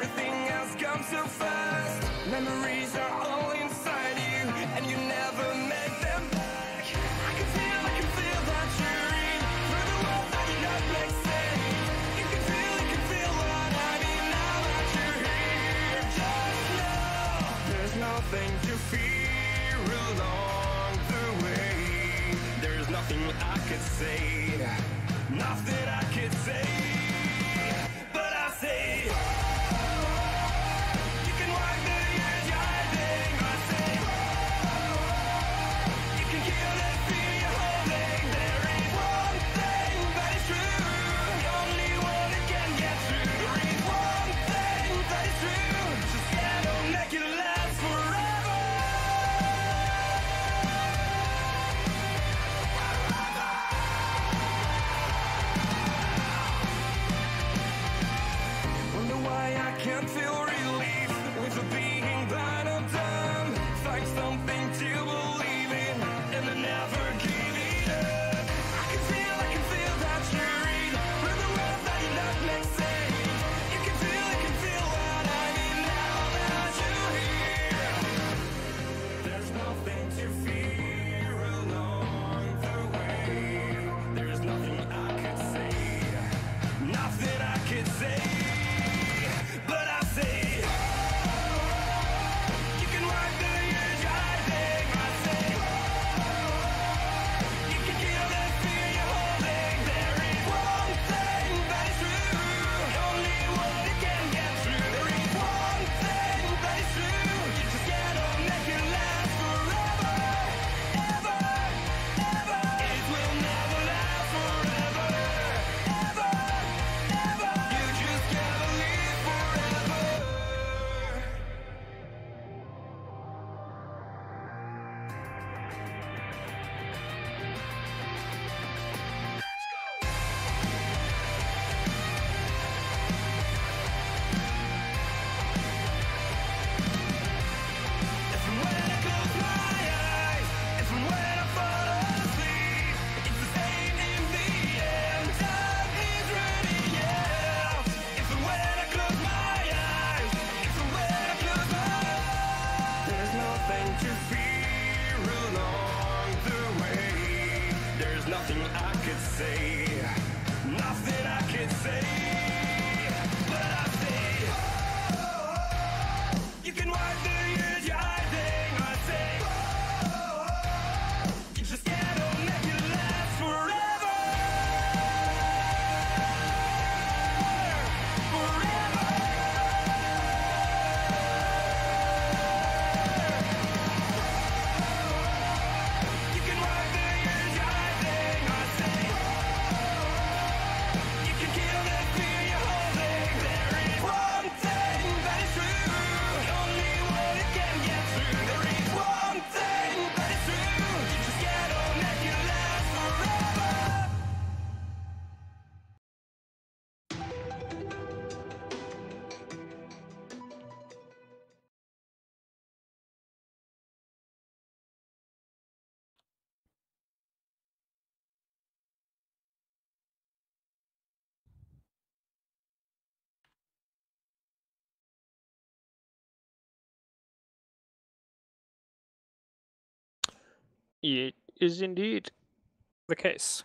everything has come so fast. Memories are all inside you, and you never make them back. I can feel that you're in through the world that you not make sense. You can feel what I mean now that you're here. Just know there's nothing to fear along the way. There's nothing I could say, nothing I could say. But I say, you can wipe the years you're hiding. I say, you can kill the fear you're holding. There is one thing that is true, the only one that can get through. There is one thing that is true, just gotta make it last forever. Wonder why I can't feel relief with the being that I'm done. Find something to believe in and then never give it up. I can feel that you're in through the world that you not make sense. You can feel what I mean now that you're here. There's nothing to fear along the way. There's nothing I could say, nothing I could say. But I say, you can wipe the years you're hiding. I say, you can kill the fear you're holding. There is one thing that is true, the only one that can get through. There is one thing that is true, you just gotta make it last forever, ever, ever. It will never last forever, ever, ever. You just gotta live forever. If and when I close my eyes, if and when I fall asleep, it's the same in the end. Time is running out. If and when I close my eyes, if and when I close my eyes, there's nothing to fear along the way. There's nothing I could say, nothing I could say. But I say, you can wipe the years you're hiding. I say, you just gotta make it last forever, forever. You can wipe the years you're hiding. I say, you can kill the fear you're holding. There is one thing that is true, the only one that can get through. There is one thing that is true, you just gotta make it last forever. It is indeed the case.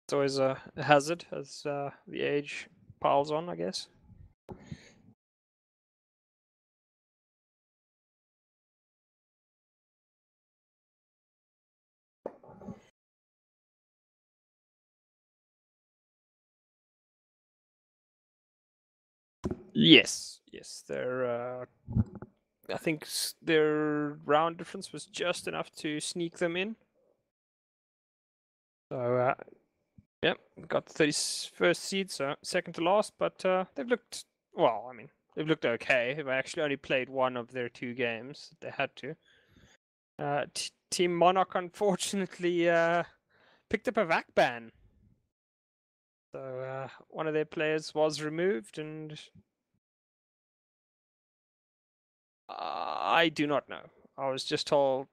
It's always a hazard as the age piles on, I guess. Yes, they're. I think their round difference was just enough to sneak them in. So, yeah, got the 31st seed, so second to last, but they've looked, well, I mean, they've looked okay. They've actually only played one of their 2 games. They had to. Team Monarch unfortunately picked up a VAC ban. So one of their players was removed, and I do not know. I was just told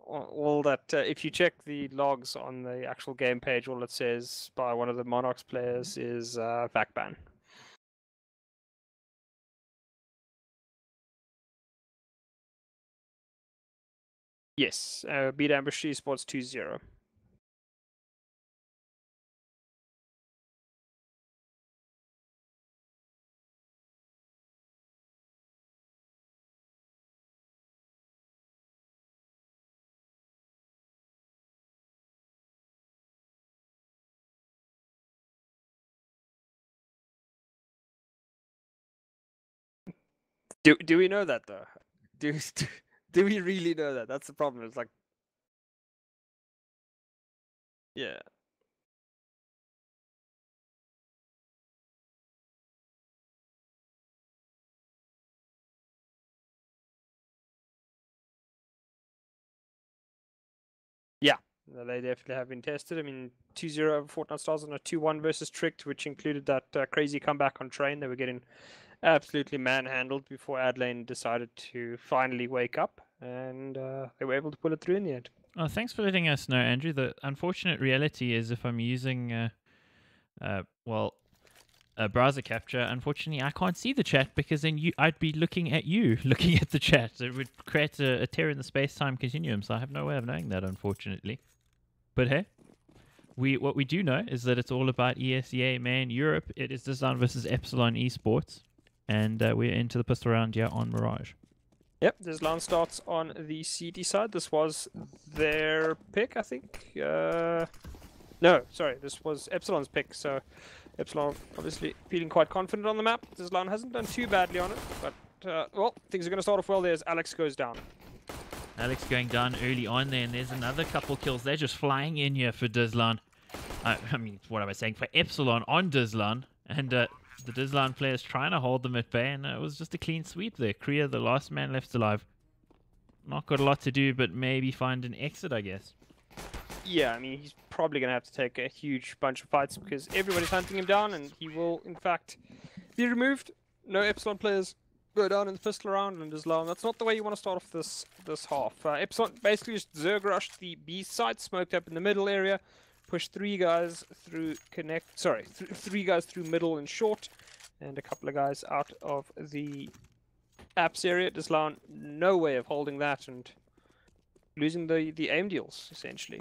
all that if you check the logs on the actual game page, all it says by one of the Monarchs players is VAC ban. Yes, beat Ambush eSports 2-0. Do we know that though? Do do we really know that? That's the problem. It's like, yeah. Yeah, they definitely have been tested. I mean, 2-0 over Fortnite Stars on a 2-1 versus Tricked, which included that crazy comeback on Train. They were getting absolutely manhandled before Adlane decided to finally wake up, and they were able to pull it through in the end. Oh, thanks for letting us know, Andrew. The unfortunate reality is if I'm using, browser capture, unfortunately I can't see the chat because then I'd be looking at you, looking at the chat. It would create a tear in the space-time continuum, so I have no way of knowing that, unfortunately. But hey, what we do know is that it's all about ESEA Man Europe. It is dizLown versus Epsilon eSports, and we're into the pistol round here on Mirage. Yep, dizLown starts on the CD side. This was their pick, I think. No, sorry, this was Epsilon's pick. So Epsilon obviously feeling quite confident on the map. dizLown hasn't done too badly on it, but well, things are going to start off well there as Alex goes down. Alex going down early on there, and there's another couple kills. They're just flying in here for dizLown. I mean, what am I saying? For Epsilon on dizLown, and the dizLown players trying to hold them at bay, and it was just a clean sweep there. Kriya, the last man left alive. Not got a lot to do, but maybe find an exit, I guess. Yeah, I mean, he's probably going to have to take a huge bunch of fights because everybody's hunting him down, and he will, in fact, be removed. No Epsilon players go down in the pistol round and dizLown. That's not the way you want to start off this half. Epsilon basically just Zerg rushed the B side, smoked up in the middle area, pushed 3 guys through three guys through middle and short, and a couple of guys out of the apps area. dizLown, no way of holding that and losing the aim deals, essentially.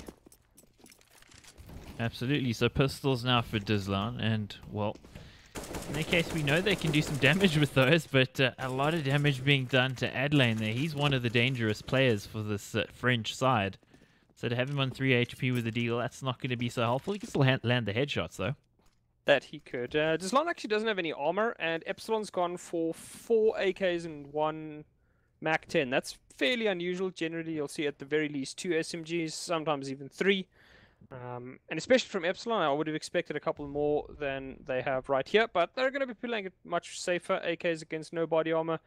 Absolutely. So pistols now for dizLown, and well, in their case, we know they can do some damage with those, but a lot of damage being done to Adlane there. He's one of the dangerous players for this French side. So to have him on 3 HP with a deal, that's not going to be so helpful. He can still land the headshots, though. That he could. dizLown actually doesn't have any armor, and Epsilon's gone for 4 AKs and 1 Mac 10. That's fairly unusual. Generally, you'll see at the very least 2 SMGs, sometimes even 3. And especially from Epsilon, I would have expected a couple more than they have right here, but they're going to be playing it much safer. AKs against no body armor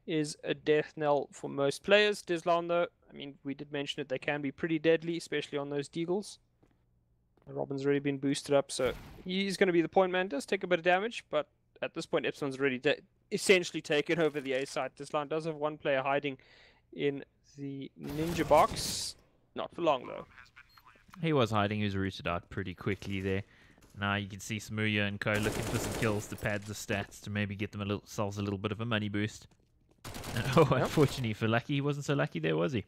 is a death knell for most players. dizLown, though, I mean, we did mention it, they can be pretty deadly, especially on those deagles. Robin's already been boosted up, so he's going to be the point man. Does take a bit of damage, but at this point, Epsilon's already essentially taken over the A side. dizLown does have 1 player hiding in the ninja box. Not for long, though. He was hiding. He was rooted out pretty quickly there. Now you can see Smuya and co looking for some kills to pad the stats to maybe get themselves a little bit of a money boost. And unfortunately for Lucky, he wasn't so lucky there, was he?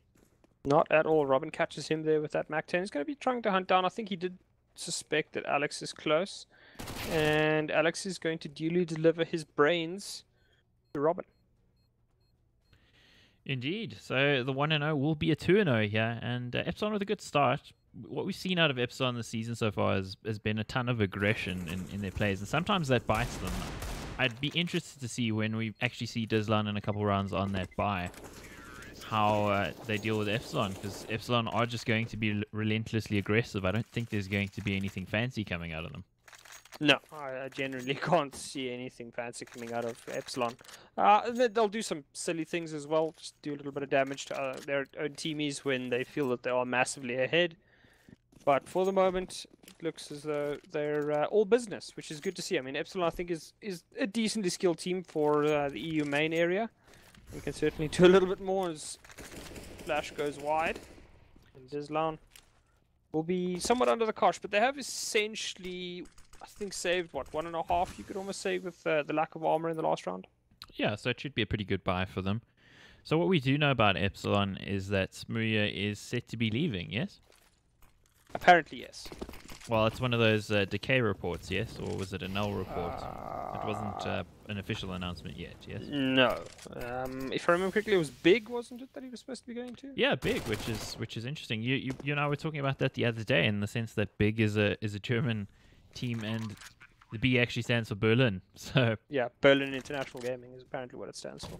Not at all. Robin catches him there with that Mac 10. He's going to be trying to hunt down. I think he did suspect that Alex is close. And Alex is going to duly deliver his brains to Robin. Indeed. So the 1-0 will be a 2-0 here. And Epsilon with a good start. What we've seen out of Epsilon this season so far has been a ton of aggression in their plays. And sometimes that bites them. I'd be interested to see when we actually see dizLown in a couple rounds on that bye, how they deal with Epsilon, because Epsilon are just going to be relentlessly aggressive. I don't think there's going to be anything fancy coming out of them. No, I generally can't see anything fancy coming out of Epsilon. They'll do some silly things as well, just do a little bit of damage to their own teamies when they feel that they are massively ahead. But for the moment, it looks as though they're all business, which is good to see. I mean, Epsilon, I think, is a decently skilled team for the EU main area. We can certainly do a little bit more as Flash goes wide. And dizLown will be somewhat under the cosh, but they have essentially, I think, saved, what, 1.5, you could almost say, with the lack of armor in the last round. Yeah, so it should be a pretty good buy for them. So what we do know about Epsilon is that Smuya is set to be leaving, yes? Apparently, yes. Well, it's one of those decay reports, yes? Or was it a null report? It wasn't an official announcement yet, yes? No. If I remember correctly, it was Big, wasn't it, that he was supposed to be going to? Yeah, Big, which is interesting. You and I were talking about that the other day, in the sense that Big is a German team, and the B actually stands for Berlin. So Yeah, Berlin International Gaming is apparently what it stands for.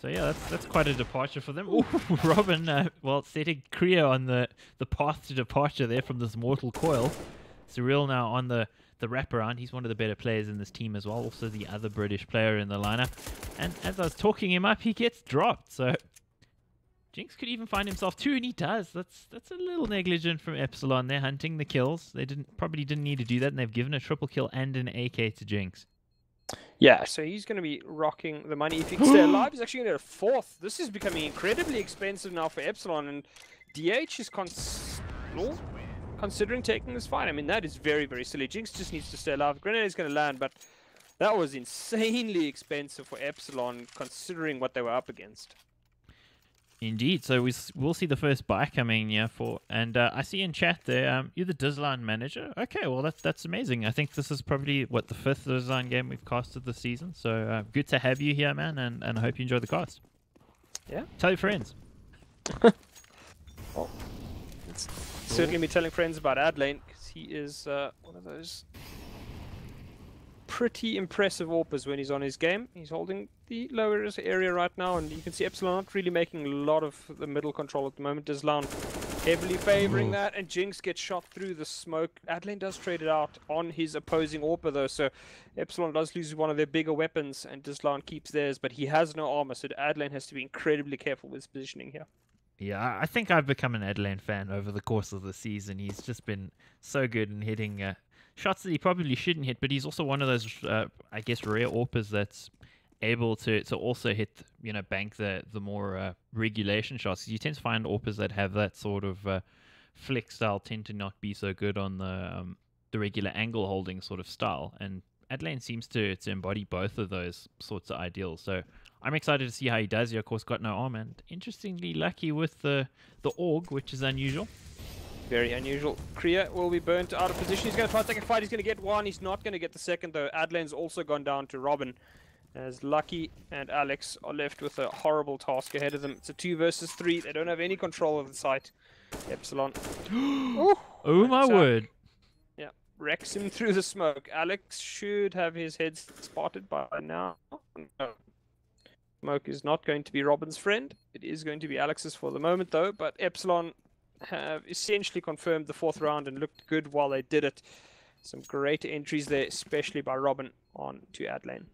so yeah, that's quite a departure for them. Ooh, Robin, well, setting Kreo on the path to departure there from this mortal coil. Cyril now on the wraparound. He's one of the better players in this team as well. Also the other British player in the lineup. And as I was talking him up, he gets dropped. So Jinx could even find himself too, and he does. That's a little negligent from Epsilon. They're hunting the kills. They probably didn't need to do that, and they've given a triple kill and an AK to Jinx. Yeah, so he's going to be rocking the money. If he can stay alive, he's actually going to get a fourth. This is becoming incredibly expensive now for Epsilon, and DH is considering taking this fight. I mean, that is very, very silly. Jinx just needs to stay alive. Grenade is going to land, but that was insanely expensive for Epsilon, considering what they were up against. Indeed. So we'll see the first buy coming, yeah. And I see in chat there, you're the dizLown manager. Okay, well that's amazing. I think this is probably what the 5th dizLown game we've casted this season. So good to have you here, man, and I hope you enjoy the cast. Yeah. Tell your friends. Well, it's certainly be telling friends about dizLown, because he is one of those pretty impressive AWPers when he's on his game. He's holding the lower area right now, and you can see Epsilon not really making a lot of the middle control at the moment. dizLown heavily favoring that, and Jinx gets shot through the smoke. dizLown does trade it out on his opposing AWPer though, so Epsilon does lose one of their bigger weapons, and dizLown keeps theirs, but he has no armor, so dizLown has to be incredibly careful with his positioning here. Yeah, I think I've become an dizLown fan over the course of the season. He's just been so good in hitting shots that he probably shouldn't hit, but he's also one of those, I guess, rare AWPers that's able to also hit, bank the more regulation shots. You tend to find AWPers that have that sort of flick style tend to not be so good on the regular angle holding sort of style, and dizLown seems to embody both of those sorts of ideals. So I'm excited to see how he does. He, of course, got no arm, and interestingly lucky with the AUG, which is unusual. Very unusual. Kreo will be burnt out of position. He's going to try to take a fight. He's going to get one. He's not going to get the second, though. dizLown's also gone down to Robin, as Lucky and Alex are left with a horrible task ahead of them. It's a 2 versus 3. They don't have any control of the site. Epsilon. Oh my word. Yeah, wrecks him through the smoke. Alex should have his head spotted by now. No. Smoke is not going to be Robin's friend. It is going to be Alex's for the moment, though. But Epsilon have essentially confirmed the 4th round and looked good while they did it. Some great entries there, especially by Robin on to dizLown.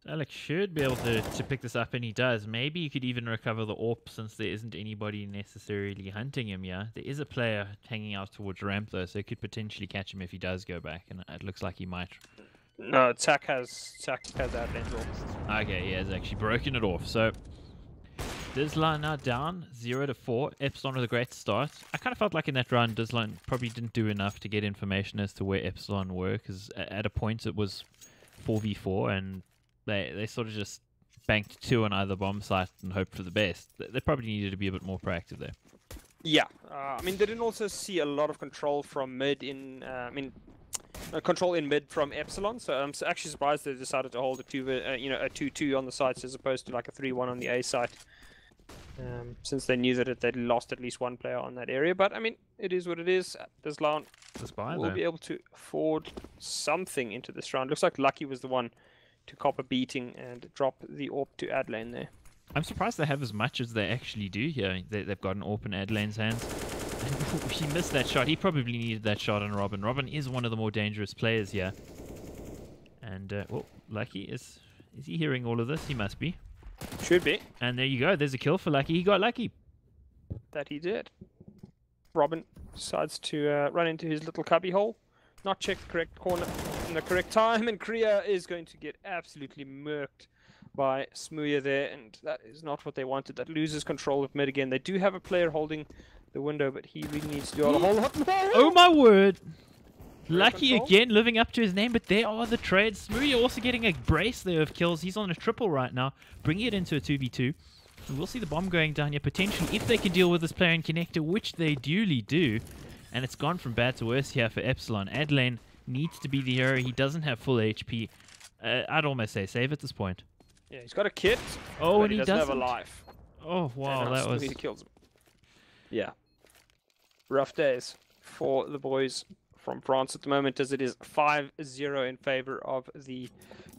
Alex should be able to pick this up, and he does. Maybe you could even recover the AWP, since there isn't anybody necessarily hunting him, yeah? There is a player hanging out towards ramp, though, so it could potentially catch him if he does go back, and it looks like he might. No, Tack has dizLown's AWP. Okay, he has actually broken it off, so dizLown now down 0-4. Epsilon with a great start. I kind of felt like in that round, dizLown probably didn't do enough to get information as to where Epsilon were, because at a point it was 4v4, and they sort of just banked 2 on either bomb site and hoped for the best. They probably needed to be a bit more proactive there. Yeah, I mean, they didn't also see a lot of control from mid control in mid from Epsilon, so I'm actually surprised they decided to hold a 2-2 on the sites as opposed to like a 3-1 on the A site. Since they knew that they'd lost at least one player on that area. But, I mean, it is what it is. dizLown will be able to afford something into this round. Looks like Lucky was the one to cop a beating and drop the AWP to dizLown there. I'm surprised they have as much as they actually do here. They've got an AWP in dizLown's hands. And he missed that shot. He probably needed that shot on Robin. Robin is one of the more dangerous players here. And, well, Lucky, is he hearing all of this? He must be. Should be. And there you go. There's a kill for Lucky. He got lucky. That he did. Robin decides to run into his little cubby hole. Not check the correct corner in the correct time. And Kriya is going to get absolutely murked by Smooya there. And that is not what they wanted. That loses control of mid again. They do have a player holding the window, but he really needs to do a whole lot more. Oh, my word. Lucky control. again, living up to his name, but there are the trades. Smooya also getting a brace there of kills. He's on a triple right now, bringing it into a 2v2. We'll see the bomb going down here, potentially, if they can deal with this player in connector, which they duly do. And it's gone from bad to worse here for Epsilon. Adelaine needs to be the hero. He doesn't have full HP. I'd almost say save at this point. Yeah, he's got a kit, Oh, but and he doesn't have a doesn't. life. Oh, wow, And that was... Smooya kills him. Yeah. Rough days for the boys from France at the moment, as it is 5-0 in favor of the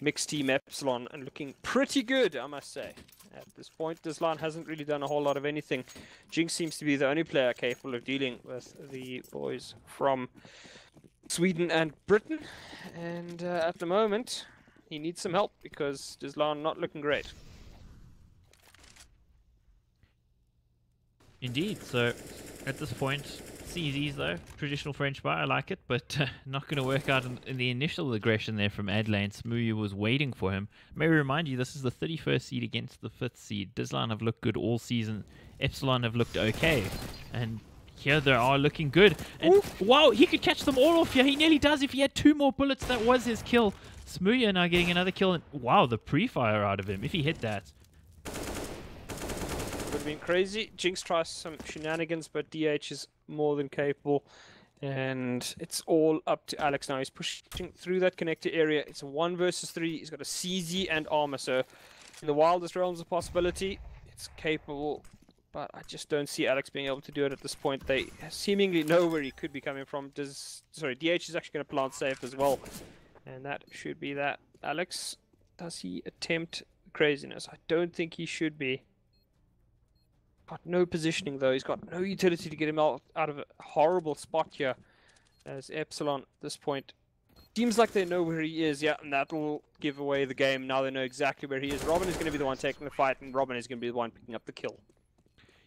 mixed team Epsilon, and looking pretty good, I must say. At this point, dizLown hasn't really done a whole lot of anything. Jinx seems to be the only player capable of dealing with the boys from Sweden and Britain, and at the moment, he needs some help because dizLown not looking great. Indeed, so at this point, CZs though, traditional French bar, I like it, but not going to work out in the initial aggression there from Adelaine. Smooya was waiting for him. May we remind you, this is the 31st seed against the 5th seed. dizLown have looked good all season. Epsilon have looked okay. And here they are looking good. And wow, he could catch them all off here. He nearly does if he had 2 more bullets. That was his kill. Smooya now getting another kill. And wow, the pre-fire out of him, if he hit that. Would have been crazy. Jinx tries some shenanigans, but DH is more than capable. And it's all up to Alex now. He's pushing through that connector area. It's a 1 versus 3. He's got a CZ and armor. So in the wildest realms of possibility, it's capable. But I just don't see Alex being able to do it at this point. They seemingly know where he could be coming from. DH is actually going to plant safe as well. And that should be that. Alex, does he attempt craziness? I don't think he should be. Got no positioning though. He's got no utility to get him out of a horrible spot here. As Epsilon at this point seems like they know where he is. Yeah, and that will give away the game. Now they know exactly where he is. Robin is going to be the one taking the fight, and Robin is going to be the one picking up the kill.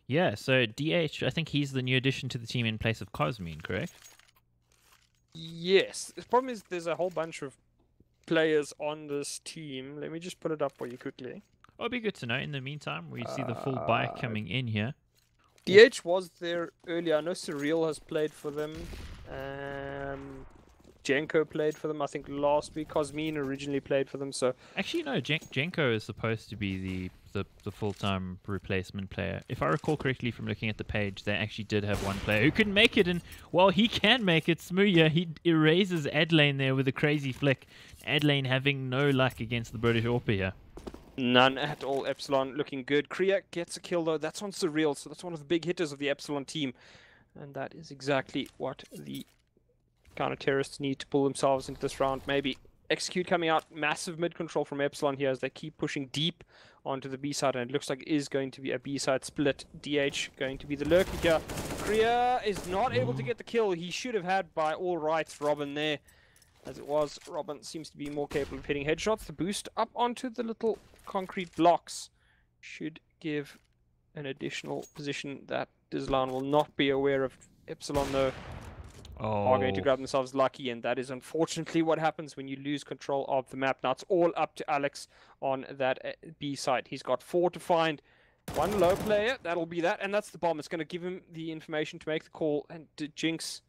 Yeah, so DH, I think he's the new addition to the team in place of Cosmine, correct? Yes. The problem is there's a whole bunch of players on this team. Let me just put it up for you quickly. Oh, it'd be good to know. In the meantime, we see the full bike coming in here. DH was there earlier. I know Surreal has played for them. Jenko played for them, I think, last week. Cosmine originally played for them, so... Actually, no, Jenko is supposed to be the full-time replacement player. If I recall correctly from looking at the page, they actually did have one player who couldn't make it, and while he can make it, Smooya, he erases Adelaine there with a crazy flick. Adelaine having no luck against the British Orpa here. None at all. Epsilon looking good. Kriya gets a kill though. That's on Surreal, so that's one of the big hitters of the Epsilon team. And that is exactly what the counter-terrorists need to pull themselves into this round. Maybe Execute coming out. Massive mid-control from Epsilon here as they keep pushing deep onto the B side. And it looks like it is going to be a B side split. DH going to be the lurker here. Kriya is not able to get the kill he should have had by all rights. Robin there. As it was, Robin seems to be more capable of hitting headshots. The boost up onto the little concrete blocks should give an additional position that dizLown will not be aware of. Epsilon, though, are going to grab themselves lucky, and that is unfortunately what happens when you lose control of the map. Now it's all up to Alex on that B side. He's got 4 to find. One low player, that'll be that, and that's the bomb. It's going to give him the information to make the call, and Jinx...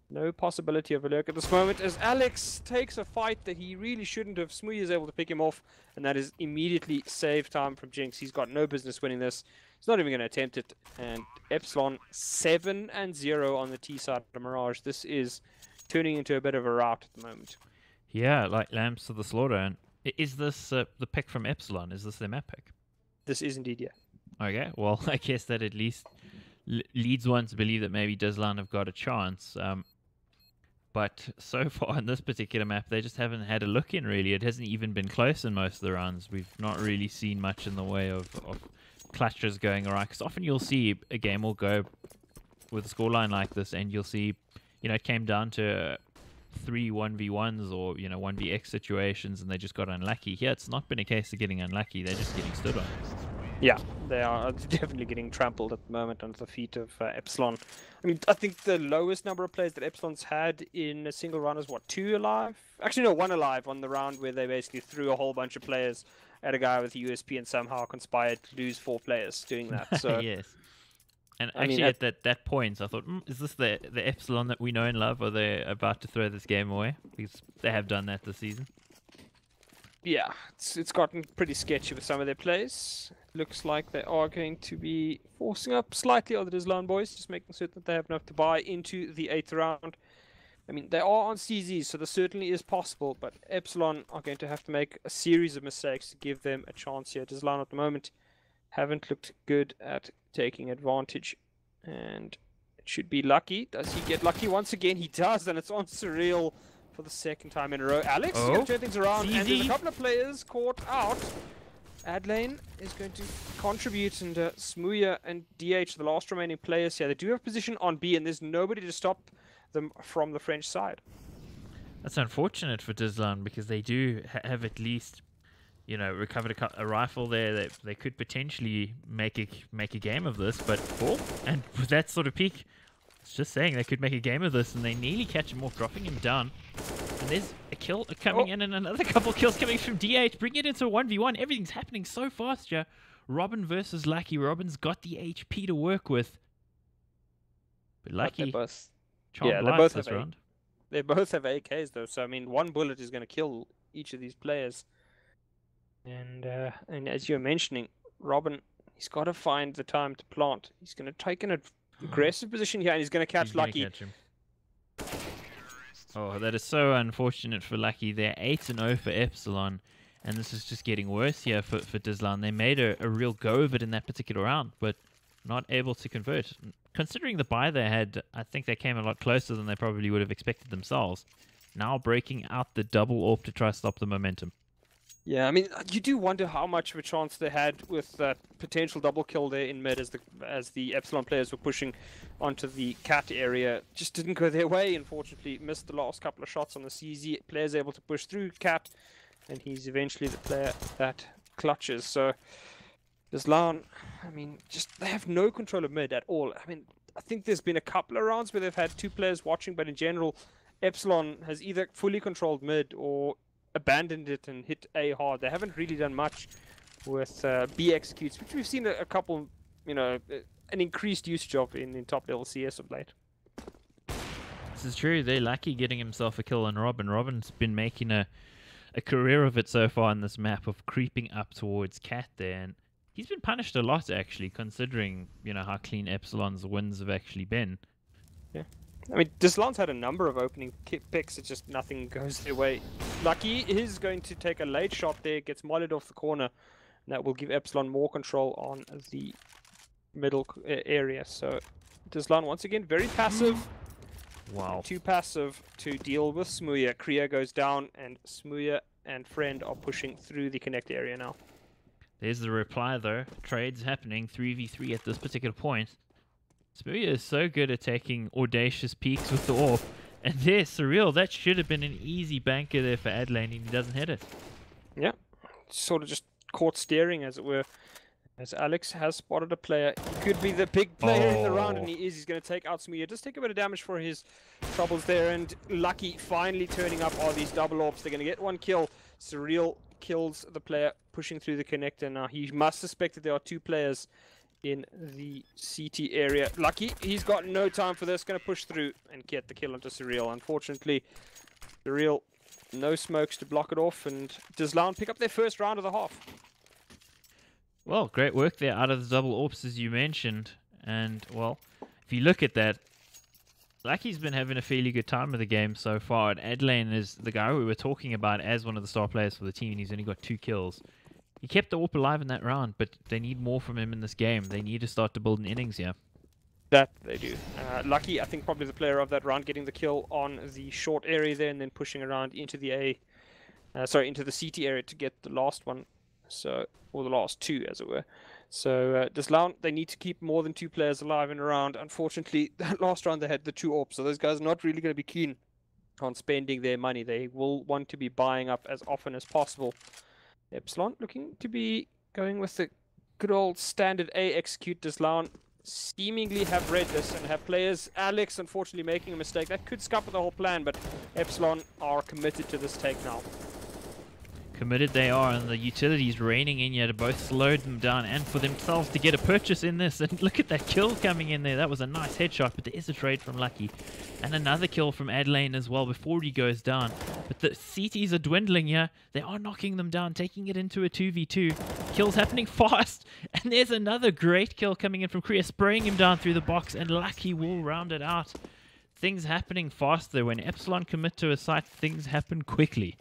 no possibility of a lurk at this moment as Alex takes a fight that he really shouldn't have. Smooya is able to pick him off, and that is immediately save time from Jinx. He's got no business winning this. He's not even going to attempt it. And Epsilon 7-0 on the T side of Mirage. This is turning into a bit of a rout at the moment. Yeah, like lambs to the slaughter. And is this the pick from Epsilon? Is this their map pick? This is indeed, yeah. Okay, well, I guess that at least leads one to believe that maybe dizLown have got a chance. But so far on this particular map, they just haven't had a look in, really. It hasn't even been close in most of the rounds. We've not really seen much in the way of clutches going awry. Because often you'll see a game will go with a scoreline like this, and you'll see, it came down to 3 1v1s or 1vx situations, and they just got unlucky. Here, it's not been a case of getting unlucky; they're just getting stood on. Yeah, they are definitely getting trampled at the moment under the feet of Epsilon. I mean, I think the lowest number of players that Epsilon's had in a single round is, what, 2 alive? Actually, no, 1 alive on the round where they basically threw a whole bunch of players at a guy with a USP and somehow conspired to lose 4 players doing that. So Yes. And I mean, actually, at that point, I thought, is this the Epsilon that we know and love? Or are they about to throw this game away? Because they have done that this season. yeah, it's gotten pretty sketchy with some of their plays. Looks like they are going to be forcing up slightly on the dizLown boys, just making certain that they have enough to buy into the 8th round. I mean, they are on CZ, so this certainly is possible, but Epsilon are going to have to make a series of mistakes to give them a chance here. dizLown at the moment haven't looked good at taking advantage, and it should be lucky. Does he get lucky once again? He does, and it's on Surreal for the 2nd time in a row. Alex, Oh, going to turn things around, and there's a CZ. couple of players caught out. Adlane is going to contribute, and Smooya and DH, the last remaining players here, they do have position on B, and there's nobody to stop them from the French side. That's unfortunate for dizLown because they do have at least, recovered a rifle there. They could potentially make a game of this, but and with that sort of peak, it's just saying they could make a game of this, and they nearly catch him off, dropping him down. And there's a kill coming in, and another couple kills coming from DH, bringing it into a 1v1. Everything's happening so fast, yeah. Robin versus Lucky. Robin's got the HP to work with, but Lucky charmed life this round. They both have AKs though, so I mean, 1 bullet is going to kill each of these players. And as you're mentioning, Robin, he's got to find the time to plant. He's going to take an aggressive position here, and he's going to catch Lucky. Catch him. Oh, that is so unfortunate for Lucky. They're 8-0 for Epsilon, and this is just getting worse here for dizLown. They made a real go of it in that particular round, but not able to convert. Considering the buy they had, I think they came a lot closer than they probably would have expected themselves. Now breaking out the double AWP to try to stop the momentum. Yeah, I mean, you do wonder how much of a chance they had with that potential double kill there in mid as the Epsilon players were pushing onto the cat area. Just didn't go their way, unfortunately. Missed the last couple of shots on the CZ. Players able to push through cat, and he's eventually the player that clutches. So dizLown, I mean, they have no control of mid at all. I mean, I think there's been a couple of rounds where they've had 2 players watching, but in general, Epsilon has either fully controlled mid or abandoned it and hit A hard. They haven't really done much with B executes, which we've seen a couple, an increased usage of in top level CS of late. This is true. They're lucky getting himself a kill on Robin. Robin's been making a career of it so far in this map of creeping up towards cat there, and he's been punished a lot actually, considering how clean Epsilon's wins have actually been. Yeah. I mean, dizLown's had a number of opening picks, it's just nothing goes their way. Lucky is going to take a late shot there, gets mollied off the corner, and that will give Epsilon more control on the middle area. So dizLown, once again, very passive. Wow. Too passive to deal with Smooya. Kriya goes down, and Smooya and Friend are pushing through the connect area now. There's the reply though. Trades happening, 3v3 at this particular point. Smooya is so good at taking audacious peeks with the AWP. And there's Surreal. That should have been an easy banker there for Adlane, and he doesn't hit it. Yeah, sort of just caught staring, as it were. As Alex has spotted a player. He could be the big player in the round, and he is. He's going to take out Smooya. Just take a bit of damage for his troubles there. And Lucky finally turning up all these double AWPs. They're going to get 1 kill. Surreal kills the player pushing through the connector. Now, he must suspect that there are 2 players in the CT area. Lucky, he's got no time for this. Going to push through and get the kill onto Surreal. Unfortunately, Surreal, no smokes to block it off, and dizLown pick up their first round of the half. Well, great work there out of the double AWPs, as you mentioned. And, well, if you look at that, Lucky's been having a fairly good time with the game so far. And Adlane is the guy we were talking about as one of the star players for the team, and he's only got 2 kills. He kept the AWP alive in that round, but they need more from him in this game. They need to start to build an innings here. That they do. Lucky, I think, probably the player of that round, getting the kill on the short area there, and then pushing around into the into the CT area to get the last one. So, or the last 2, as it were. So, dizLown, they need to keep more than 2 players alive in a round. Unfortunately, that last round they had the 2 AWPs, so those guys are not really going to be keen on spending their money. They will want to be buying up as often as possible. Epsilon looking to be going with the good old standard A execute. dizLown seemingly have read this and have players. Alex unfortunately making a mistake. That could scupper the whole plan, but Epsilon are committed to this take now. Committed they are, and the utilities raining in here to both slow them down and for themselves to get a purchase in this. And look at that kill coming in there. That was a nice headshot, but there is a trade from Lucky. And another kill from Adelaine as well before he goes down. But the CTs are dwindling here. They are knocking them down, taking it into a 2v2. Kills happening fast. And there's another great kill coming in from Korea, spraying him down through the box, and Lucky will round it out. Things happening fast though. When Epsilon commit to a site, things happen quickly.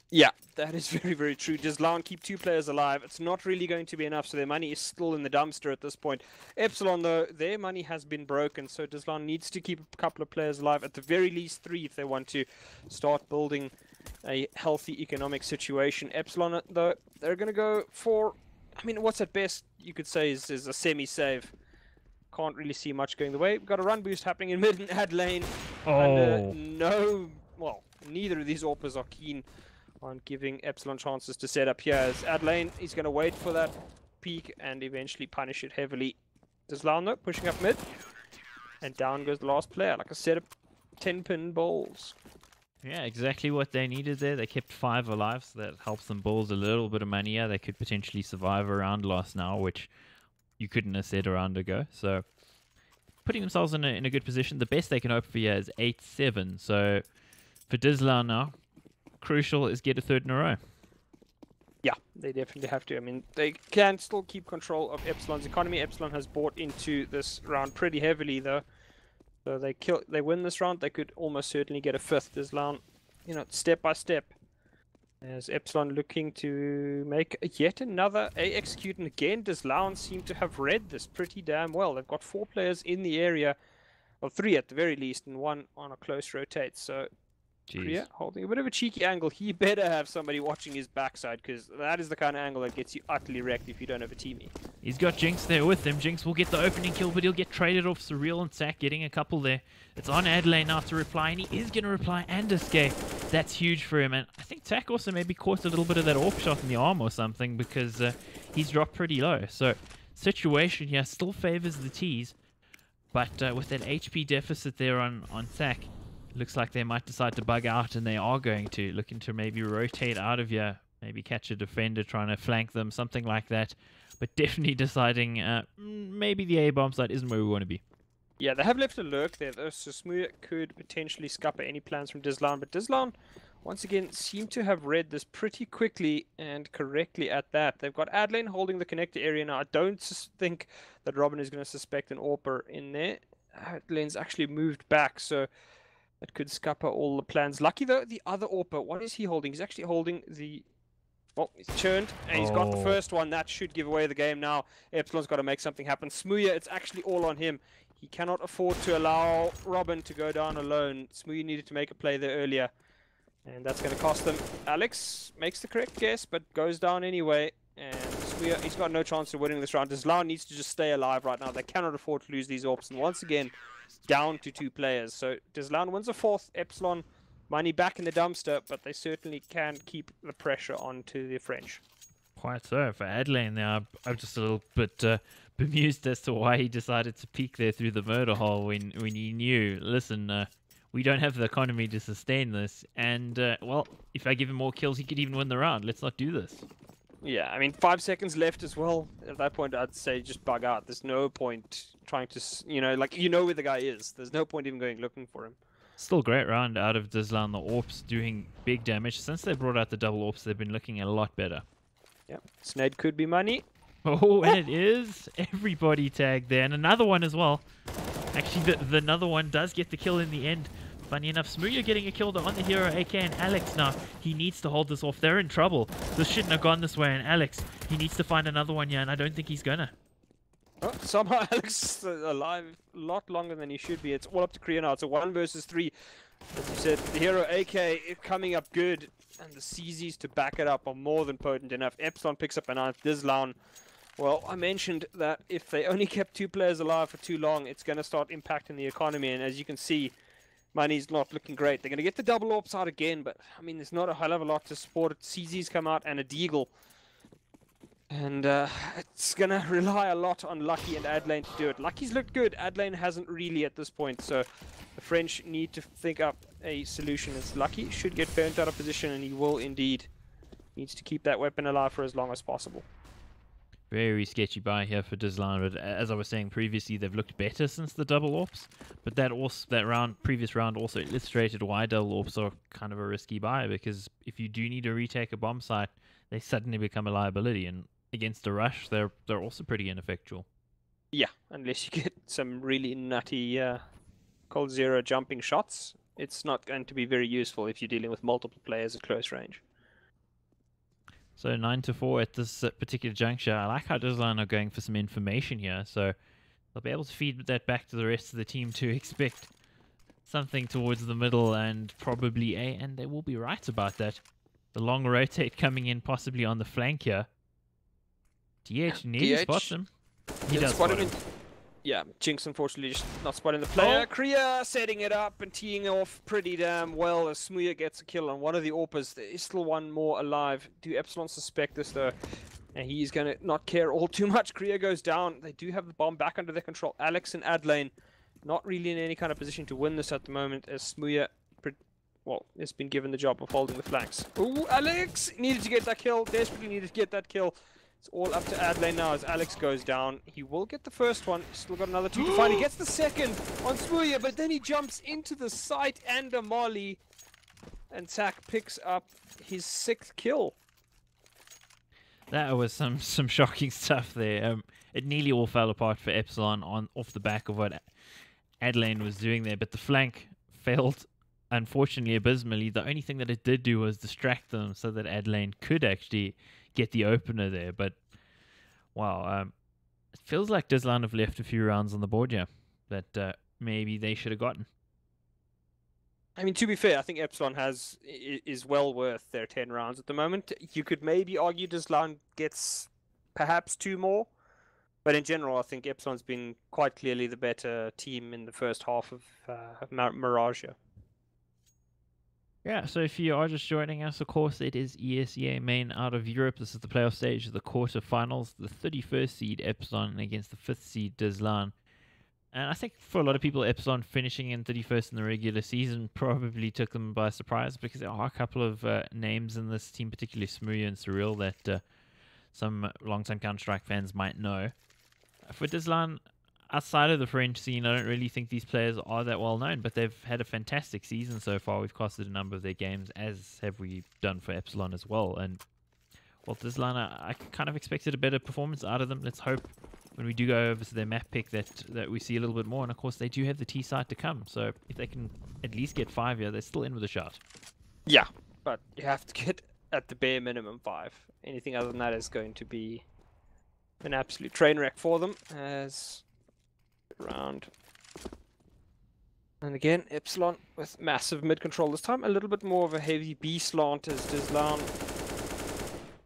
Yeah, that is very, very true. dizLown keep 2 players alive. It's not really going to be enough, so their money is still in the dumpster at this point. Epsilon, though, their money has been broken, so dizLown needs to keep a couple of players alive, at the very least 3 if they want to start building a healthy economic situation. Epsilon, though, they're going to go for, I mean, what's at best you could say is a semi-save. Can't really see much going the way. We've got a run boost happening in mid and Adelaine. Oh. And neither of these AWPers are keen on giving Epsilon chances to set up here. As Adelaine, he's going to wait for that peak and eventually punish it heavily. dizLown, though, pushing up mid. And down goes the last player. Like I said, 10-pin balls. Yeah, exactly what they needed there. They kept 5 alive, so that helps them balls a little bit of money here. They could potentially survive a round loss now, which you couldn't have said a round ago. So, putting themselves in a good position. The best they can hope for here is 8-7. So, for dizLown now, crucial is get a 3rd in a row. Yeah, they definitely have to. I mean, they can still keep control of Epsilon's economy. Epsilon has bought into this round pretty heavily, though. So they win this round, they could almost certainly get a 5th. dizLown, you know, step by step. As Epsilon looking to make yet another A execute, and again, dizLown seem to have read this pretty damn well. They've got 4 players in the area, or 3 at the very least, and 1 on a close rotate. So Korea holding a bit of a cheeky angle. He better have somebody watching his backside, because that is the kind of angle that gets you utterly wrecked if you don't have a teammate. He's got Jinx there with him. Jinx will get the opening kill, but he'll get traded off. Surreal and Sack getting a couple there. It's on Adelaide now to reply, and he is going to reply and escape. That's huge for him. And I think Sack also maybe caught a little bit of that AWP shot in the arm or something, because he's dropped pretty low. So situation here still favors the T's, but with that HP deficit there on Sack, looks like they might decide to bug out, and they are going to. Looking to maybe rotate out of here. Maybe catch a defender trying to flank them, something like that. But definitely deciding maybe the A-bomb side isn't where we want to be. Yeah, they have left a lurk there, though, so Smooth could potentially scupper any plans from dizLown. But dizLown, once again, seem to have read this pretty quickly and correctly at that. They've got Adelaine holding the connector area now. I don't think that Robin is going to suspect an AWPer in there. Adelaine's actually moved back, so it could scupper all the plans. Lucky, though, the other AWPer, what is he holding? He's actually holding the... Oh, he's churned, and he's got the first one. That should give away the game now. Epsilon's got to make something happen. Smooya, it's actually all on him. He cannot afford to allow Robin to go down alone. Smooya needed to make a play there earlier, and that's going to cost them. Alex makes the correct guess, but goes down anyway. And Smooya, he's got no chance of winning this round. dizLown needs to just stay alive right now. They cannot afford to lose these AWPs. And once again, down to 2 players. So dizLown wins a 4th. Epsilon, money back in the dumpster, but they certainly can keep the pressure onto the French. Quite so. For Adelaine now, I'm just a little bit bemused as to why he decided to peek there through the murder hole when he knew, listen, we don't have the economy to sustain this, and, well, if I give him more kills, he could even win the round. Let's not do this. Yeah, I mean, 5 seconds left as well. At that point, I'd say just bug out. There's no point trying to, you know, like, you know where the guy is. There's no point even going looking for him. Still great round out of dizLown. The AWPs doing big damage. Since they brought out the double AWPs, they've been looking a lot better. Yeah, Sned could be money. Oh, and it is. Everybody tagged there. And another one as well. Actually, the another one does get the kill in the end. Funny enough, Smooya getting a kill on the hero AK, and Alex now, he needs to hold this off. They're in trouble. This shouldn't have gone this way, and Alex, he needs to find another one here, and I don't think he's gonna. Oh, somehow Alex is alive a lot longer than he should be. It's all up to Korea now. It's a 1 versus 3. As you said, the hero AK coming up good. and the CZs to back it up are more than potent enough. Epsilon picks up a 9th. dizLown, well, I mentioned that if they only kept 2 players alive for too long, it's going to start impacting the economy, and as you can see, money's not looking great. They're going to get the double AWPs out again, but I mean, there's not a hell of a lot to support it. CZs come out and a deagle. And it's going to rely a lot on Lucky and Adlane to do it. Lucky's looked good. Adlane hasn't really at this point, so the French need to think up a solution. As Lucky should get burnt out of position, and he will indeed. Needs to keep that weapon alive for as long as possible. Very sketchy buy here for dizLown, but as I was saying previously, they've looked better since the double AWPs. But that previous round also illustrated why double AWPs are kind of a risky buy, because if you do need to retake a bomb site, they suddenly become a liability, and against a rush, they're also pretty ineffectual. Yeah, unless you get some really nutty cold zero jumping shots, it's not going to be very useful if you're dealing with multiple players at close range. So 9-4 at this particular juncture. I like how dizLown are going for some information here, so they'll be able to feed that back to the rest of the team to expect something towards the middle and probably A, and they will be right about that. The long rotate coming in possibly on the flank here. DH nearly spots him. He does spot him. Yeah, Jinx unfortunately just not spotting the player. Oh. Kriya setting it up and teeing off pretty damn well as Smuya gets a kill on one of the AWPers. There is still one more alive. Do Epsilon suspect this though? And he's going to not care all too much. Kriya goes down. They do have the bomb back under their control. Alex and Adlane not really in any kind of position to win this at the moment as Smuya, well, has been given the job of holding the flanks. Ooh, Alex needed to get that kill. Desperately needed to get that kill. It's all up to Adlane now as Alex goes down. He will get the first one. He's still got another 2 to find. He gets the second on Smuya, but then he jumps into the site and a molly. And Zach picks up his 6th kill. That was some shocking stuff there. It nearly all fell apart for Epsilon off the back of what Adlane was doing there, but the flank failed, unfortunately, abysmally. The only thing that it did do was distract them so that Adlane could actually get the opener there. But wow, it feels like dizLown have left a few rounds on the board here that maybe they should have gotten. I mean, to be fair, I think Epsilon is well worth their 10 rounds at the moment. You could maybe argue dizLown gets perhaps 2 more, but in general, I think Epsilon's been quite clearly the better team in the first half of Mirage here. Yeah, so if you are just joining us, of course, it is ESEA main out of Europe. This is the playoff stage of the quarterfinals. The 31st seed Epsilon against the 5th seed dizLown. And I think for a lot of people, Epsilon finishing in 31st in the regular season probably took them by surprise, because there are a couple of names in this team, particularly Smuya and Surreal, that some long-time Counter-Strike fans might know. For dizLown, outside of the French scene, I don't really think these players are that well known, but they've had a fantastic season so far. We've costed a number of their games, as have we done for Epsilon as well. And well, dizLown, I kind of expected a better performance out of them. Let's hope when we do go over to their map pick that we see a little bit more. And of course, they do have the T side to come. So if they can at least get 5 here, they're still in with a shot. Yeah, but you have to get at the bare minimum 5. Anything other than that is going to be an absolute train wreck for them. As round. And again, Epsilon with massive mid control this time. A little bit more of a heavy B slant as dizLown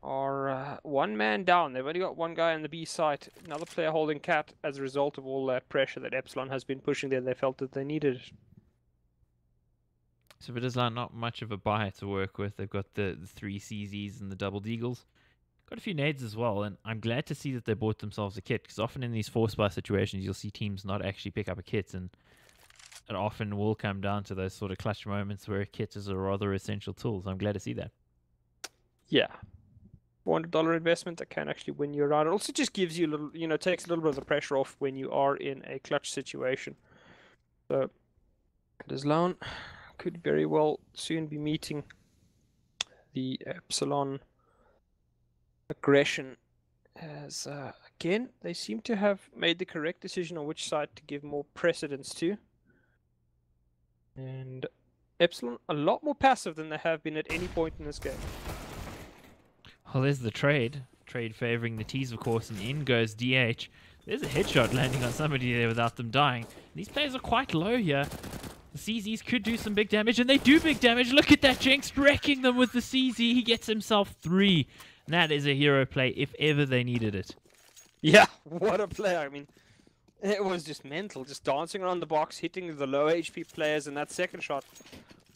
are 1 man down. They've only got 1 guy on the B site. Another player holding cat as a result of all that pressure that Epsilon has been pushing there. They felt that they needed it. So for dizLown, not much of a buy to work with. They've got the 3 CZs and the double deagles. Got a few nades as well, and I'm glad to see that they bought themselves a kit, because often in these force buy situations, you'll see teams not actually pick up a kit, and it often will come down to those sort of clutch moments where a kit is a rather essential tool. So I'm glad to see that. Yeah. $400 investment that can actually win you a round. It also just gives you a little, takes a little bit of the pressure off when you are in a clutch situation. So, dizLown could very well soon be meeting the Epsilon aggression, as again they seem to have made the correct decision on which side to give more precedence to, and Epsilon a lot more passive than they have been at any point in this game. Well, there's the trade favoring the T's, of course, and in goes DH. There's a headshot landing on somebody there without them dying. These players are quite low here. The CZs could do some big damage, and they do big damage. Look at that, Jinx wrecking them with the CZ. He gets himself 3. And that is a hero play if ever they needed it. Yeah, what a play. I mean, it was just mental. Just dancing around the box, hitting the low HP players, and that second shot,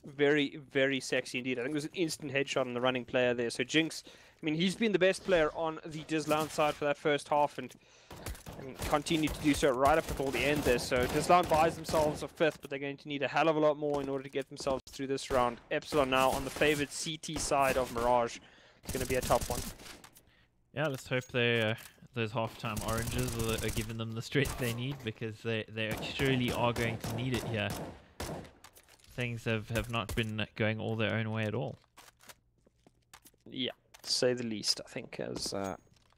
very, very sexy indeed. I think it was an instant headshot on the running player there. So Jinx, I mean, he's been the best player on the dizLown side for that first half, and I mean, continued to do so right up until the end there. So dizLown buys themselves a 5th, but they're going to need a hell of a lot more in order to get themselves through this round. Epsilon now on the favored CT side of Mirage. It's going to be a tough one. Yeah, let's hope they those half-time oranges are giving them the strength they need, because they surely are going to need it here. Things have not been going all their own way at all. Yeah, to say the least, I think. As I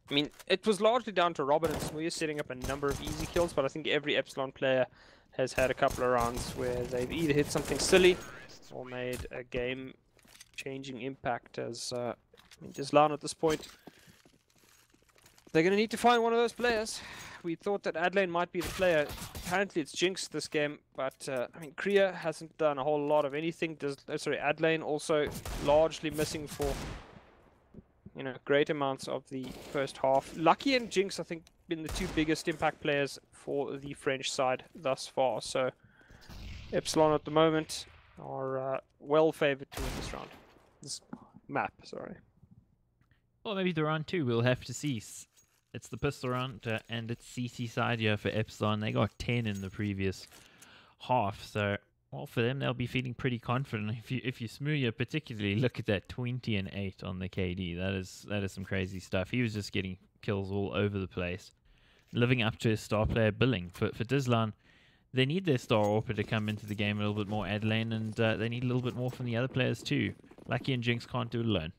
mean, it was largely down to Robin and Smooya setting up a number of easy kills, but I think every Epsilon player has had a couple of rounds where they've either hit something silly or made a game-changing impact. As I mean, dizLown at this point, they're going to need to find one of those players. We thought that Adlane might be the player. Apparently it's Jinx this game, but I mean, Kriya hasn't done a whole lot of anything. Adlane also largely missing for, you know, great amounts of the first half. Lucky and Jinx, I think, been the 2 biggest impact players for the French side thus far. So Epsilon at the moment are well favored to win this round. This map, sorry. Well, maybe the round 2, we'll have to see. It's the pistol round, and it's CC side here for Epsilon. They got 10 in the previous half, so well, for them they'll be feeling pretty confident. If you Smooya particularly, look at that 20 and 8 on the KD. That is some crazy stuff. He was just getting kills all over the place, living up to his star player billing. For dizLown, they need their star AWPer to come into the game a little bit more, Adlane, and they need a little bit more from the other players too. Lucky and Jinx can't do it alone.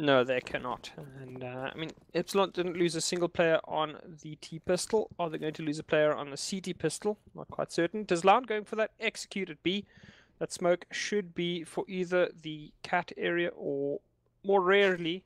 No, they cannot. And I mean, Epsilon didn't lose a single player on the T pistol. Are they going to lose a player on the CT pistol? Not quite certain. dizLown going for that execute at B. That smoke should be for either the cat area or, more rarely,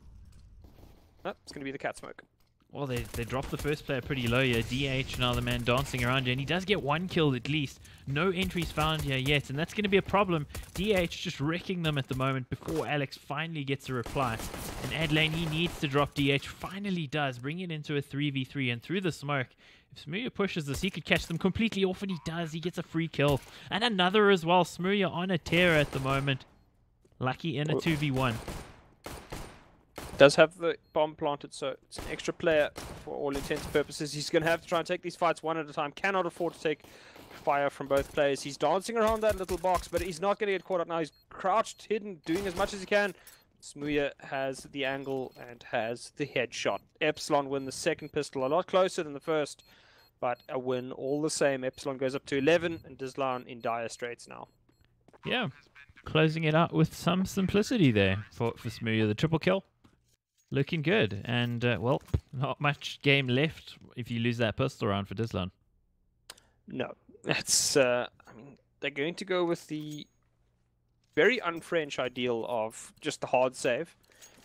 it's going to be the cat smoke. Well, they dropped the first player pretty low here. DH, now the man dancing around here, and he does get 1 kill at least. No entries found here yet, and that's going to be a problem. DH just wrecking them at the moment before Alex finally gets a reply. And Adlane, he needs to drop DH, finally does, bring it into a 3v3, and through the smoke, if Smooya pushes this, he could catch them completely off, and he does. He gets a free kill. And another as well. Smooya on a tear at the moment. Lucky in a 2v1. Does have the bomb planted, so it's an extra player for all intents and purposes. He's going to have to try and take these fights one at a time. Cannot afford to take fire from both players. He's dancing around that little box, but he's not going to get caught up now. He's crouched, hidden, doing as much as he can. Smooya has the angle and has the headshot. Epsilon win the second pistol, a lot closer than the first, but a win all the same. Epsilon goes up to 11, and dizLown in dire straits now. Yeah, closing it out with some simplicity there for Smooya. The triple kill. Looking good, and well, not much game left if you lose that pistol round for dizLown. No, it's I mean, they're going to go with the very un-French ideal of just the hard save,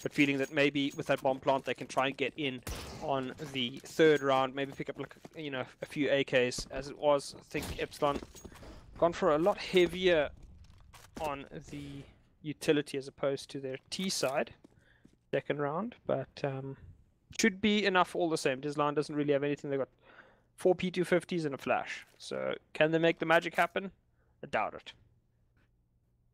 but feeling that maybe with that bomb plant they can try and get in on the 3rd round, maybe pick up, like, you know, a few AKs. As it was, I think Epsilon gone for a lot heavier on the utility as opposed to their T side. Second round, but should be enough all the same. dizLown doesn't really have anything. They've got 4 P250s and a flash. So can they make the magic happen? I doubt it.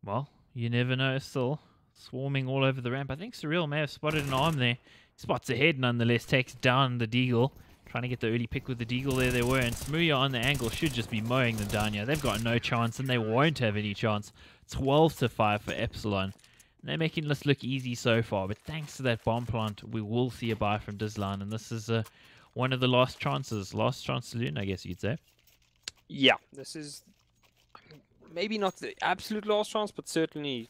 Well, you never know still. Swarming all over the ramp. I think Surreal may have spotted an arm there. Spots ahead nonetheless, takes down the deagle. Trying to get the early pick with the deagle there they were, and Smooya on the angle should just be mowing them down here. They've got no chance, and they won't have any chance. 12-5 for Epsilon. They're making this look easy so far, but thanks to that bomb plant, we will see a buy from dizLown, and this is one of the last chances. Last chance saloon, I guess you'd say. Yeah, this is maybe not the absolute last chance, but certainly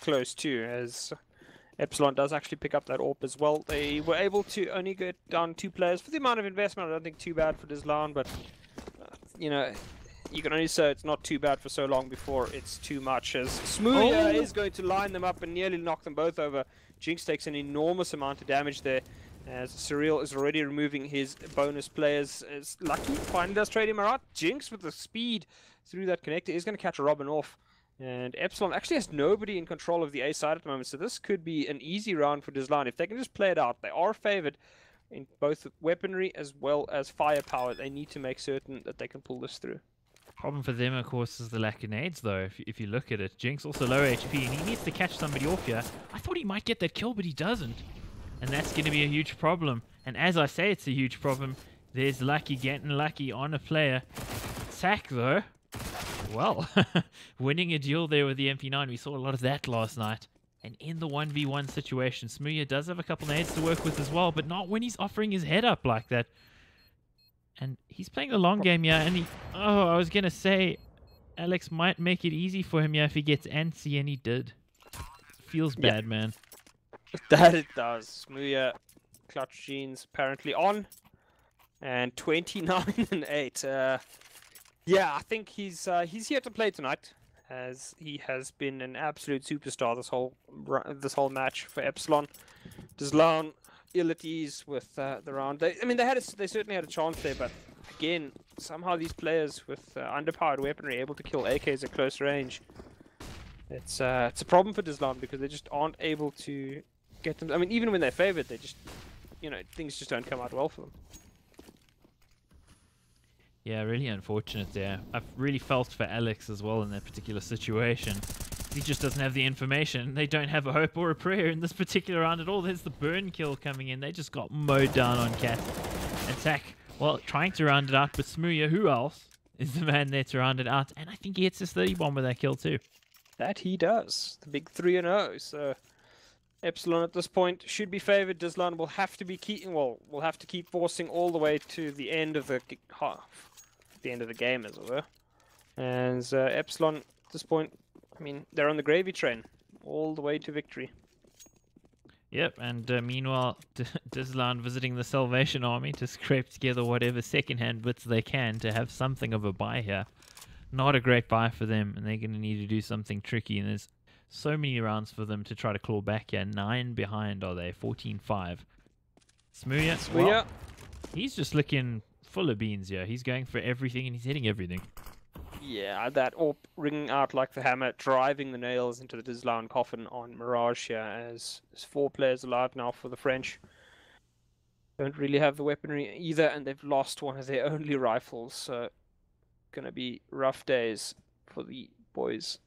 close to, as Epsilon does actually pick up that AWP as well. They were able to only get down 2 players for the amount of investment. I don't think too bad for dizLown, but you know, you can only say it's not too bad for so long before it's too much, as Smooya is going to line them up and nearly knock them both over. Jinx takes an enormous amount of damage there. As Surreal is already removing his bonus players. As Lucky finally does trade him out. Jinx with the speed through that connector is going to catch a Robin off. And Epsilon actually has nobody in control of the A side at the moment, so this could be an easy round for dizLown. If they can just play it out, they are favored in both weaponry as well as firepower. They need to make certain that they can pull this through. Problem for them, of course, is the lack of nades, though, if you look at it. Jinx also low HP, and he needs to catch somebody off here. I thought he might get that kill, but he doesn't. And that's going to be a huge problem. And as I say, it's a huge problem. There's Lucky getting lucky on a player. Sack, though. Well, winning a duel there with the MP9. We saw a lot of that last night. And in the 1v1 situation, Smooya does have a couple nades to work with as well, but not when he's offering his head up like that. And he's playing the long game here, and oh, I was going to say, Alex might make it easy for him here if he gets antsy, and he did. Feels bad, man. That it does. Smooya, clutch genes apparently on. And 29 and 8. Yeah, I think he's here to play tonight, as he has been an absolute superstar this whole match for Epsilon. dizLown ill at ease with the round. They certainly had a chance there, but again, somehow these players with underpowered weaponry able to kill AKs at close range. It's a problem for dizLown because they just aren't able to get them. I mean, even when they're favored, they just, things just don't come out well for them. Yeah, really unfortunate there. I've really felt for Alex as well in that particular situation. He just doesn't have the information. They don't have a hope or a prayer in this particular round at all. There's the burn kill coming in. They just got mowed down on Cat. Attack, well, trying to round it out, but Smooya, who else, is the man there to round it out. And I think he hits his 30 bomb with that kill too. That he does. The big 3-0. So Epsilon at this point should be favored. dizLown will have to be will have to keep forcing all the way to the end of the half, the end of the game, as it were. And Epsilon at this point, I mean, they're on the gravy train all the way to victory. Yep, and meanwhile, dizLown visiting the Salvation Army to scrape together whatever second-hand bits they can to have something of a buy here. Not a great buy for them, and they're going to need to do something tricky, and there's so many rounds for them to try to claw back here. 9 behind are they? 14-5. Smooya, well, he's just looking full of beans here. He's going for everything, and he's hitting everything. Yeah, that AWP ringing out like the hammer, driving the nails into the dizLown coffin on Mirage here, as there's 4 players alive now for the French. Don't really have the weaponry either, and they've lost one of their only rifles, so gonna be rough days for the boys.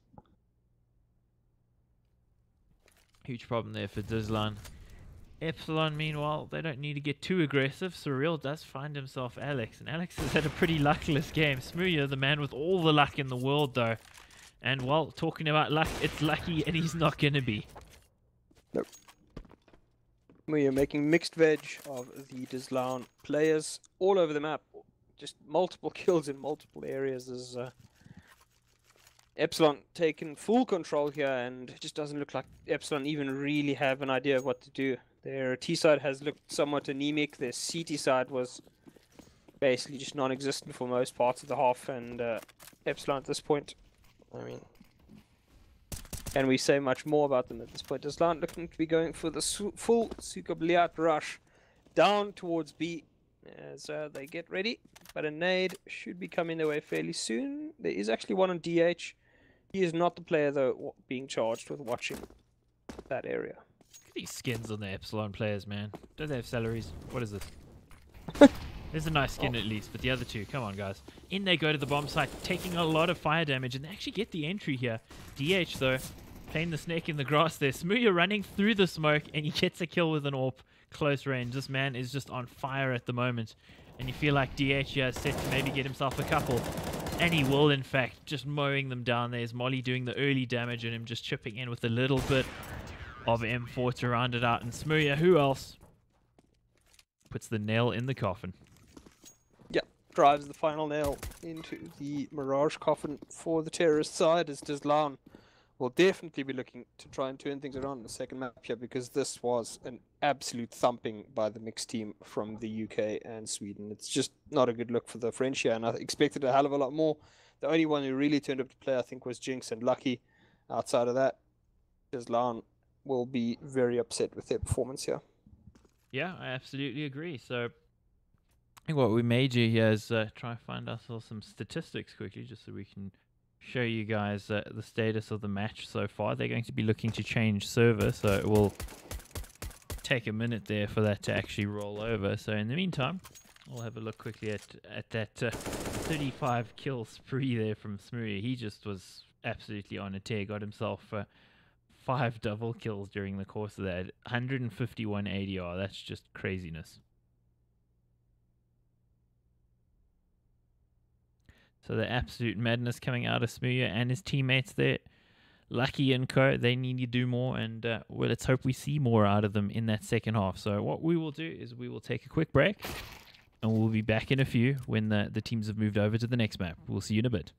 Huge problem there for dizLown. Epsilon, meanwhile, they don't need to get too aggressive. Surreal does find himself Alex, and Alex has had a pretty luckless game. Smooya, the man with all the luck in the world, though. And while talking about luck, it's lucky, and he's not going to be. Nope. Smooya making mixed veg of the dizLown players all over the map. Just multiple kills in multiple areas as Epsilon taking full control here, and it just doesn't look like Epsilon even really have an idea of what to do. Their T side has looked somewhat anemic. Their CT side was basically just non-existent for most parts of the half, and Epsilon at this point, I mean, can we say much more about them at this point? dizLown looking to be going for the full Sukabliat rush down towards B as they get ready, but a nade should be coming their way fairly soon. There is actually one on DH. He is not the player, though, being charged with watching that area. Look at these skins on the Epsilon players, man. Don't they have salaries? What is this? There's a nice skin at least, but the other two, come on, guys. In they go to the bomb site, taking a lot of fire damage, and they actually get the entry here. DH, though, playing the snake in the grass there. Smooya running through the smoke, and he gets a kill with an AWP. Close range. This man is just on fire at the moment, and you feel like DH here is set to maybe get himself a couple, and he will, in fact, just mowing them down. There's Molly doing the early damage and him just chipping in with a little bit of M4 to round it out. And Smooya, who else, puts the nail in the coffin. Yep, drives the final nail into the Mirage coffin for the terrorist side, as dizLown will definitely be looking to try and turn things around in the second map here, because this was an absolute thumping by the mixed team from the UK and Sweden. It's just not a good look for the French here, and I expected a hell of a lot more. The only one who really turned up to play, I think, was Jinx and Lucky. Outside of that, dizLown will be very upset with their performance here. Yeah, I absolutely agree. So, I think what we may do here is try and find ourselves some statistics quickly, just so we can show you guys the status of the match so far. They're going to be looking to change server, so it will take a minute there for that to actually roll over. So in the meantime, we'll have a look quickly at that 35 kill spree there from Smurry. He just was absolutely on a tear. Got himself 5 double kills during the course of that. 151 ADR. That's just craziness. So the absolute madness coming out of Smurry and his teammates there. Lucky and Co, they need to do more, and well, let's hope we see more out of them in that second half. So what we will do is we will take a quick break, and we'll be back in a few when the teams have moved over to the next map. We'll see you in a bit.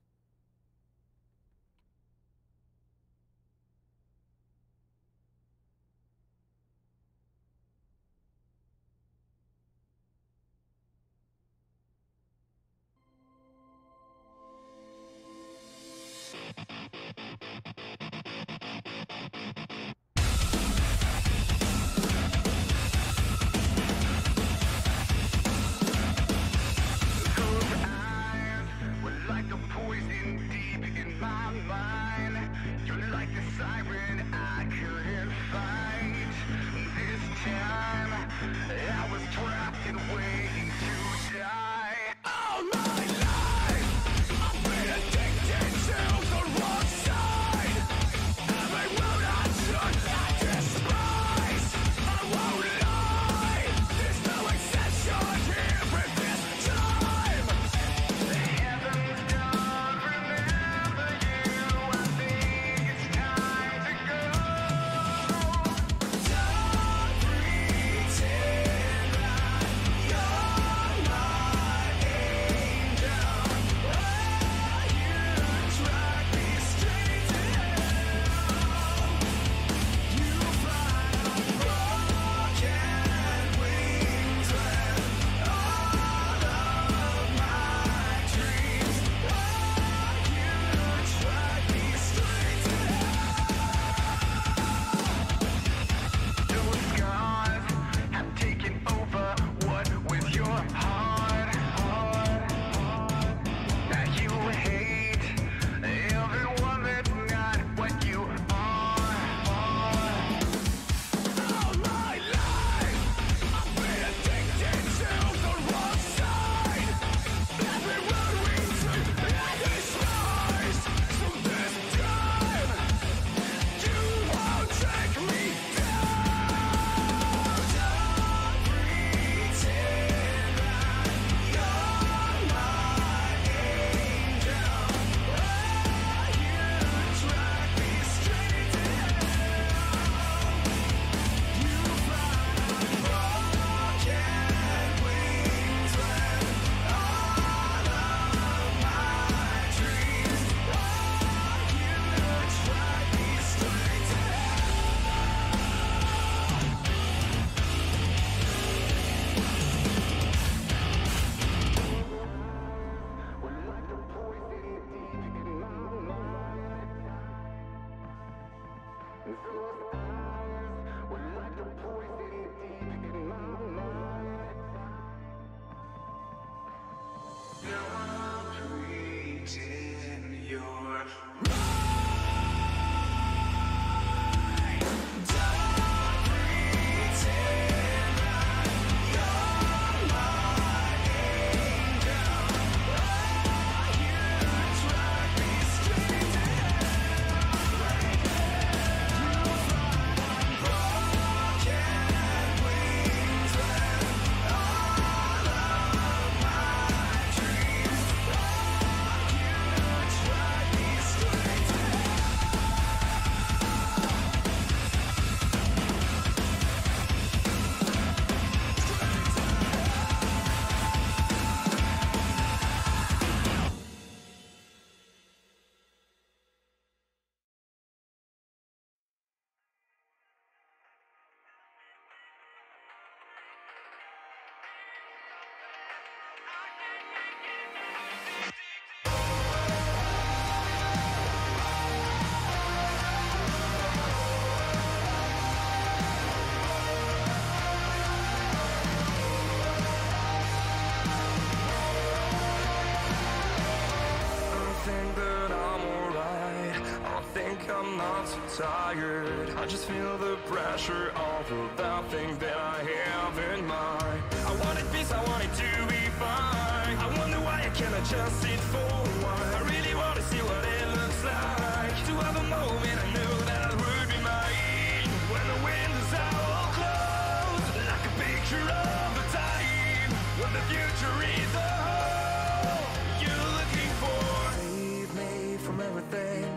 not tired. I just feel the pressure of the thing that I have in mind. I wanted peace, I wanted to be fine. I wonder why I can't just sit for a while. I really want to see what it looks like. To have a moment I knew that would be mine. When the windows are all closed, like a picture of a time. When the future is a hole you're looking for. Save me from everything.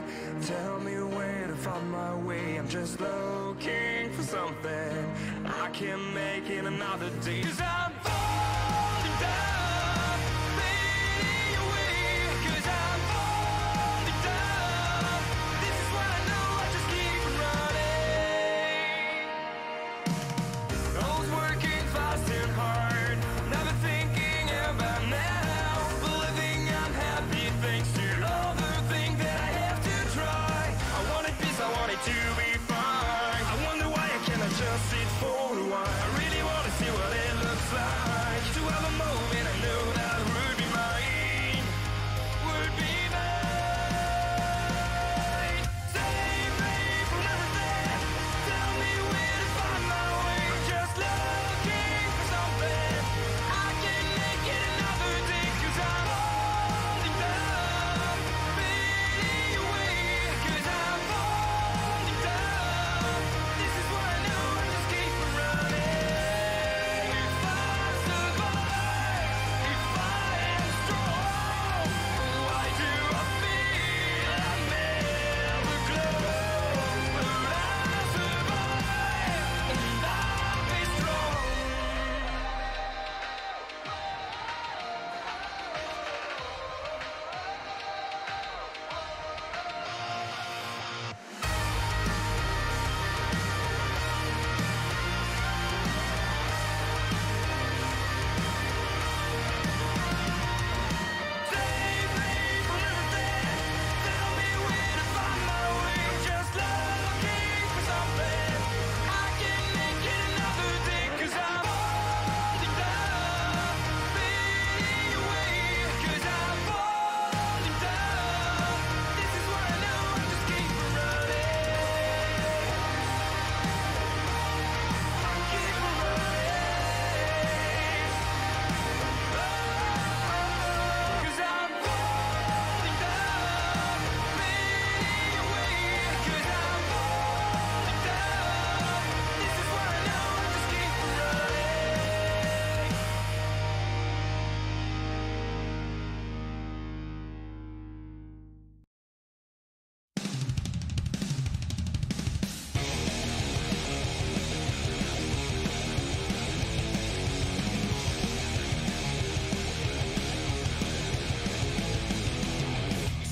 Tell me where to find my way. I'm just looking for something. I can't make it another day. 'Cause I'm falling down, fading away. 'Cause I'm falling down. This is what I know, I just keep running. I was working fast and hard, never thinking about now. Believing I'm happy thanks to all the things that I have to try. I wanted peace, I wanted to be fine. I wonder why I cannot just sit for a while. I really want to see what it looks like. To have a moment I knew that would be mine. Would be mine. Save me from everything. Tell me where to find my way. I'm just looking for something. I can make it another day. 'Cause I'm falling down, fading away. 'Cause I'm falling down. This is what I know, I just keep running. If I survive, if I am strong, why do I feel I never glow? But I survive, and I'll be strong. Save me from everything. Tell me where to find my way. Just looking for something. I can make it another day. 'Cause I'm falling down, fading away. 'Cause I'm falling down. This is what I know, I just keep running. I keep running. 'Cause I'm falling down, fading away. 'Cause I'm falling down. This is what I know, I just keep running.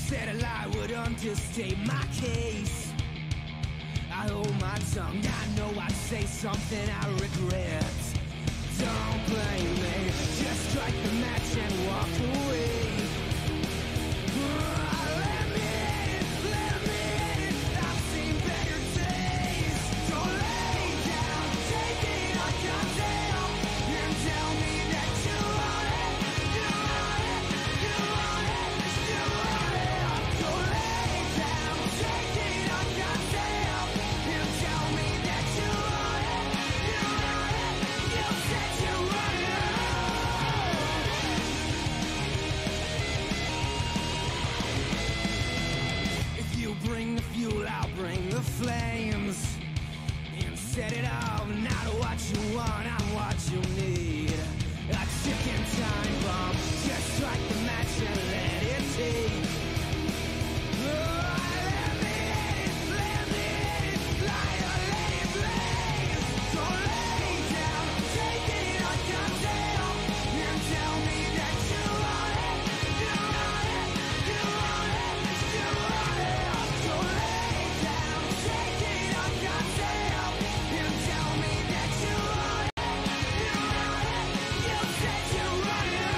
Said a lie would understate my case. I hold my tongue, I know I'd say something I regret. Don't blame me, just strike the match and walk away. Let me in, I've seen better days. Don't lay down, take it on goddamn, and tell me that you want it, you want it, you want it, you want it. Don't lay down, take it on goddamn, and tell me that you want it, you want it, you said you want it. If you bring the fuel, I'll bring the flames. And set it off, not what you want, I'm what you need. A ticking time bomb, just strike the match and let it take. Let me in, light a lady blaze. Don't lay down, take it on goddamn, and tell me that you want it, you want it, you want it, you want it. Don't lay down, take it on goddamn, and tell me that you want it, you want it, you said you want it.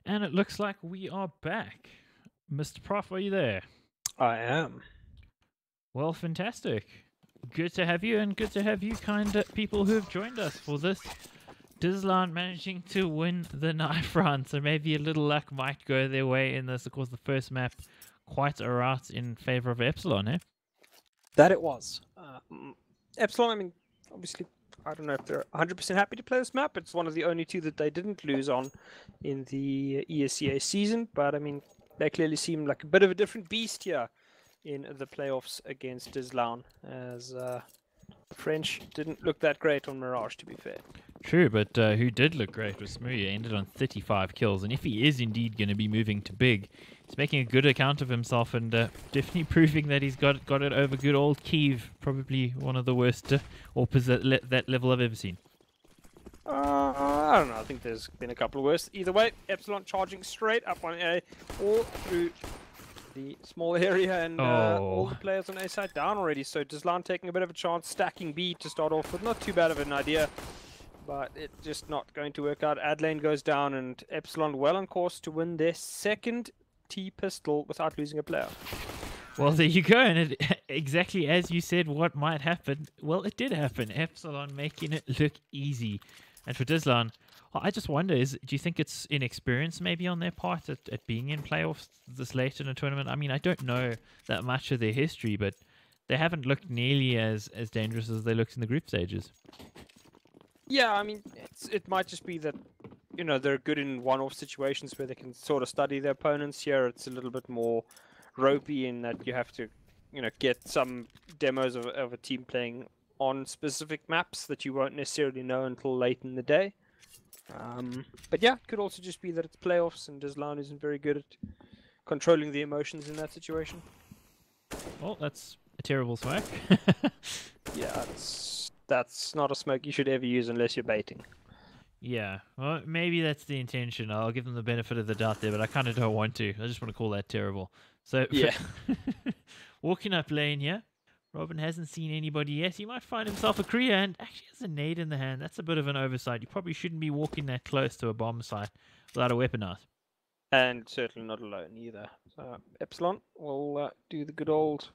And it looks like we are back. Mr. Prof, are you there? I am. Well, fantastic. Good to have you, and good to have you kind people who have joined us for this. dizLown managing to win the knife round, so maybe a little luck might go their way in this. Of course, the first map quite a rout in favor of Epsilon, eh? That it was. Epsilon, I mean, obviously, I don't know if they're 100% happy to play this map. It's one of the only two that they didn't lose on in the ESEA season, but I mean, they clearly seem like a bit of a different beast here in the playoffs against dizLown, as the French didn't look that great on Mirage, to be fair. True, but who did look great was Smooya. Ended on 35 kills, and if he is indeed going to be moving to big, he's making a good account of himself and definitely proving that he's got it over good old Kiev. Probably one of the worst AWPers that level I've ever seen. I don't know. I think there's been a couple of worse. Either way, Epsilon charging straight up on A, all through the small area, and all the players on A side down already. So dizLown taking a bit of a chance, stacking B to start off with. Not too bad of an idea, but it's just not going to work out. Adlane goes down, and Epsilon well on course to win their second T-pistol without losing a player. Well, there you go, and exactly as you said, what might happen, well, it did happen. Epsilon making it look easy. And for dizLown, I just wonder, do you think it's inexperience maybe on their part at being in playoffs this late in a tournament? I mean, I don't know that much of their history, but they haven't looked nearly as dangerous as they looked in the group stages. Yeah, I mean, it might just be that, you know, they're good in one-off situations where they can sort of study their opponents. Here, it's a little bit more ropey in that you have to, you know, get some demos of a team playing on specific maps that you won't necessarily know until late in the day. But yeah, it could also just be that it's playoffs and dizLown isn't very good at controlling the emotions in that situation. Well, that's a terrible smoke. Yeah, that's not a smoke you should ever use unless you're baiting. Yeah, well, maybe that's the intention. I'll give them the benefit of the doubt there, but I kind of don't want to. I just want to call that terrible. So, yeah. Walking up lane here, Robin hasn't seen anybody yet. He might find himself a Korea and actually has a nade in the hand. That's a bit of an oversight. You probably shouldn't be walking that close to a bomb site without a weapon out. And certainly not alone either. So Epsilon will do the good old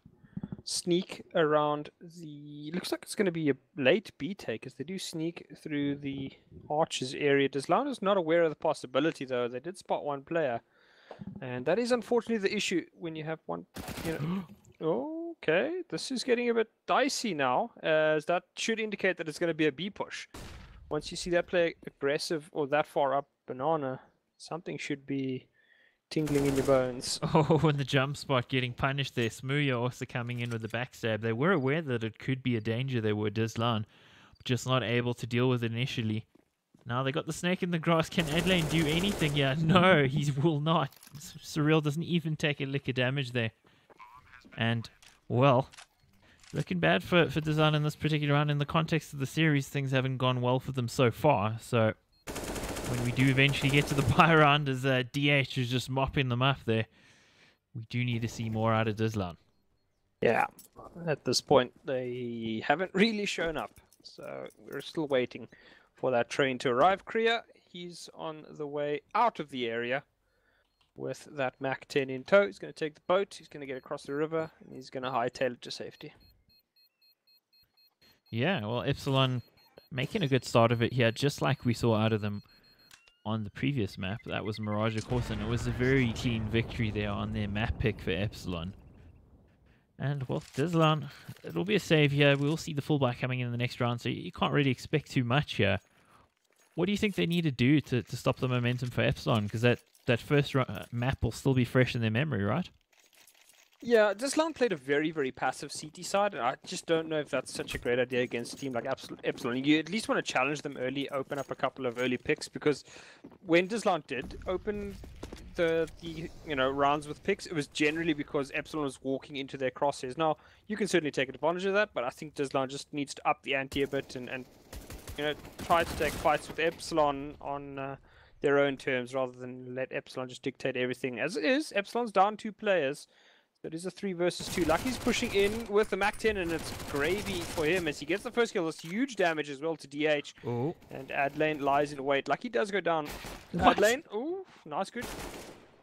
sneak around the... Looks like it's going to be a late B take as they do sneak through the arches area. dizLown is not aware of the possibility though. They did spot one player. And that is unfortunately the issue when you have one, you know... Okay, this is getting a bit dicey now, as that should indicate that it's going to be a B push. Once you see that player aggressive or that far up banana, something should be tingling in your bones. Oh, and the jump spot getting punished there. Smooya also coming in with the backstab. They were aware that it could be a danger. They were dizLown, just not able to deal with it initially. Now they got the snake in the grass. Can Adlane do anything? Yeah, no, he will not. Surreal doesn't even take a lick of damage there. And... well, looking bad for dizLown in this particular round. In the context of the series, things haven't gone well for them so far. So when we do eventually get to the bye round, as DH is just mopping them up there, we do need to see more out of dizLown. Yeah, at this point, they haven't really shown up. So we're still waiting for that train to arrive. Kriya, he's on the way out of the area. With that Mach 10 in tow, he's going to take the boat, he's going to get across the river, and he's going to hightail it to safety. Yeah, well, Epsilon making a good start of it here, just like we saw out of them on the previous map. That was Mirage, of course, and it was a very clean victory there on their map pick for Epsilon. And, well, dizLown, it'll be a save here. We'll see the fullback coming in the next round, so you can't really expect too much here. What do you think they need to do to stop the momentum for Epsilon? Because that first map will still be fresh in their memory, right? Yeah, dizLown played a very, very passive CT side, and I just don't know if that's such a great idea against a team like Epsilon. You at least want to challenge them early, open up a couple of early picks, because when dizLown did open the rounds with picks, it was generally because Epsilon was walking into their crosshairs. Now, you can certainly take advantage of that, but I think dizLown just needs to up the ante a bit and try to take fights with Epsilon on their own terms rather than let Epsilon just dictate everything. As it is, Epsilon's down 2 players. So it is a 3 versus 2. Lucky's pushing in with the Mach 10, and it's gravy for him as he gets the first kill. There's huge damage as well to DH. Oh. And Adlane lies in wait. Lucky does go down. What? Adlane, ooh, nice, good.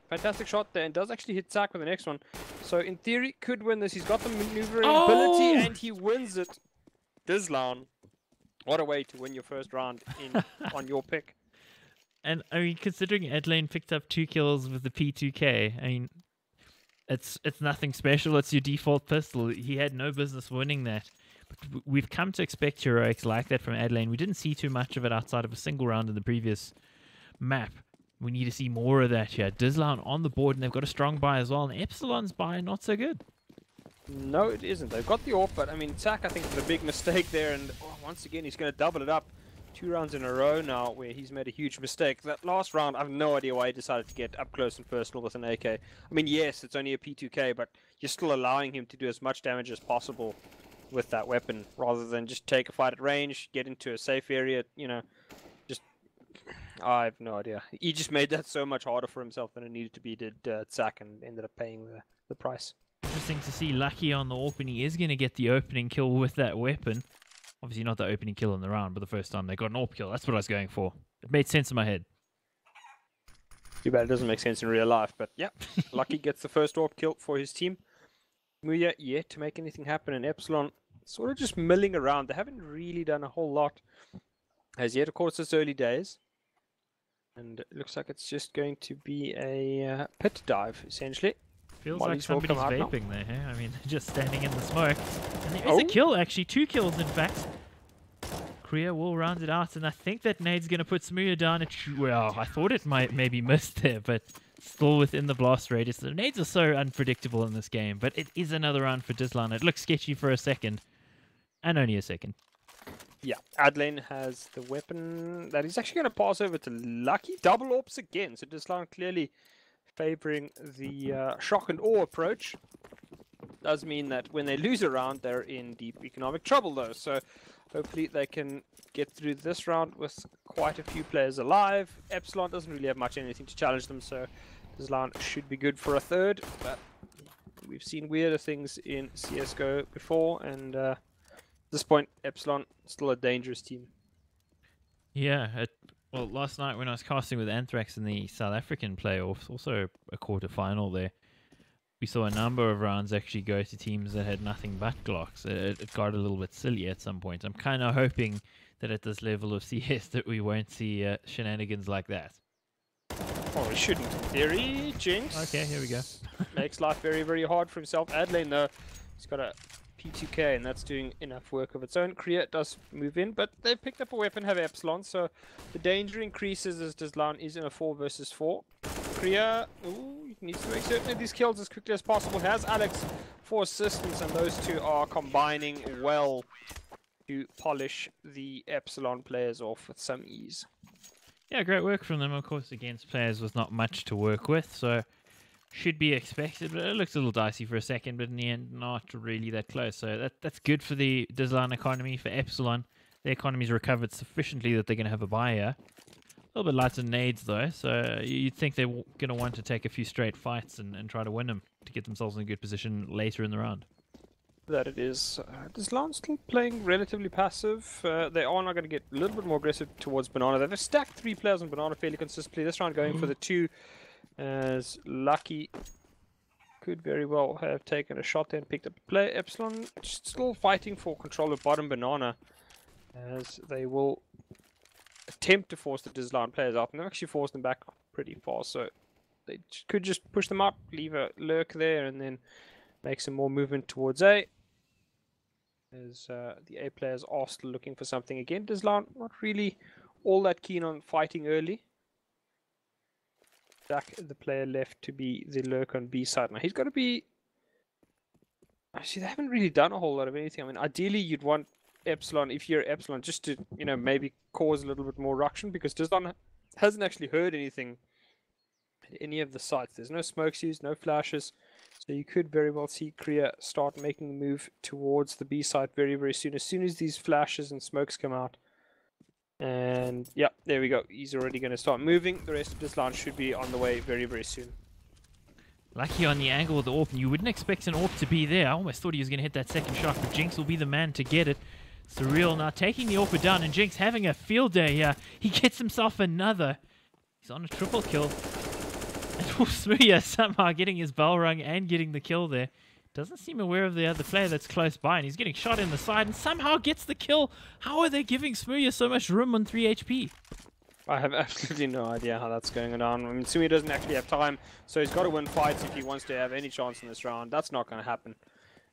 Fantastic shot there, and does actually hit Zach with the next one. So in theory, could win this. He's got the maneuvering ability, and he wins it. dizLown. What a way to win your first round in on your pick. And I mean, considering Edlane picked up 2 kills with the P2K, I mean, it's nothing special. It's your default pistol. He had no business winning that. But we've come to expect heroics like that from Edlane. We didn't see too much of it outside of a single round in the previous map. We need to see more of that here. dizLown on the board, and they've got a strong buy as well. And Epsilon's buy, not so good. No, it isn't. They've got the AWP, but I mean, Zach, I think, is a big mistake there. And once again, he's going to double it up. 2 rounds in a row now where he's made a huge mistake. That last round, I have no idea why he decided to get up close and personal with an AK. I mean, yes, it's only a P2K, but you're still allowing him to do as much damage as possible with that weapon, rather than just take a fight at range, get into a safe area, you know, just... I have no idea. He just made that so much harder for himself than it needed to be, did Zach, and ended up paying the price. Interesting to see Lucky on the AWP, and he is going to get the opening kill with that weapon. Obviously not the opening kill in the round, but the first time they got an AWP kill. That's what I was going for. It made sense in my head. Too bad it doesn't make sense in real life, but yeah. Lucky gets the first AWP kill for his team. Muya yet to make anything happen, and Epsilon sort of just milling around. They haven't really done a whole lot as yet. Of course, it's early days. And it looks like it's just going to be a pit dive, essentially. Feels Molly's like somebody's vaping there, huh? I mean, just standing in the smoke. And there is a kill, actually. 2 kills, in fact. Korea will round it out, and I think that nade's going to put Smuya down. Well, I thought it might maybe miss there, but still within the blast radius. The nades are so unpredictable in this game, but it is another round for dizLown. It looks sketchy for a second, and only a second. Yeah, Adlane has the weapon that he's actually going to pass over to Lucky. Double AWPs again, so dizLown clearly favoring the shock and awe approach. Does mean that when they lose a round, they're in deep economic trouble, though. So hopefully they can get through this round with quite a few players alive. Epsilon doesn't really have much anything to challenge them, so dizLown should be good for a third. But we've seen weirder things in CSGO before, and at this point, Epsilon still a dangerous team. Yeah, well, last night when I was casting with Anthrax in the South African playoffs, also a quarter-final there, we saw a number of rounds actually go to teams that had nothing but Glocks. It got a little bit silly at some point. I'm kind of hoping that at this level of CS that we won't see shenanigans like that. Well, we shouldn't in theory. Jinx. Okay, here we go. Makes life very, very hard for himself. Adlane, though, he's got a P2K, and that's doing enough work of its own. Korea does move in, but they've picked up a weapon, have Epsilon, so the danger increases as dizLown is in a 4 versus 4. Korea, ooh, needs to make certain of these kills as quickly as possible. Has Alex for assistance, and those two are combining well to polish the Epsilon players off with some ease. Yeah, great work from them, of course, against players with not much to work with, so should be expected, but it looks a little dicey for a second, but in the end, not really that close. So that's good for the dizLown economy. For Epsilon, the economy's recovered sufficiently that they're going to have a buy here. A little bit lighter nades, though, so you'd think they're going to want to take a few straight fights and try to win them to get themselves in a good position later in the round. That it is. dizLown still playing relatively passive. They are now going to get a little bit more aggressive towards Banana. They've stacked 3 players on Banana fairly consistently. This round going for the 2. As Lucky could very well have taken a shot there and picked up a play. Epsilon still fighting for control of bottom Banana, as they will attempt to force the dizLown players out, and they've actually forced them back pretty far, so they could just push them out, leave a lurk there, and then make some more movement towards A. As the A players are still looking for something again. dizLown not really all that keen on fighting early. Jack, the player left to be the lurk on B side. Now he's got to be... Actually, they haven't really done a whole lot of anything. I mean, ideally you'd want Epsilon, if you're Epsilon, just to, you know, maybe cause a little bit more ruction, because dizLown hasn't actually heard anything at any of the sites. There's no smokes used, no flashes. So you could very well see Korea start making the move towards the B side very, very soon. As soon as these flashes and smokes come out. And yeah, there we go. He's already going to start moving. The rest of dizLown should be on the way very, very soon. Lucky on the angle of the AWP. You wouldn't expect an AWP to be there. I almost thought he was going to hit that second shot, but Jinx will be the man to get it. Surreal now taking the AWP down, and Jinx having a field day here. He gets himself another. He's on a triple kill. And Smooya somehow getting his bell rung and getting the kill there. Doesn't seem aware of the other player that's close by, and he's getting shot in the side and somehow gets the kill. How are they giving Smooya so much room on 3 HP? I have absolutely no idea how that's going on. I mean, Sumi doesn't actually have time, so he's got to win fights if he wants to have any chance in this round. That's not going to happen.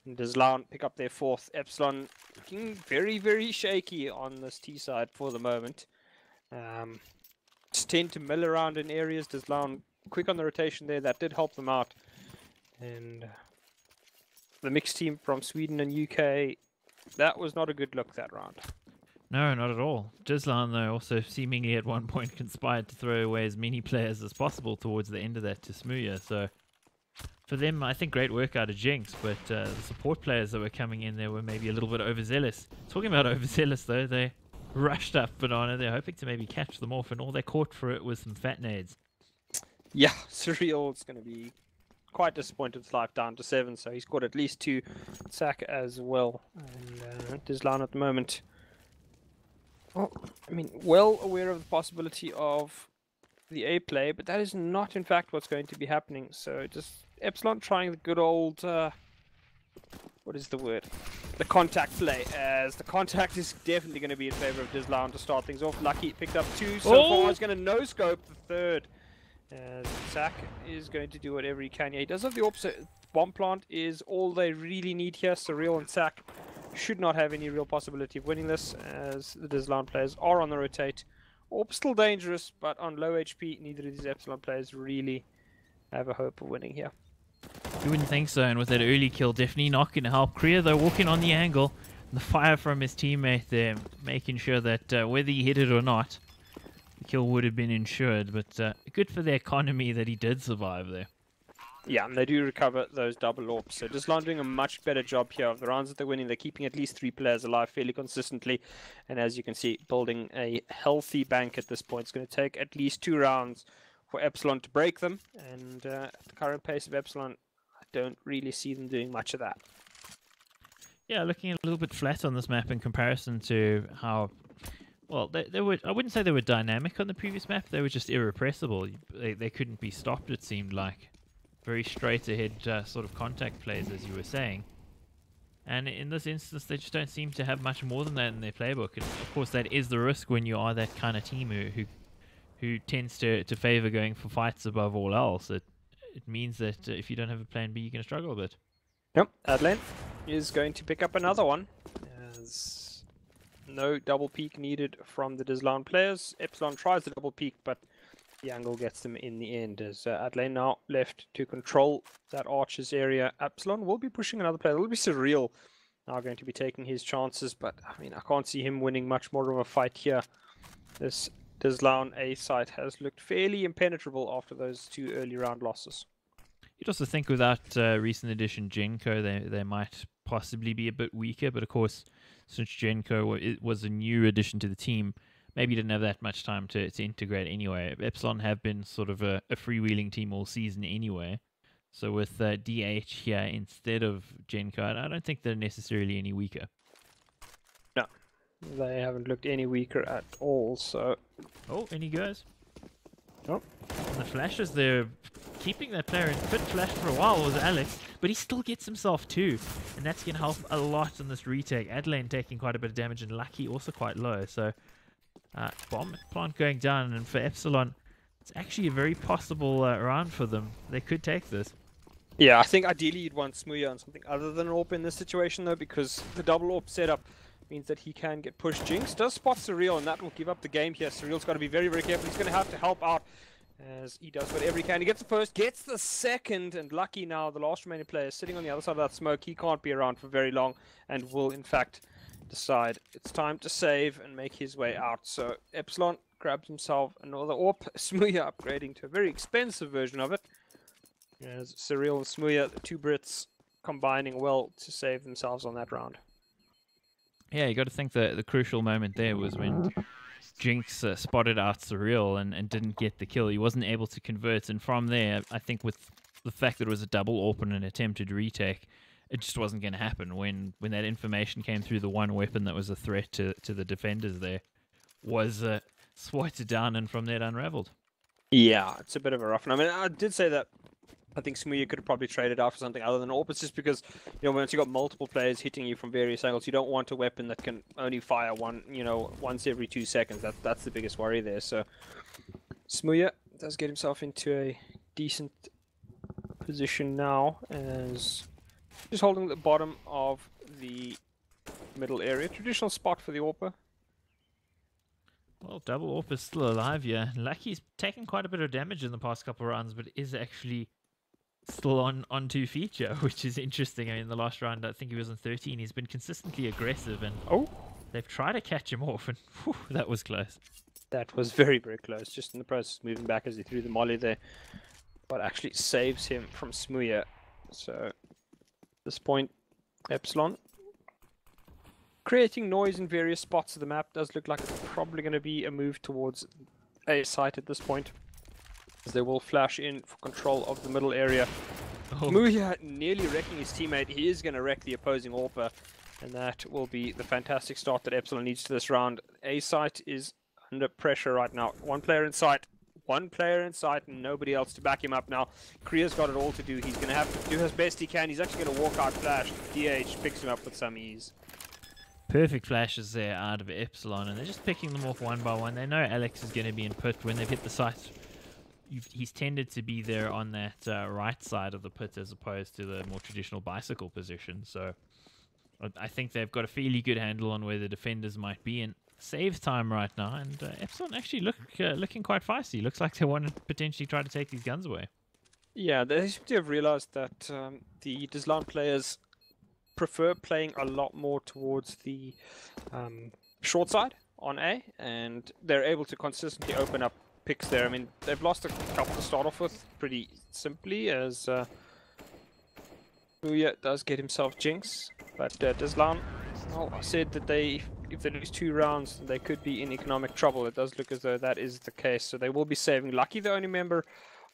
And dizLown pick up their 4th. Epsilon looking very, very shaky on this T side for the moment. Just tend to mill around in areas. dizLown quick on the rotation there. That did help them out. And the mixed team from Sweden and UK, that was not a good look that round. No, not at all. dizLown, though, also seemingly at one point conspired to throw away as many players as possible towards the end of that to Smooya. So for them, I think great work out of Jinx, but the support players that were coming in there were maybe a little bit overzealous. Talking about overzealous, though, they rushed up Banana. They're hoping to maybe catch them off, and all they caught for it was some fat nades. Yeah, Surreal's going to be quite disappointed with life down to 7, so he's got at least 2 sack as well. And dizLown at the moment, well, I mean, well aware of the possibility of the A play, but that is not in fact what's going to be happening. So just Epsilon trying the good old, what is the word? The contact play, as the contact is definitely going to be in favor of dizLown to start things off. Lucky picked up 2 so far. He's going to no-scope the 3rd. As Zach is going to do whatever he can. Yeah, he does have the opposite. Bomb plant is all they really need here. Surreal and Zach should not have any real possibility of winning this, as the dizLown players are on the rotate. Orb still dangerous, but on low HP, neither of these Epsilon players really have a hope of winning here. You wouldn't think so, and with that early kill, definitely not going to help. Kriya, though, walking on the angle. The fire from his teammate there, making sure that whether he hit it or not, the kill would have been ensured. But good for the economy that he did survive there. Yeah, and they do recover those double orbs. So dizLown doing a much better job here. Of the rounds that they're winning, they're keeping at least 3 players alive fairly consistently. And as you can see, building a healthy bank at this point. It's going to take at least 2 rounds for Epsilon to break them. And at the current pace of Epsilon, I don't really see them doing much of that. Yeah, looking a little bit flat on this map in comparison to how... Well, they were. I wouldn't say they were dynamic on the previous map. They were just irrepressible. They couldn't be stopped, it seemed like. Very straight ahead sort of contact plays, as you were saying. And in this instance, they just don't seem to have much more than that in their playbook. And of course, that is the risk when you are that kind of team who tends to favour going for fights above all else. It means that if you don't have a plan B, you're going to struggle a bit. Yep, Adelaine is going to pick up another one. As no double peek needed from the dizLown players. Epsilon tries the double peek, but the angle gets them in the end. As Adelaine now left to control that Archers area. Epsilon will be pushing another player. It will be Surreal now going to be taking his chances, but I mean, I can't see him winning much more of a fight here. This dizLown A site has looked fairly impenetrable after those 2 early round losses. You'd also think without recent addition Genko, they might possibly be a bit weaker, but of course, since Genko was a new addition to the team, maybe didn't have that much time to integrate anyway. Epsilon have been sort of a freewheeling team all season anyway. So with DH here instead of Genko, I don't think they're necessarily any weaker. No, they haven't looked any weaker at all, so... Oh, any guys? Oh. And the flashes, they're keeping that player in fit flash for a while was Alex, but he still gets himself 2. And that's going to help a lot in this retake. Adelaine taking quite a bit of damage and Lucky also quite low, so... bomb plant going down, and for Epsilon, it's actually a very possible round for them. They could take this. Yeah, I think ideally you'd want Smooya on something other than an AWP in this situation, though, because the double AWP setup means that he can get pushed. Jinx does spot Surreal, and that will give up the game here. Surreal's got to be very, very careful. He's going to have to help out as he does whatever he can. He gets the first, gets the second, and Lucky now, the last remaining player, sitting on the other side of that smoke. He can't be around for very long and will, in fact, decide it's time to save and make his way out. So Epsilon grabs himself another AWP. Smooya upgrading to a very expensive version of it. As Surreal and Smooya, the 2 Brits, combining well to save themselves on that round. Yeah, you got to think the crucial moment there was when Jinx spotted out Surreal and didn't get the kill. He wasn't able to convert, and from there, I think with the fact that it was a double open and attempted retake, it just wasn't going to happen. When that information came through, the one weapon that was a threat to the defenders there was swatted down, and from there it unraveled. Yeah, it's a bit of a rough one. I mean, I did say that I think Smooya could have probably traded out for something other than AWP. It's just because, once you've got multiple players hitting you from various angles, you don't want a weapon that can only fire once every 2 seconds. That's the biggest worry there. So Smooya does get himself into a decent position now, as just holding the bottom of the middle area. Traditional spot for the AWPer. Well, Double AWP is still alive, yeah. Lucky's taken quite a bit of damage in the past couple of rounds, but is actually still on 2 feet, yeah, which is interesting. I mean, the last round, I think he was on 13. He's been consistently aggressive, and they've tried to catch him off, and whew, that was close. That was very, very close. Just in the process of moving back as he threw the molly there. But actually saves him from Smooya. So, at this point, Epsilon creating noise in various spots of the map. Does look like it's probably going to be a move towards a site at this point, as they will flash in for control of the middle area. Smooya nearly wrecking his teammate. He is going to wreck the opposing AWPer, and that will be the fantastic start that Epsilon needs to this round. A site is under pressure right now. One player in sight, and nobody else to back him up now. Kriya's got it all to do. He's going to have to do his best he can. He's actually going to walk out flash. DH picks him up with some ease. Perfect flashes there out of Epsilon, and they're just picking them off one by one. They know Alex is going to be in pit when they've hit the site. He's tended to be there on that right side of the pit as opposed to the more traditional bicycle position. So I think they've got a fairly good handle on where the defenders might be, and save time right now. And Epsilon actually looking quite feisty. Looks like they want to potentially try to take these guns away. Yeah, they seem to have realized that the dizLown players prefer playing a lot more towards the short side on A, and they're able to consistently open up picks there. I mean, they've lost a couple to start off with pretty simply, as Smooya does get himself jinx, but dizLown, well, I said that if they lose 2 rounds, they could be in economic trouble. It does look as though that is the case, so they will be saving Lucky, the only member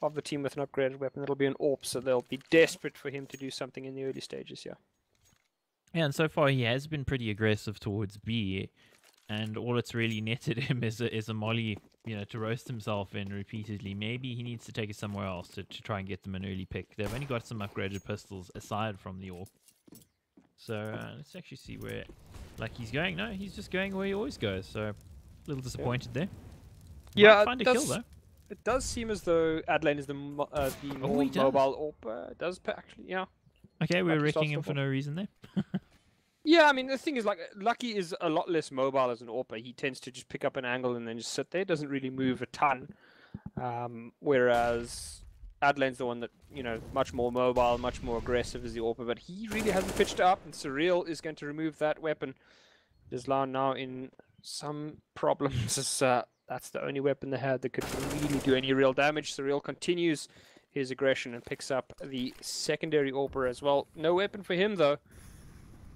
of the team with an upgraded weapon. It'll be an AWP, so they'll be desperate for him to do something in the early stages here. Yeah, and so far he has been pretty aggressive towards B, and all it's really netted him is a molly, to roast himself in repeatedly. Maybe he needs to take it somewhere else to try and get them an early pick. They've only got some upgraded pistols aside from the AWP. So let's actually see where Lucky's going. No, he's just going where he always goes, so a little disappointed there. Yeah, find a kill though. It does seem as though Adelaine is the more mobile AWP. It does actually, yeah. Okay, we're wrecking him for no reason there. Yeah, I mean, the thing is, like, Lucky is a lot less mobile as an AWPer. He tends to just pick up an angle and then just sit there. Doesn't really move a ton. Whereas Adelaine's the one that, much more mobile, much more aggressive as the AWPer. But he really hasn't pitched up, and Surreal is going to remove that weapon. dizLown now in some problems, as that's the only weapon they had that could really do any real damage. Surreal continues his aggression and picks up the secondary AWPer as well. No weapon for him, though.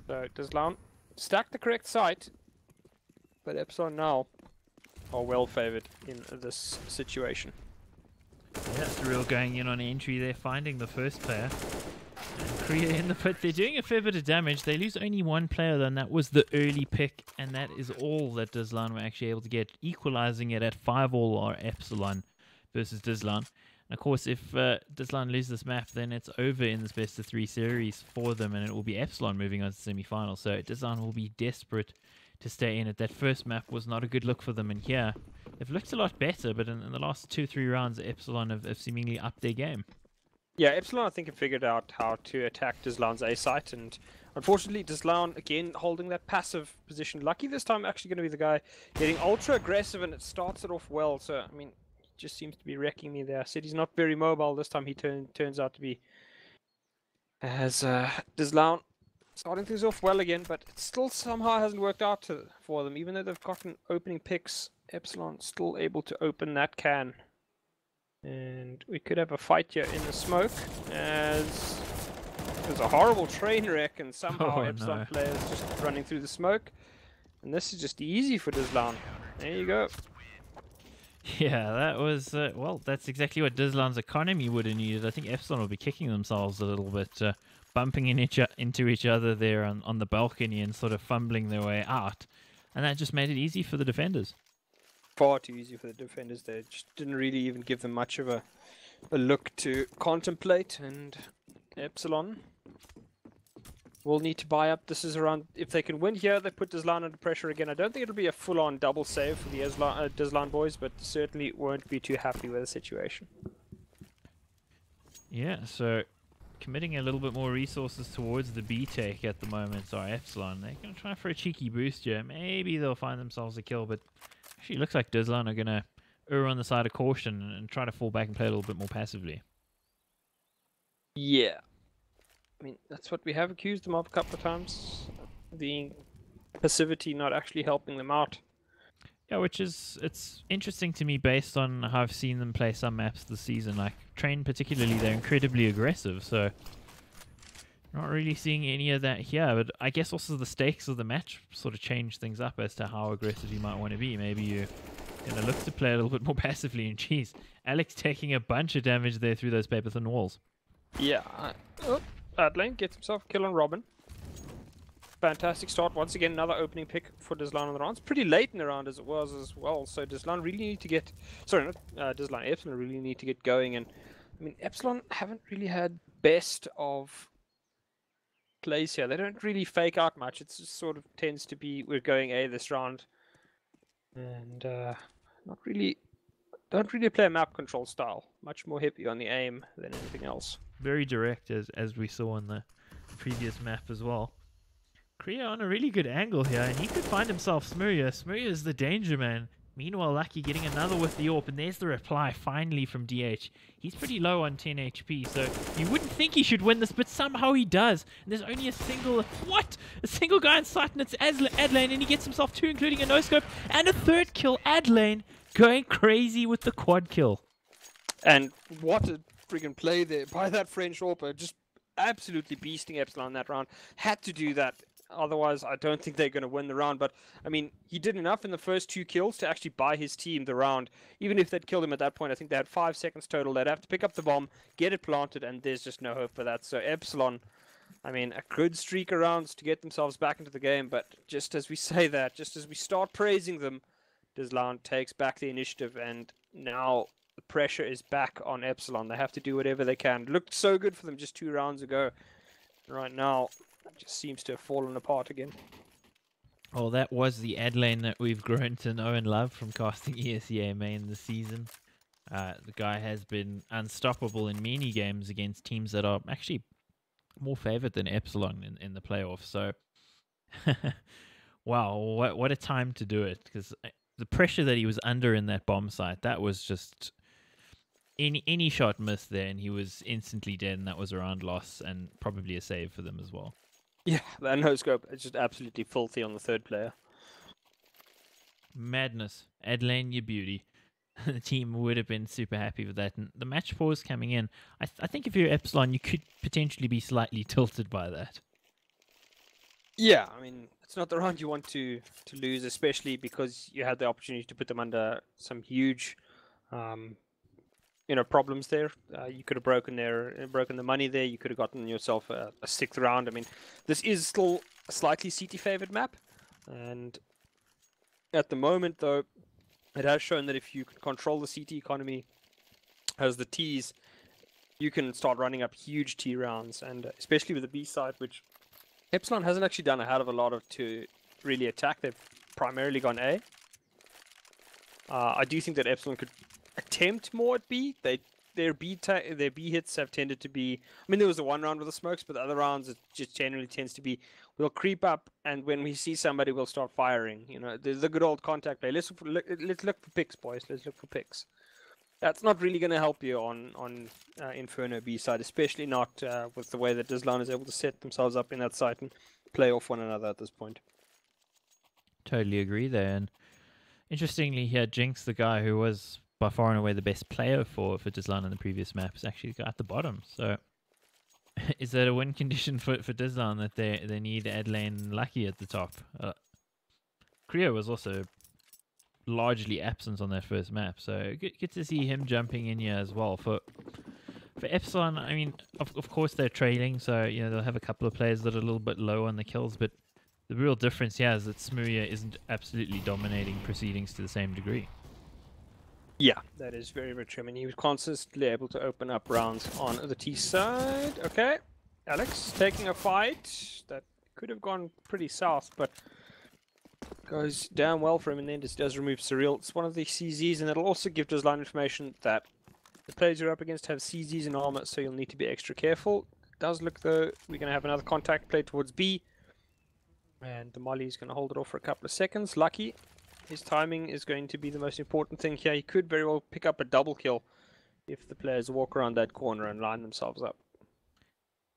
So dizLown stack the correct site, but Epsilon now are well favored in this situation. Yeah, Surreal going in on entry there, finding the first player. And Kriya in the pit. They're doing a fair bit of damage. They lose only 1 player, though, and that was the early pick, and that is all that dizLown were actually able to get, equalizing it at 5-all or Epsilon versus dizLown. And of course, if dizLown lose this map, then it's over in this best-of-3 series for them, and it will be Epsilon moving on to the semi-final. So dizLown will be desperate to stay in it. That first map was not a good look for them, and here they've looked a lot better, but in the last 2-3 rounds, Epsilon have seemingly upped their game. Yeah, Epsilon, I think, have figured out how to attack dizLown's A site, and unfortunately, dizLown, again, holding that passive position. Lucky this time actually going to be the guy getting ultra aggressive, and it starts it off well. So, I mean, just seems to be wrecking me there. I said he's not very mobile. This time he turns out to be, as dizLown starting things off well again, but it still somehow hasn't worked out for them. Even though they've gotten opening picks, Epsilon still able to open that can. And we could have a fight here in the smoke, as there's a horrible train wreck, and somehow Epsilon players just running through the smoke. And this is just easy for dizLown. There you go. Yeah, that was, well, that's exactly what dizLown's economy would have needed. I think Epsilon will be kicking themselves a little bit, bumping into each other there on the balcony and sort of fumbling their way out. And that just made it easy for the defenders. Far too easy for the defenders there. Just didn't really even give them much of a look to contemplate, and Epsilon will need to buy up. This is around, if they can win here, they put dizLown under pressure again. I don't think it'll be a full-on double save for the dizLown boys, but certainly won't be too happy with the situation. Yeah, so committing a little bit more resources towards the B take at the moment are Epsilon. They're going to try for a cheeky boost here. Maybe they'll find themselves a kill, but actually it looks like dizLown are going to err on the side of caution and try to fall back and play a little bit more passively. Yeah. I mean, that's what we have accused them of a couple of times. The passivity not actually helping them out. Yeah, which is, it's interesting to me based on how I've seen them play some maps this season. Like, Train particularly, they're incredibly aggressive, so not really seeing any of that here. But I guess also the stakes of the match sort of change things up as to how aggressive you might want to be. Maybe you're going to look to play a little bit more passively, and geez, Alex taking a bunch of damage there through those paper thin walls. Yeah. Adlane gets himself a kill on Robin. Fantastic start. Once again, another opening pick for dizLown on the round. It's pretty late in the round as it was as well. So dizLown really need to get... Sorry, not dizLown. Epsilon really need to get going. And I mean, Epsilon haven't really had best of plays here. They don't really fake out much. It just sort of tends to be, we're going A this round. And not really... Don't really play a map control style. Much more heavy on the aim than anything else. Very direct, as we saw in the previous map as well. Kriya on a really good angle here, and he could find himself Smurya. Smurya is the danger man. Meanwhile, Lucky getting another with the AWP, and there's the reply finally from DH. He's pretty low on 10 HP, so you wouldn't think he should win this, but somehow he does. And there's only a single... What? A single guy in sight, and it's Adlane, and he gets himself two, including a no-scope, and a third kill. Adlane going crazy with the quad kill. And what a friggin' play there by that French AWP. Just absolutely beasting Epsilon that round. Had to do that. Otherwise, I don't think they're going to win the round. But, I mean, he did enough in the first two kills to actually buy his team the round. Even if they'd killed him at that point, I think they had 5 seconds total. They'd have to pick up the bomb, get it planted, and there's just no hope for that. So Epsilon, I mean, a good streak of rounds to get themselves back into the game. But just as we say that, just as we start praising them, dizLown takes back the initiative, and now the pressure is back on Epsilon. They have to do whatever they can. It looked so good for them just 2 rounds ago. Right now, it just seems to have fallen apart again. Well, that was the Adlane that we've grown to know and love from casting ESEA main this season. The guy has been unstoppable in many games against teams that are actually more favored than Epsilon in the playoffs. So, wow, what a time to do it. Because the pressure that he was under in that bomb site, that was just... Any shot missed there, and he was instantly dead, and that was a round loss, and probably a save for them as well. Yeah, that no-scope is just absolutely filthy on the third player. Madness. Adlane, your beauty. The team would have been super happy with that. And the match pause coming in, I think if you're Epsilon, you could potentially be slightly tilted by that. Yeah, I mean, it's not the round you want to lose, especially because you had the opportunity to put them under some huge... problems there. You could have broken the money there. You could have gotten yourself a 6th round. I mean, this is still a slightly CT favored map, and at the moment, though, it has shown that if you can control the CT economy as the Ts, you can start running up huge T rounds, and especially with the B side, which Epsilon hasn't actually done a hell of a lot of to really attack. They've primarily gone A. I do think that Epsilon could attempt more at B. Their B hits have tended to be... I mean, there was the one round with the smokes, but the other rounds, it just generally tends to be, we'll creep up, and when we see somebody, we'll start firing. You know, there's the good old contact play. Let's look for picks, boys. Let's look for picks. That's not really going to help you on Inferno B side, especially not with the way that dizLown is able to set themselves up in that site and play off one another at this point. Totally agree there. And interestingly here, Jinx, the guy who was by far and away the best player for dizLown in the previous map, is actually the guy at the bottom. So is that a win condition for dizLown that they need Adlane and Lucky at the top? Kriya was also largely absent on that first map, so good to see him jumping in here as well. For Epsilon, I mean, of course they're trailing, so you know they'll have a couple of players that are a little bit low on the kills, but the real difference here is that Smurya isn't absolutely dominating proceedings to the same degree. Yeah, that is very, very true. I mean, he was consistently able to open up rounds on the T side. Okay, Alex taking a fight that could have gone pretty south, but goes down well for him, and then just does remove Surreal. It's one of the CZs, and it'll also give dizLown information that the players you're up against have CZs and armor, so you'll need to be extra careful. It does look though we're going to have another contact play towards B, and the Molly is going to hold it off for a couple of seconds. Lucky. His timing is going to be the most important thing here. He could very well pick up a double kill if the players walk around that corner and line themselves up.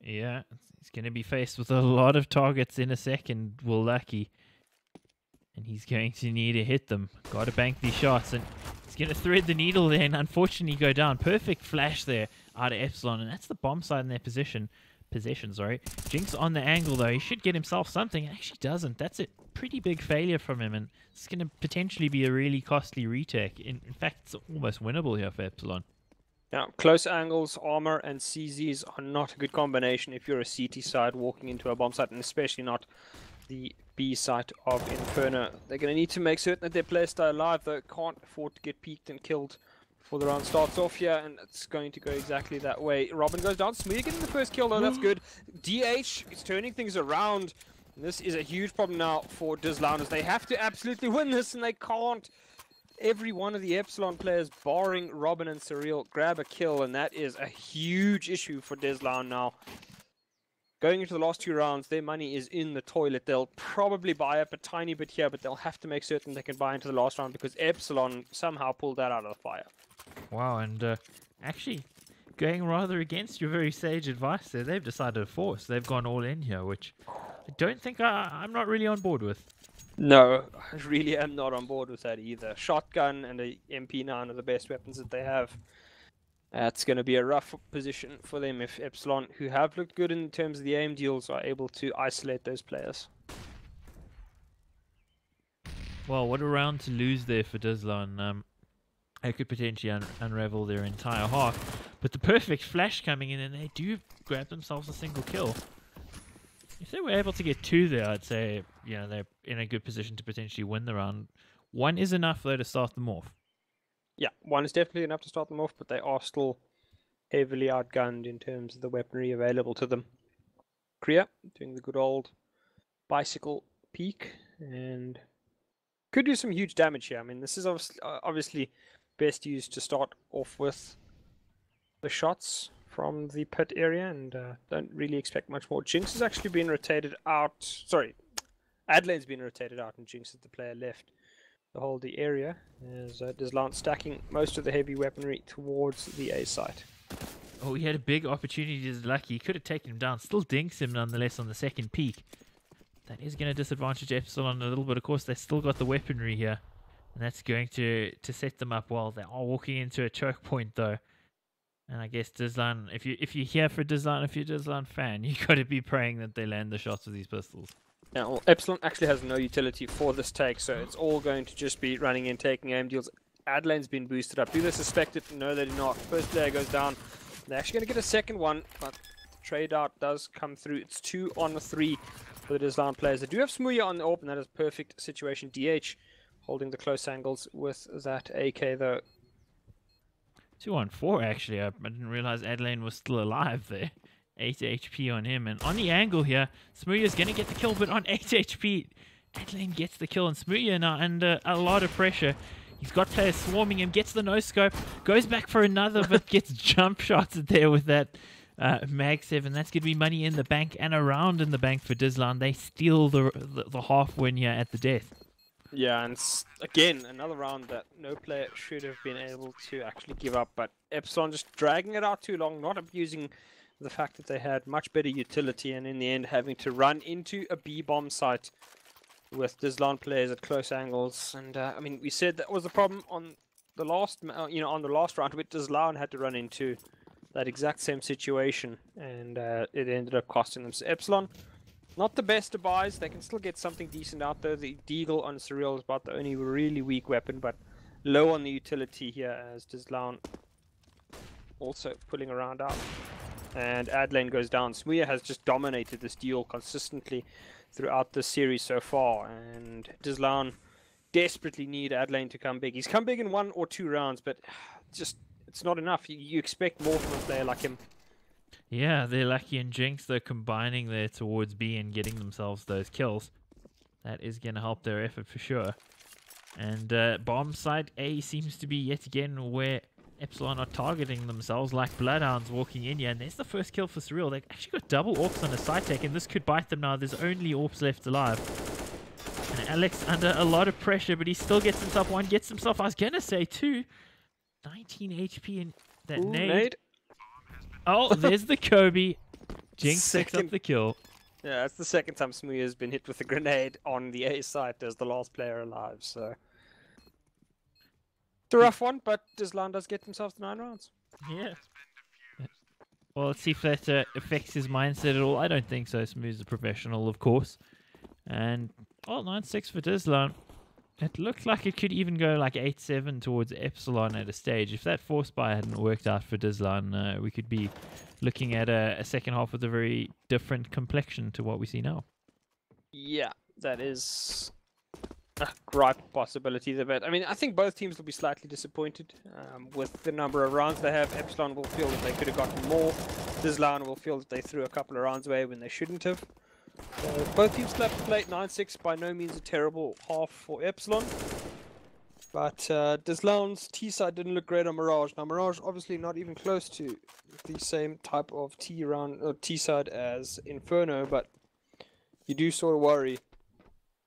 Yeah, he's going to be faced with a lot of targets in a second, Will Lucky. And he's going to need to hit them. Got to bank these shots, and he's going to thread the needle there and unfortunately go down. Perfect flash there out of Epsilon, and that's the bomb side in their possession, sorry. Jinx on the angle though, he should get himself something, and actually doesn't. That's a pretty big failure from him, and it's going to potentially be a really costly retake. In fact, it's almost winnable here for Epsilon. Now, close angles, armor, and CZs are not a good combination if you're a CT side walking into a bomb site, and especially not the B site of Inferno. They're going to need to make certain that their players stay alive, though. Can't afford to get peeked and killed before the round starts off here, and it's going to go exactly that way. Robin goes down. Smoothie getting the first kill, though. That's good. DH is turning things around. And this is a huge problem now for dizLown, as they have to absolutely win this, and they can't. Every one of the Epsilon players, barring Robin and Surreal, grab a kill, and that is a huge issue for dizLown now. Going into the last two rounds, their money is in the toilet. They'll probably buy up a tiny bit here, but they'll have to make certain they can buy into the last round, because Epsilon somehow pulled that out of the fire. Wow, and actually going rather against your very sage advice there. They've decided to force. They've gone all in here, which I don't think I'm not really on board with. No, I really am not on board with that either. Shotgun and a MP9 are the best weapons that they have. It's going to be a rough position for them if Epsilon, who have looked good in terms of the aim deals, are able to isolate those players. Well, what a round to lose there for dizLown. They could potentially unravel their entire half. But the perfect flash coming in, and they do grab themselves a single kill. If they were able to get two there, I'd say, you know, they're in a good position to potentially win the round. One is enough, though, to start them off. Yeah, one is definitely enough to start them off, but they are still heavily outgunned in terms of the weaponry available to them. Kriya doing the good old bicycle peek, and could do some huge damage here. I mean, this is obviously best used to start off with the shots from the pit area, and don't really expect much more. Jinx has actually been rotated out. Sorry, Adelaide's been rotated out, and Jinx is the player left to hold the area, as dizLown stacking most of the heavy weaponry towards the A site. Oh, he had a big opportunity. He's lucky. He could have taken him down. Still dinks him nonetheless on the second peak. That is going to disadvantage Epsilon a little bit. Of course, they've still got the weaponry here, and that's going to set them up well. They are walking into a choke point, though. And I guess dizLown, if you're here for dizLown, if you're a dizLown fan, you got to be praying that they land the shots with these pistols. Now, well, Epsilon actually has no utility for this take, so it's all going to just be running in, taking aim deals. Adelaide's been boosted up. Do they suspect it? No, they do not. First player goes down. They're actually going to get a second one, but the trade out does come through. It's 2 on 3 for the dizLown players. They do have Smooya on the AWP, and that is a perfect situation. DH holding the close angles with that AK, though. 2 on 4, actually. I didn't realize Adelaide was still alive there. 8 HP on him. And on the angle here, Smooya's going to get the kill, but on 8 HP, Adelaide gets the kill. And Smooya now under a lot of pressure. He's got players swarming him, gets the no-scope, goes back for another, but gets jump shots there with that Mag 7. That's going to be money in the bank and a round in the bank for dizLown. They steal the half win here at the death. Yeah, and again, another round that no player should have been able to actually give up, but Epsilon just dragging it out too long, not abusing the fact that they had much better utility, and in the end having to run into a B-bomb site with dizLown players at close angles. And I mean, we said that was the problem on the last, on the last round, with dizLown had to run into that exact same situation, and it ended up costing them. So Epsilon, not the best of buys. They can still get something decent out there. The Deagle on Surreal is about the only really weak weapon, but low on the utility here, as dizLown also pulling around out. And Adelaide goes down. Smooya has just dominated this duel consistently throughout the series so far, and dizLown desperately need Adlane to come big. He's come big in 1 or 2 rounds, but just it's not enough. You expect more from a player like him. Yeah, they're lucky and Jinx, they're combining there towards B and getting themselves those kills. That is going to help their effort for sure. And bomb side A seems to be yet again where Epsilon are targeting themselves like bloodhounds walking in here. And there's the first kill for Surreal. They've actually got double AWPs on a side take, and this could bite them now. There's only AWPs left alive. And Alex under a lot of pressure, but he still gets himself one, gets himself, I was going to say two. 19 HP in that nade. Oh, there's the Kobe. Jinx picks up the kill. Yeah, that's the second time Smooya has been hit with a grenade on the A site as the last player alive, so... It's a rough one, but dizLown does get himself to 9 rounds. Yeah. Well, let's see if that affects his mindset at all. I don't think so. Smooth's a professional, of course. And, well, 9-6 for dizLown. It looked like it could even go like 8-7 towards Epsilon at a stage. If that force buy hadn't worked out for dizLown, we could be looking at a second half with a very different complexion to what we see now. Yeah, that is a ripe possibility there. But I mean, I think both teams will be slightly disappointed with the number of rounds they have. Epsilon will feel that they could have gotten more. dizLown will feel that they threw a couple of rounds away when they shouldn't have. Both teams slapped the plate. 9-6, by no means a terrible half for Epsilon. But dizLown's T side didn't look great on Mirage. Now Mirage obviously not even close to the same type of T side as Inferno, but you do sort of worry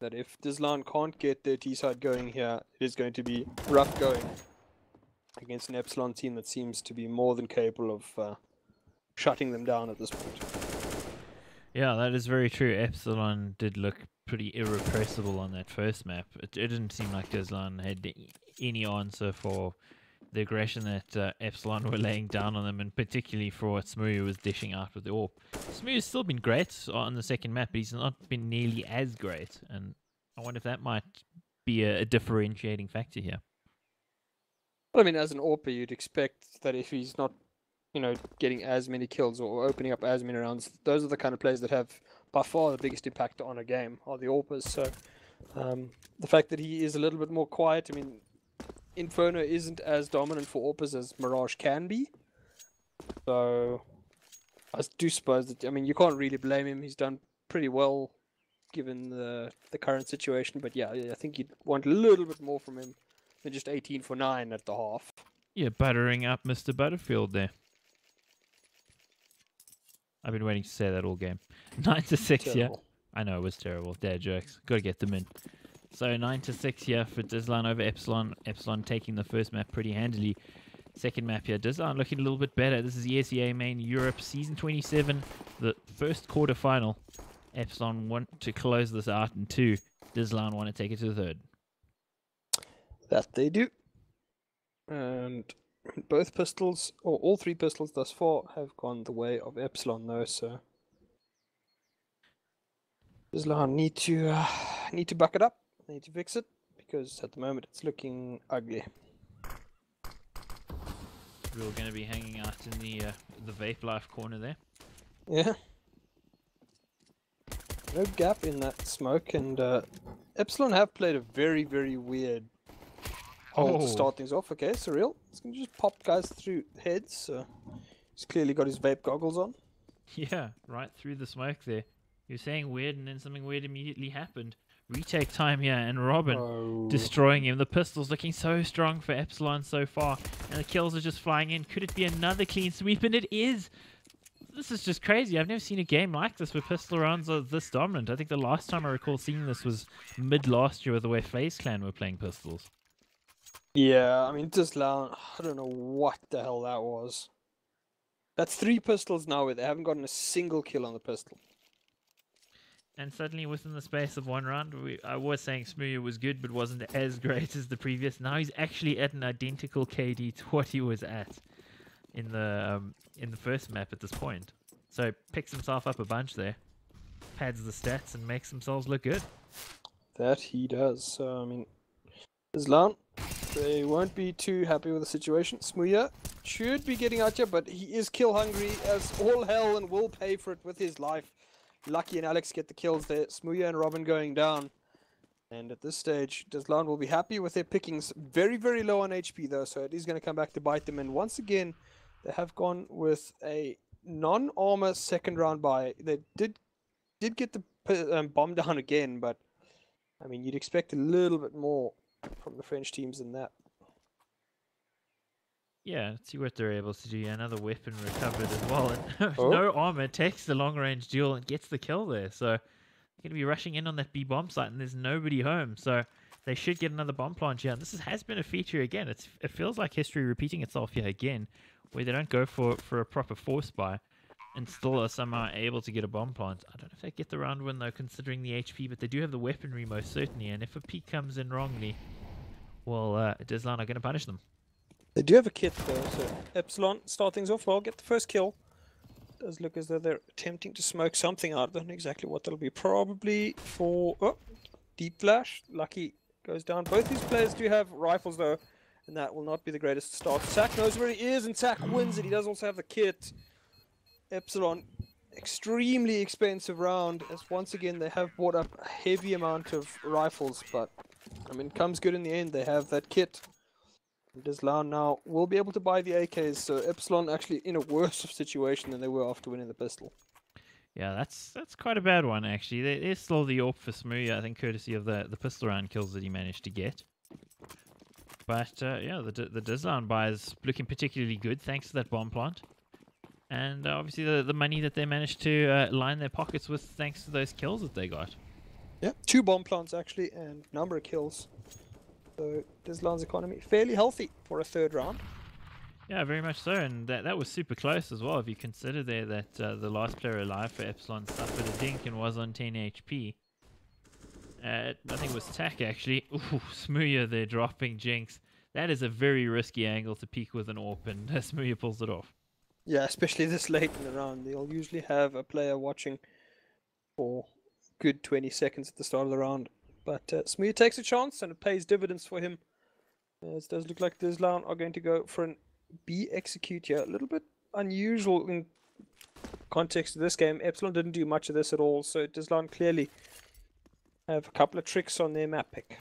that if dizLown can't get their T side going here, it is going to be rough going against an Epsilon team that seems to be more than capable of shutting them down at this point. Yeah, that is very true. Epsilon did look pretty irrepressible on that first map. It didn't seem like dizLown had any answer for the aggression that Epsilon were laying down on them, and particularly for what Smooya was dishing out with the AWP. Smooya's still been great on the second map, but he's not been nearly as great, and I wonder if that might be a differentiating factor here. Well, I mean, as an AWPer, you'd expect that if he's not, you know, getting as many kills or opening up as many rounds, those are the kind of players that have by far the biggest impact on a game, are the AWPers. So the fact that he is a little bit more quiet, I mean, Inferno isn't as dominant for AWPers as Mirage can be. So I do suppose that, I mean, you can't really blame him. He's done pretty well given the current situation. But yeah, I think you'd want a little bit more from him than just 18 for 9 at the half. Yeah, buttering up Mr. Butterfield there. I've been waiting to say that all game. 9-6 here. Yeah. I know, it was terrible. Dad jokes. Got to get them in. So 9-6 here for dizLown over Epsilon. Epsilon taking the first map pretty handily. Second map here. dizLown looking a little bit better. This is ESEA main Europe season 27. The first quarter final. Epsilon want to close this out in 2. dizLown want to take it to the third. That they do. And both pistols, or all 3 pistols thus far, have gone the way of Epsilon though, so dizLown need to back it up, need to fix it, because at the moment it's looking ugly. We're going to be hanging out in the vape life corner there. Yeah. No gap in that smoke, and Epsilon have played a very, very weird to start things off. Okay, Surreal. It's going to just pop guys through heads. He's clearly got his vape goggles on. Yeah, right through the smoke there. You're saying weird, and then something weird immediately happened. Retake time here, and Robin destroying him. The pistol's looking so strong for Epsilon so far, and the kills are just flying in. Could it be another clean sweep? And it is! This is just crazy. I've never seen a game like this where pistol rounds are this dominant. I think the last time I recall seeing this was mid last year with the way FaZe Clan were playing pistols. Yeah, I mean, dizLown, I don't know what the hell that was. That's 3 pistols now where they haven't gotten a single kill on the pistol. And suddenly within the space of 1 round, I was saying Smooya was good but wasn't as great as the previous. Now he's actually at an identical KD to what he was at in the first map at this point. So picks himself up a bunch there, pads the stats and makes themselves look good. That he does. So, I mean, dizLown, they won't be too happy with the situation. Smooya should be getting out here, but he is kill hungry as all hell and will pay for it with his life. Lucky and Alex get the kills there. Smooya and Robin going down. And at this stage, dizLown will be happy with their pickings. Very, very low on HP though, so it is going to come back to bite them. And once again, they have gone with a non-armor second round buy. They did get the bomb down again, but I mean, you'd expect a little bit more from the French teams than that. Yeah, let's see what they're able to do. Yeah, another weapon recovered as well. And Oh. no armor takes the long range duel and gets the kill there. So they're going to be rushing in on that B bomb site, and there's nobody home. So they should get another bomb plant here. And this has been a feature again. It feels like history repeating itself here again, where they don't go for a proper force buy and still are somehow able to get a bomb plant. I don't know if they get the round win though, considering the HP, but they do have the weaponry most certainly. And if a peak comes in wrongly, well, dizLown are going to punish them. They do have a kit though, so Epsilon start things off well, get the first kill. Does look as though they're attempting to smoke something out. I don't know exactly what that'll be. Probably for deep flash. Lucky goes down. Both these players do have rifles though, and that will not be the greatest start. Sak knows where he is, and Sak wins it. He does also have the kit. Epsilon, extremely expensive round, as once again they have bought up a heavy amount of rifles, but I mean, it comes good in the end. They have that kit. dizLown now will be able to buy the AKs, so Epsilon actually in a worse of situation than they were after winning the pistol. Yeah, that's quite a bad one actually. There's still the AWP for Smooya, I think, courtesy of the pistol round kills that he managed to get. But yeah, the dizLown buy is looking particularly good thanks to that bomb plant. And obviously the money that they managed to line their pockets with thanks to those kills that they got. Yeah, 2 bomb plants actually, and number of kills. So dizLown's economy fairly healthy for a third round. Yeah, very much so, and that was super close as well. If you consider there that the last player alive for Epsilon suffered a dink and was on 10 HP. I think it was Tak actually. Ooh, Smooya there dropping Jinx. That is a very risky angle to peek with an AWP, and Smooya pulls it off. Yeah, especially this late in the round. They'll usually have a player watching for good 20 seconds at the start of the round. But Smooya takes a chance, and it pays dividends for him. It does look like dizLown are going to go for an B execute here. A little bit unusual in context of this game. Epsilon didn't do much of this at all, so dizLown clearly have a couple of tricks on their map pick.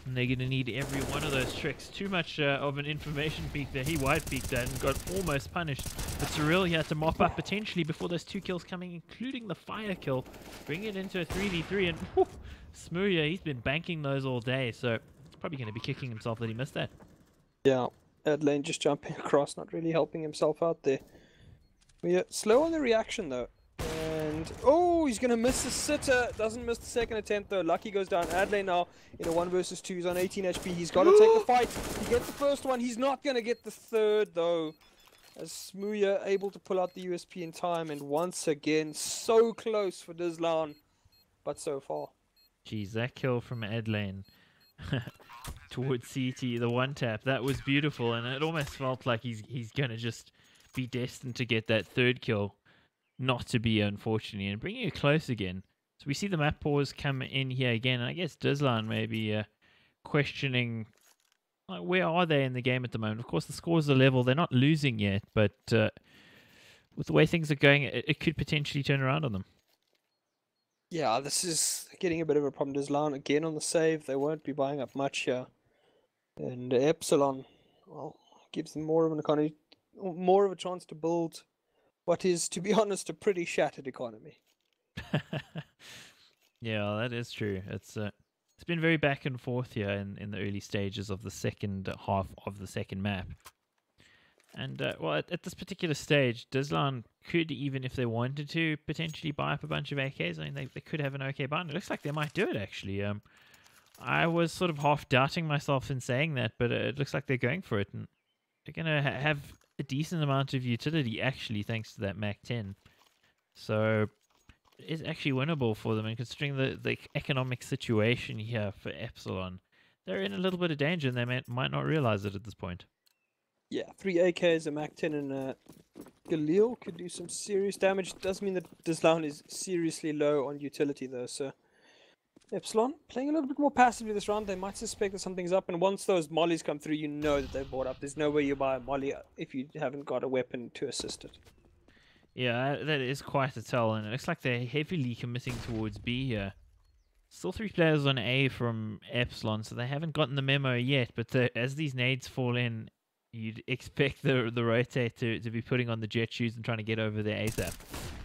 And they're going to need every one of those tricks. Too much of an information peek there. He wide peeked that and got almost punished. But Cyril he had to mop up potentially before those 2 kills coming, including the fire kill. Bring it into a 3v3, and whew, Smooya, he's been banking those all day, so he's probably going to be kicking himself that he missed that. Yeah, Adlane just jumping across, not really helping himself out there. Yeah, slow on the reaction though. And oh, he's gonna miss the sitter. Doesn't miss the second attempt though. Lucky goes down. Adley now in a 1 versus 2. He's on 18 HP. He's got to take the fight. He gets the first one. He's not gonna get the third though. As Smooya able to pull out the USP in time, and once again so close for dizLown, but so far. Geez, that kill from Adlane towards CT, the one tap, that was beautiful, and it almost felt like he's gonna just be destined to get that third kill. Not to be, unfortunately, and bringing it close again. So we see the map pause come in here again, and I guess dizLown may be questioning, like, where are they in the game at the moment. Of course, the scores are level, they're not losing yet, but with the way things are going, it could potentially turn around on them. Yeah, this is getting a bit of a problem. dizLown again on the save. They won't be buying up much here. And Epsilon, well, gives them more of an economy, more of a chance to build what is, to be honest, a pretty shattered economy. Yeah, that is true. It's been very back and forth here in the early stages of the second half of the second map. And, well, at this particular stage, dizLown could, even if they wanted to, potentially buy up a bunch of AKs. I mean, they could have an okay buy. It looks like they might do it, actually. I was sort of half doubting myself in saying that, but it looks like they're going for it. And they're going to have a decent amount of utility, actually, thanks to that Mac 10. So it is actually winnable for them. And considering the economic situation here for Epsilon, they're in a little bit of danger, and they might not realize it at this point. Yeah, 3 AKs, a Mac 10, and Galil could do some serious damage. Does mean that dizLown is seriously low on utility, though, so Epsilon playing a little bit more passively this round. They might suspect that something's up, and once those mollies come through, you know that they've bought up. There's no way you buy a molly if you haven't got a weapon to assist it. Yeah, that is quite a tell, and it looks like they're heavily committing towards B here. Still 3 players on A from Epsilon, so they haven't gotten the memo yet. But as these nades fall in, you'd expect the rotate to be putting on the jet shoes and trying to get over there ASAP.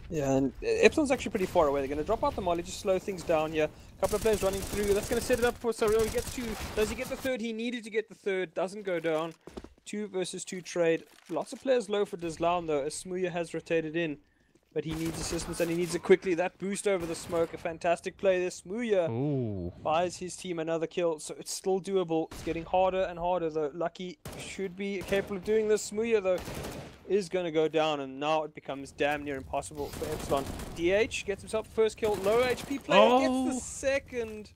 Yeah, and Epsilon's actually pretty far away. They're going to drop out the molly, just slow things down here. A couple of players running through. That's going to set it up for Surreal. He gets 2. Does he get the third? He needed to get the third. Doesn't go down. 2 versus 2 trade. Lots of players low for dizLown though, as Smooya has rotated in. But he needs assistance and he needs it quickly. That boost over the smoke, a fantastic play there. Smooya buys his team another kill, so it's still doable. It's getting harder and harder though. Lucky should be capable of doing this. Smooya though is going to go down, and now it becomes damn near impossible for Epsilon. DH gets himself the first kill. Low HP player gets the second.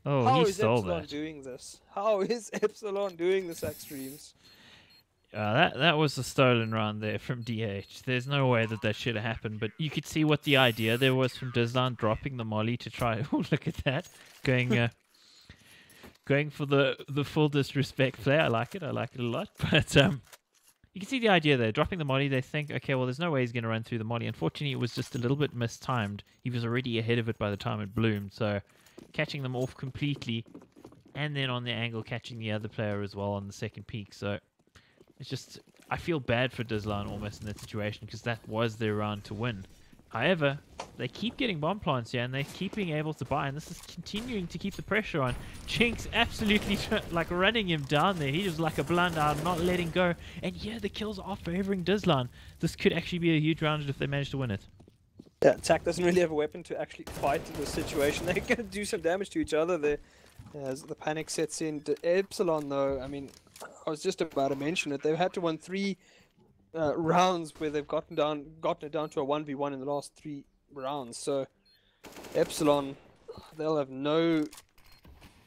Oh, How he is stole Epsilon that. doing this? How is Epsilon doing this, Extremes? That was a stolen round there from DH. There's no way that should have happened, but you could see what the idea there was from dizLown dropping the molly to try. Oh, look at that, going for the full disrespect play. I like it a lot. But you can see the idea there, dropping the molly. They think, okay, well, there's no way he's going to run through the molly. Unfortunately, it was just a little bit mistimed. He was already ahead of it by the time it bloomed, so catching them off completely, and then on the angle catching the other player as well on the second peak. So it's just, I feel bad for dizLown almost in that situation, because that was their round to win. However, they keep getting bomb plants here, and they keep being able to buy, and this is continuing to keep the pressure on. Jinx absolutely like running him down there. He was like a blunder, not letting go. And yeah, the kills are favoring dizLown. This could actually be a huge round if they manage to win it. Yeah, TAC doesn't really have a weapon to actually fight in this situation. They're going to do some damage to each other there as the panic sets in. Epsilon, though, I mean, I was just about to mention it. They've had to win 3 rounds where they've gotten it down to a 1v1 in the last 3 rounds. So Epsilon, they'll have no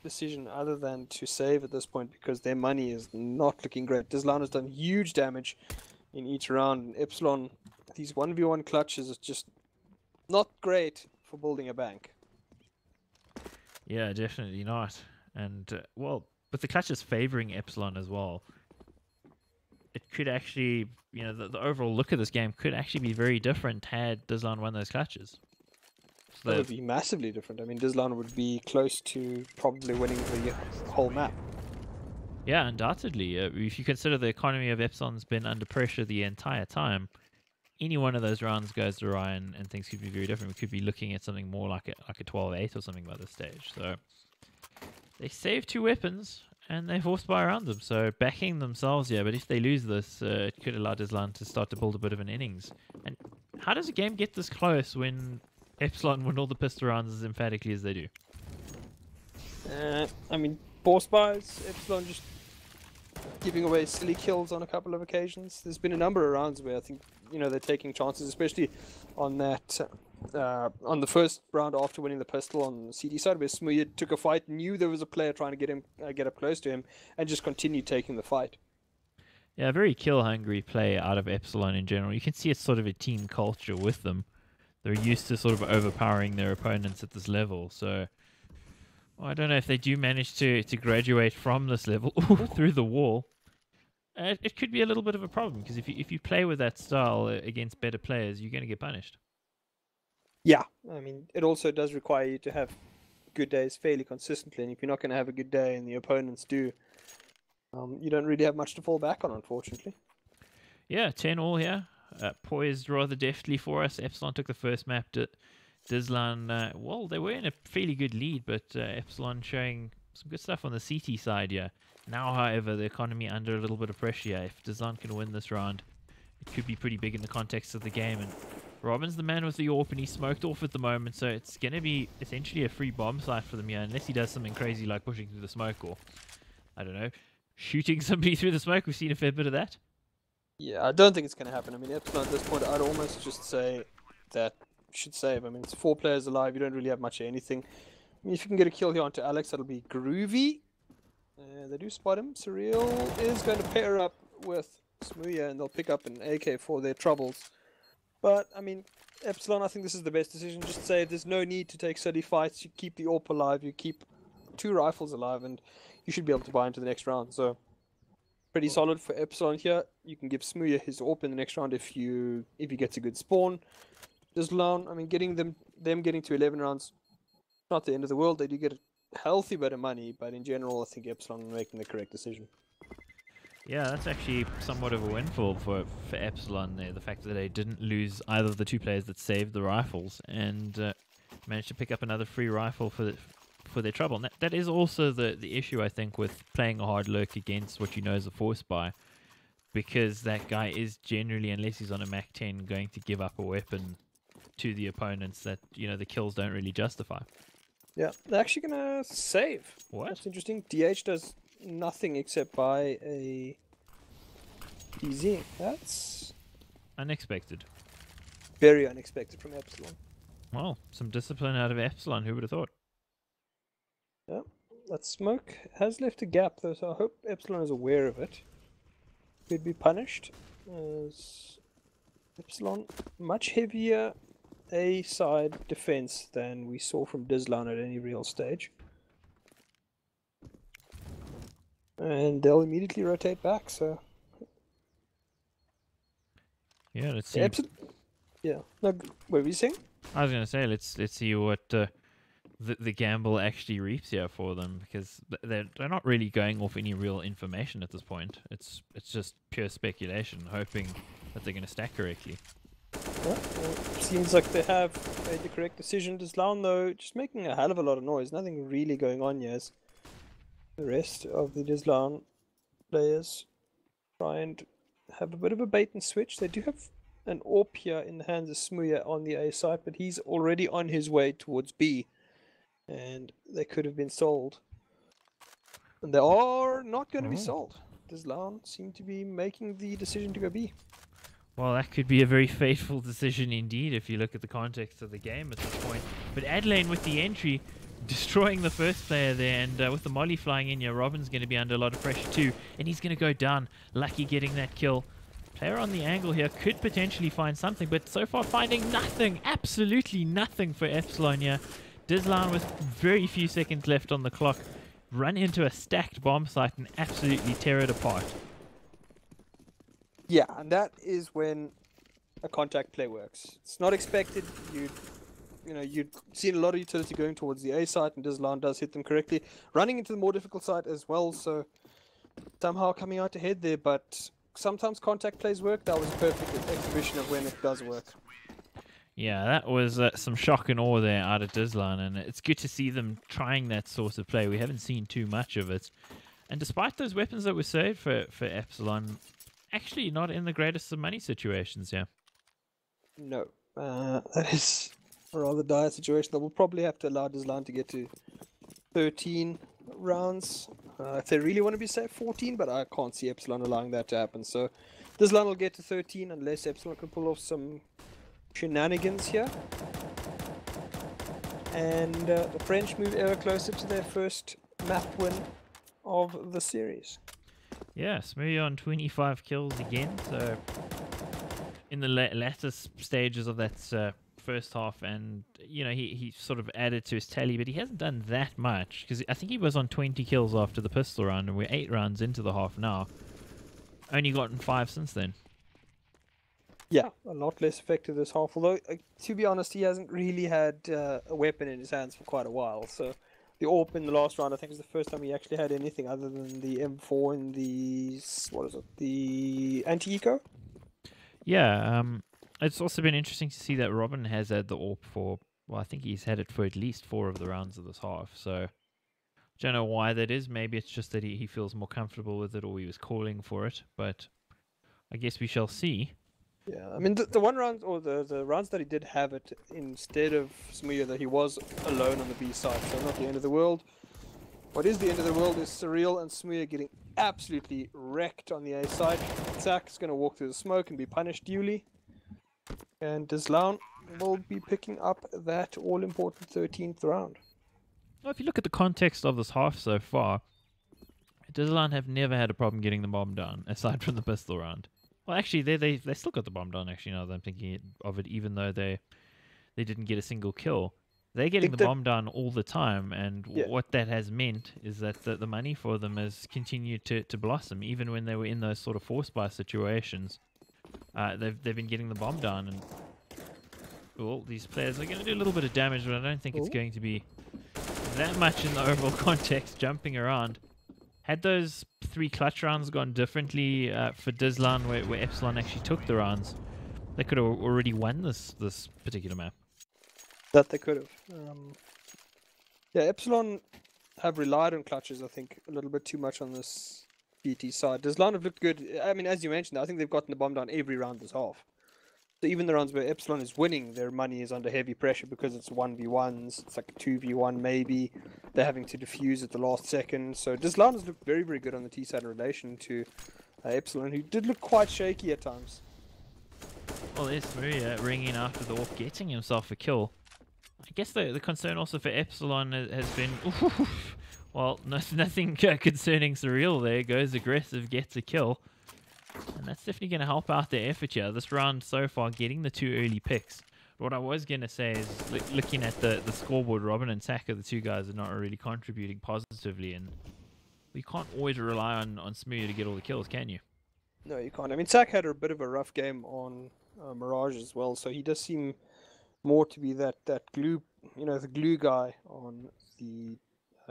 decision other than to save at this point, because their money is not looking great. dizLown has done huge damage in each round, and Epsilon, these 1v1 clutches is just not great for building a bank. Yeah, definitely not. And well, with the clutches favoring Epsilon as well, it could actually, you know, the overall look of this game could actually be very different had dizLown won those clutches. So That would be massively different. I mean, dizLown would be close to probably winning the whole map. yeah, undoubtedly. If you consider the economy of Epsilon's been under pressure the entire time, any one of those rounds goes awry and things could be very different. We could be looking at something more like a 12-8 or something by this stage. So they save 2 weapons and they force buy around them. So backing themselves, yeah, but if they lose this, it could allow dizLown to start to build a bit of an innings. And how does a game get this close when Epsilon win all the pistol rounds as emphatically as they do? I mean, force buys, Epsilon just giving away silly kills on a couple of occasions. There's been a number of rounds where I think, you know, they're taking chances, especially on that on the first round after winning the pistol on the CD side, where Smooya took a fight, knew there was a player trying to get up close to him, and just continued taking the fight. Yeah, very kill-hungry play out of Epsilon in general. You can see it's sort of a team culture with them. They're used to sort of overpowering their opponents at this level, so well, I don't know if they do manage to graduate from this level through the wall. It could be a little bit of a problem, because if you play with that style against better players, you're going to get punished. Yeah, I mean, it also does require you to have good days fairly consistently, and if you're not going to have a good day and the opponents do, you don't really have much to fall back on, unfortunately. Yeah, 10-all here. Poised rather deftly for us. Epsilon took the first map. dizLown, well, they were in a fairly good lead, but Epsilon showing some good stuff on the CT side here. Now, however, the economy under a little bit of pressure here. If dizLown can win this round, it could be pretty big in the context of the game. And Robin's the man with the AWP, and he's smoked off at the moment, so it's going to be essentially a free bomb site for them here, unless he does something crazy like pushing through the smoke, or, I don't know, shooting somebody through the smoke. We've seen a fair bit of that. Yeah, I don't think it's going to happen. I mean, Epsilon at this point, I'd almost just say that you should save. I mean, it's 4 players alive. You don't really have much of anything. I mean, if you can get a kill here onto Alex, that'll be groovy. They do spot him. Surreal is going to pair up with Smooya, and they'll pick up an AK for their troubles. But, I mean, Epsilon, I think this is the best decision. Just say there's no need to take silly fights. You keep the AWP alive. You keep 2 rifles alive, and you should be able to buy into the next round. So, pretty solid for Epsilon here. You can give Smooya his AWP in the next round if he gets a good spawn. dizLown, I mean, getting them getting to 11 rounds Not the end of the world. They do get a healthy bit of money, but in general, I think Epsilon are making the correct decision. Yeah, that's actually somewhat of a windfall for Epsilon there. The fact that they didn't lose either of the two players that saved the rifles and managed to pick up another free rifle for their trouble. And that is also the issue, I think, with playing a hard lurk against what you know is a force buy, because that guy is generally, unless he's on a Mac 10, going to give up a weapon to the opponents that, you know, the kills don't really justify. Yeah, they're actually gonna save. What? That's interesting. DH does nothing except buy a DZ. That's Unexpected. very unexpected from Epsilon. Well, some discipline out of Epsilon, who would have thought? Yeah, that smoke has left a gap though, so I hope Epsilon is aware of it. Could be punished as Epsilon much heavier A side defense than we saw from dizLown at any real stage. And they'll immediately rotate back, so Yeah, let's see. yeah. No, what were you saying? I was gonna say let's see what the gamble actually reaps here for them, because they're not really going off any real information at this point. It's just pure speculation, hoping that they're gonna stack correctly. Well, seems like they have made the correct decision. dizLown though, just making a hell of a lot of noise. Nothing really going on yet. The rest of the dizLown players try and have a bit of a bait and switch. They do have an AWP here in the hands of Smuya on the A side, but he's already on his way towards B. And they could have been sold. And they are not going to be sold. dizLown seem to be making the decision to go B. Well, that could be a very fateful decision indeed if you look at the context of the game at this point. But Adelaine with the entry, destroying the first player there, and with the molly flying in here, Robin's going to be under a lot of pressure too, and he's going to go down. Lucky getting that kill. Player on the angle here could potentially find something, but so far finding nothing, absolutely nothing for Epsilon here. dizLown with very few seconds left on the clock, run into a stacked bomb site and absolutely tear it apart. Yeah, and that is when a contact play works. It's not expected. You'd seen a lot of utility going towards the A site, and dizLown does hit them correctly, running into the more difficult site as well. So somehow coming out ahead there, but sometimes contact plays work. That was a perfect exhibition of when it does work. Yeah, that was some shock and awe there out of dizLown, and it's good to see them trying that sort of play. We haven't seen too much of it. And despite those weapons that were saved for Epsilon, actually not in the greatest of money situations here. No, that is a rather dire situation. They will probably have to allow dizLown to get to 13 rounds. If they really want to be safe, 14, but I can't see Epsilon allowing that to happen. So dizLown will get to 13 unless Epsilon can pull off some shenanigans here. And the French move ever closer to their first map win of the series. Yeah, Smoothie on 25 kills again, so in the latter stages of that first half, and you know he sort of added to his tally, but he hasn't done that much, because I think he was on 20 kills after the pistol round, and we're 8 rounds into the half now. Only gotten 5 since then. Yeah, a lot less effective this half, although to be honest, he hasn't really had a weapon in his hands for quite a while, so the AWP in the last round, I think, was the first time he actually had anything other than the M4 and the, what is it, the anti-eco? Yeah, it's also been interesting to see that Robin has had the AWP for, well, I think he's had it for at least 4 of the rounds of this half, so don't know why that is. Maybe it's just that he feels more comfortable with it, or he was calling for it, but I guess we shall see. Yeah, I mean, the one round, or the rounds that he did have it instead of Smuya, that he was alone on the B side, so not the end of the world. What is the end of the world is Surreal and Smuya getting absolutely wrecked on the A side. Zach is going to walk through the smoke and be punished duly. And dizLown will be picking up that all-important 13th round. Well, if you look at the context of this half so far, dizLown have never had a problem getting the bomb down, aside from the pistol round. Well, actually, they still got the bomb down, actually, now that I'm thinking of it, even though they didn't get a single kill. They're getting the bomb down all the time, and what that has meant is that the money for them has continued to blossom, even when they were in those sort of force buy situations. They've been getting the bomb down, and Well, these players are going to do a little bit of damage, but I don't think it's going to be that much in the overall context, jumping around. Had those 3 clutch rounds gone differently for dizLown, where Epsilon actually took the rounds, they could have already won this particular map. That they could have. Yeah, Epsilon have relied on clutches, I think, a little bit too much on this BT side. dizLown have looked good. I mean, as you mentioned, I think they've gotten the bomb down every round this half. So even the rounds where Epsilon is winning, their money is under heavy pressure because it's 1v1s. It's like a 2v1 maybe. They're having to defuse at the last second. So dizLown has looked very, very good on the T side in relation to Epsilon, who did look quite shaky at times. Well, there's Smooya ringing after the AWP, getting himself a kill. I guess the concern also for Epsilon has been, well, nothing concerning Surreal there. Goes aggressive, gets a kill. And that's definitely going to help out their effort here. This round so far, getting the 2 early picks. What I was going to say is, looking at the scoreboard, Robin and Saka, the 2 guys, are not really contributing positively. And we can't always rely on Smooya to get all the kills, can you? No, you can't. I mean, Sak had a bit of a rough game on Mirage as well, so he does seem more to be that glue, the glue guy on the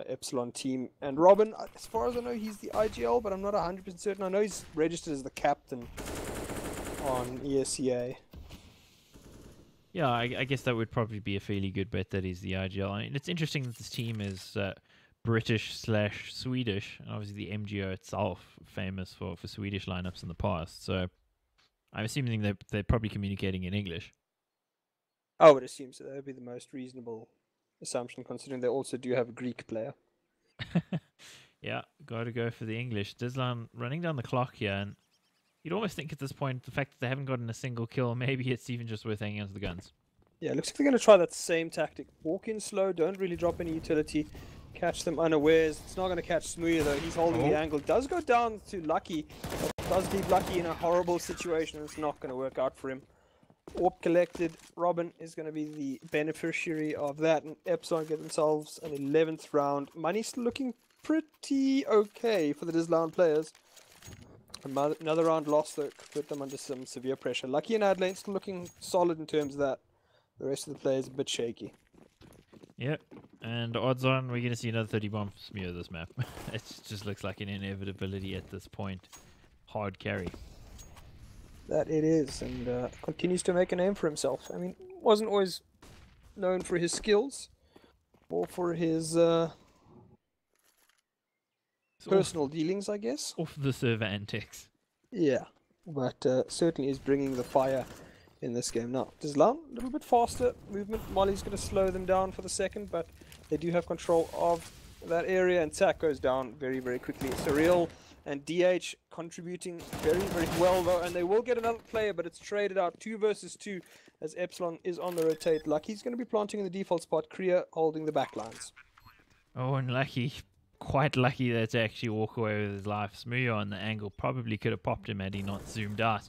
Epsilon team. And Robin, as far as I know, he's the IGL, but I'm not 100% certain. I know he's registered as the captain on ESEA. Yeah, I guess that would probably be a fairly good bet that he's the IGL. I mean, it's interesting that this team is British/Swedish. Obviously, the MGO itself famous for Swedish lineups in the past. So I'm assuming that they're probably communicating in English. I would assume so. That would be the most reasonable assumption, considering they also do have a Greek player. Yeah, got to go for the English. dizLown running down the clock here, and you'd almost think at this point, the fact that they haven't gotten a single kill, maybe it's even just worth hanging onto the guns. Yeah, it looks like they're going to try that same tactic. Walk in slow, don't really drop any utility, catch them unawares. It's not going to catch Smooya though. He's holding the angle. Does go down to Lucky. Does leave Lucky in a horrible situation. It's not going to work out for him. AWP collected. Robin is going to be the beneficiary of that, and Epsilon get themselves an 11th round. Money's looking pretty okay for the dizLown players. Another round lost though could put them under some severe pressure. Lucky and Adelaide still looking solid in terms of that. The rest of the players a bit shaky. Yep, and odds on we're going to see another 30 bomb smear this map. It just looks like an inevitability at this point. Hard carry. That it is, and continues to make a name for himself. I mean, wasn't always known for his skills or for his personal dealings, I guess. Off the server antics. Yeah, but certainly is bringing the fire in this game. Now, dizLown, a little bit faster movement. Molly's going to slow them down for the second, but they do have control of that area, and Sak goes down very, very quickly. Surreal and DH contributing very, very well though, and they will get another player, but it's traded out 2 versus 2 as Epsilon is on the rotate. Lucky's going to be planting in the default spot, Kriya holding the backlines. Oh, and Lucky, quite lucky there to actually walk away with his life. Smooya on the angle probably could have popped him had he not zoomed out.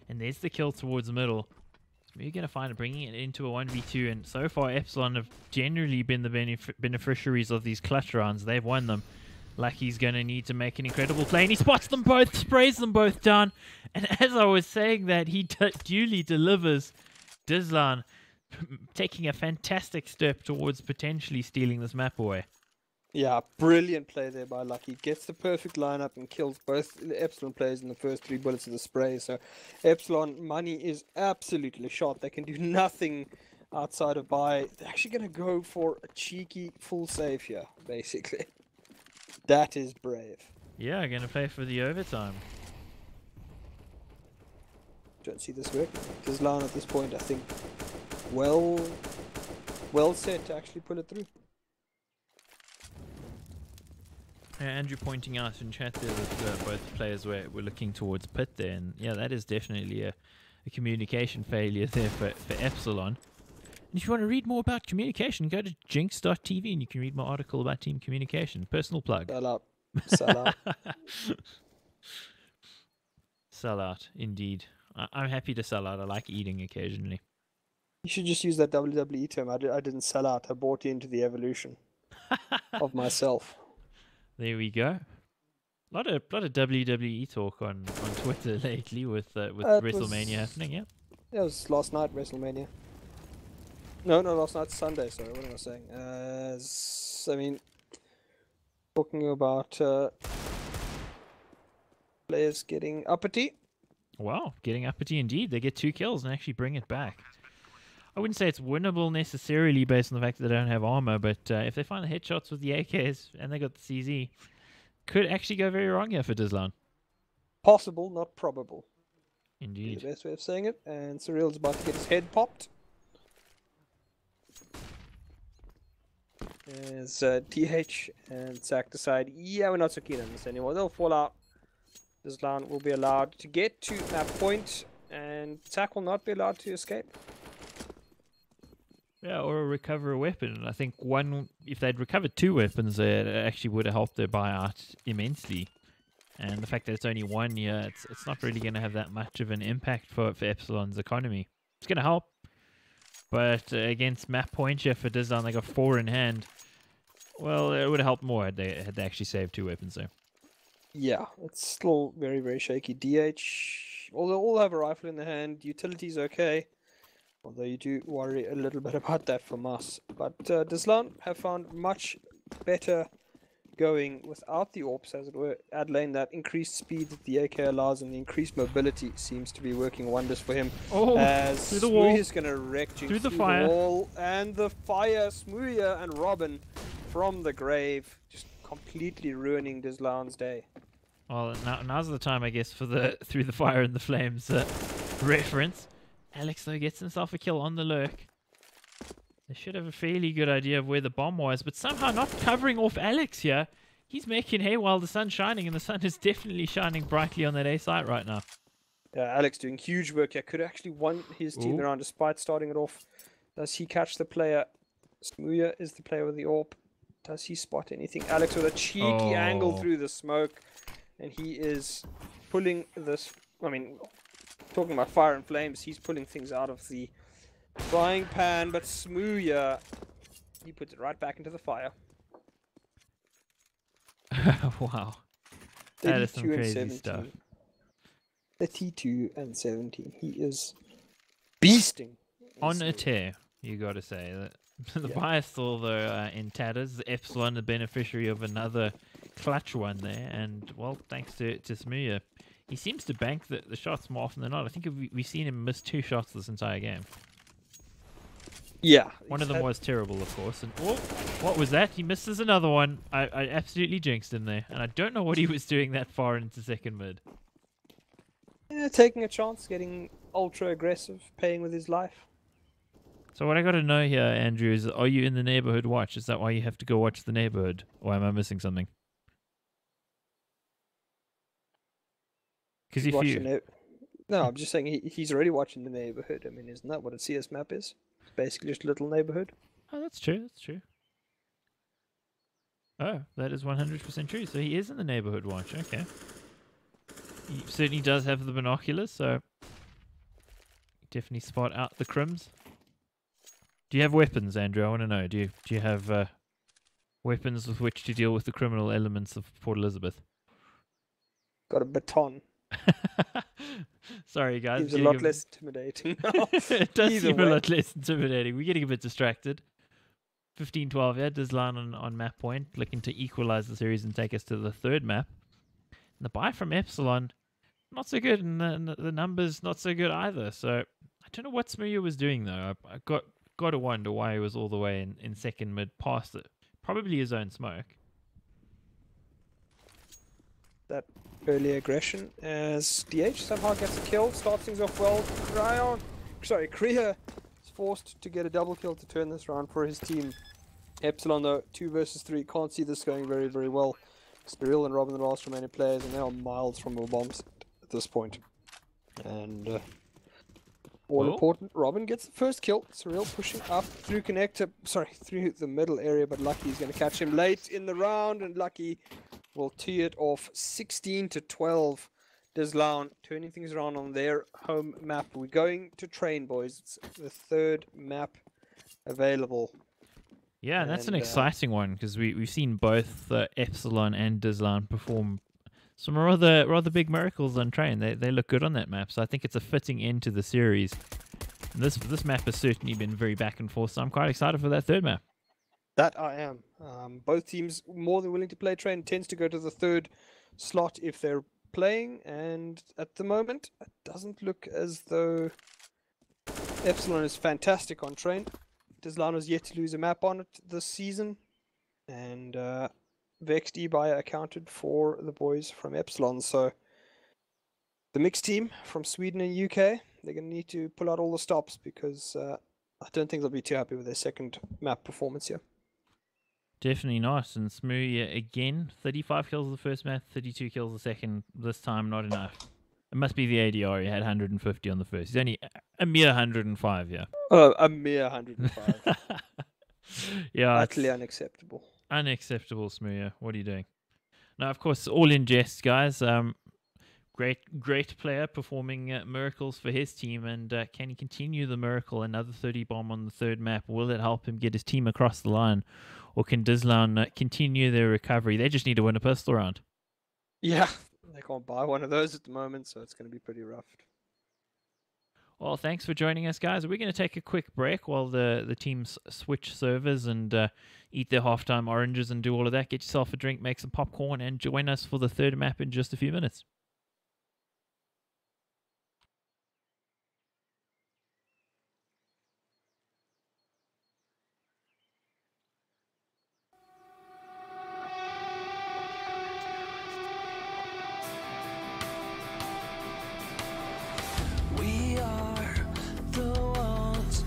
And there's the kill towards the middle. Smooya going to find it, bringing it into a 1v2, and so far Epsilon have generally been the beneficiaries of these clutch rounds. They've won them. Lucky's going to need to make an incredible play, and he spots them both, sprays them both down. And as I was saying that, he duly delivers. dizLown taking a fantastic step towards potentially stealing this map away. Yeah, brilliant play there by Lucky. Gets the perfect lineup and kills both the Epsilon players in the first 3 bullets of the spray. So Epsilon money is absolutely shot. They can do nothing outside of buy. They're actually going to go for a cheeky full save here, basically. That is brave. Yeah, going to play for the overtime. Don't see this working. dizLown at this point, I think, well set to actually pull it through. Andrew pointing out in chat there that both players were looking towards pit there, and yeah, that is definitely a communication failure there for Epsilon. And if you want to read more about communication, go to jinx.tv and you can read more article about team communication. Personal plug. Sell out. Sell out. Sell out, indeed. I'm happy to sell out. I like eating occasionally. You should just use that WWE term. I didn't sell out. I bought into the evolution of myself. There we go. A lot of WWE talk on Twitter lately with WrestleMania happening. Yeah. Yeah, it was last night WrestleMania. No, no, last night, Sunday. Sorry, what am I saying? I mean, talking about players getting uppity. Wow, getting uppity indeed. They get 2 kills and actually bring it back. I wouldn't say it's winnable necessarily based on the fact that they don't have armor, but if they find the headshots with the AKs and they got the CZ, could actually go very wrong here for dizLown. Possible, not probable. Be Indeed. the best way of saying it. And Surreal's about to get his head popped. As TH and Zach decide, yeah, we're not so keen on this anymore. They'll fall out. dizLown will be allowed to get to map point, and Zach will not be allowed to escape. Yeah, or recover a weapon. I think if they'd recovered 2 weapons, it actually would have helped their buyout immensely. And the fact that it's only 1 year, it's not really going to have that much of an impact for Epsilon's economy. It's going to help, but against map point here for dizLown, they got 4 in hand. Well, it would have helped more had they actually saved 2 weapons there. Yeah, it's still very, very shaky. DH, although all have a rifle in the hand, utility's okay. Although you do worry a little bit about that from us. But dizLown have found much better going without the AWPs, as it were, at lane. That increased speed that the AK allows and the increased mobility seems to be working wonders for him. Oh, as through the wall. is going to wreck Jinx Through the fire. wall. And the fire, Smooya and Robin from the grave, just completely ruining dizLown's day. Well, now's the time, I guess, for the through the fire and the flames reference. Alex, though, gets himself a kill on the lurk. They should have a fairly good idea of where the bomb was, but somehow not covering off Alex here. He's making hay while the sun's shining, and the sun is definitely shining brightly on that A site right now. Yeah, Alex doing huge work here. Could have actually won his team around despite starting it off. Does he catch the player? Smooya is the player with the AWP. Does he spot anything? Alex with a cheeky angle through the smoke. And he is pulling this... I mean, talking about fire and flames, he's pulling things out of the frying pan. But Smooya, he puts it right back into the fire. Wow. That is some 32 and crazy 17. stuff. 32 and 17. He is beasting. On a tear, you got to say. The bias still, though, in tatters. Epsilon, the beneficiary of another clutch one there. And, well, thanks to Smooya, he seems to bank the shots more often than not. I think we've seen him miss 2 shots this entire game. Yeah. One of them was terrible, of course. And what was that? He misses another one. I absolutely jinxed him there. And I don't know what he was doing that far into second mid. Yeah, taking a chance, getting ultra aggressive, paying with his life. So what I got to know here, Andrew, is are you in the neighborhood watch? Is that why you have to go watch the neighborhood? Or am I missing something? Because if you... No, I'm just saying he's already watching the neighborhood. I mean, isn't that what a CS map is? It's basically just a little neighborhood. Oh, that's true. That's true. Oh, that is 100% true. So he is in the neighborhood watch. Okay. He certainly does have the binoculars, so definitely spot out the crims. Do you have weapons, Andrew? I want to know. Do you have weapons with which to deal with the criminal elements of Port Elizabeth? Got a baton. Sorry, guys. Seems a lot less intimidating now. It does seem a lot less intimidating. We're getting a bit distracted. 15-12, yeah. dizLown on map point, looking to equalize the series and take us to the 3rd map. And the buy from Epsilon, not so good, and the numbers not so good either. So I don't know what Smooya was doing though. I got to wonder why he was all the way in second mid past it. Probably his own smoke. That early aggression as DH somehow gets a kill, starts things off well. Kriya is forced to get a double kill to turn this round for his team. Epsilon though, 2 versus 3, can't see this going very, very well. Spiril and Robin, the last remaining players, and they are miles from a bomb set at this point. And all important, Robin gets the first kill. Surreal pushing up through through the middle area, but Lucky is going to catch him late in the round, and Lucky will tee it off 16-12. dizLown turning things around on their home map. We're going to train, boys. It's the 3rd map available. Yeah, that's an exciting one because we've seen both Epsilon and dizLown perform some rather big miracles on train. They look good on that map, so I think it's a fitting end to the series. This map has certainly been very back and forth, so I'm quite excited for that third map. That I am. Both teams more than willing to play train. Tends to go to the third slot if they're playing, and at the moment, it doesn't look as though Epsilon is fantastic on train. dizLown has yet to lose a map on it this season, and Vexed eBuyer accounted for the boys from Epsilon. So the mixed team from Sweden and UK, they're going to need to pull out all the stops because I don't think they'll be too happy with their second map performance here. Definitely not. And Smoothie again, 35 kills the first map, 32 kills the second. This time, not enough. It must be the ADR. He had 150 on the first. He's only a mere 105, yeah. Oh, a mere 105. Yeah, Utterly unacceptable. Unacceptable, Smoothie. What are you doing? Now, of course, all in jest, guys. Great player performing miracles for his team, and can he continue the miracle? Another 30 bomb on the third map. Will it help him get his team across the line, or can dizLown continue their recovery? They just need to win a pistol round. Yeah, they can't buy one of those at the moment, so it's going to be pretty rough. Well, thanks for joining us, guys. We're going to take a quick break while the teams switch servers and eat their halftime oranges and do all of that. Get yourself a drink, make some popcorn, and join us for the third map in just a few minutes. We are the ones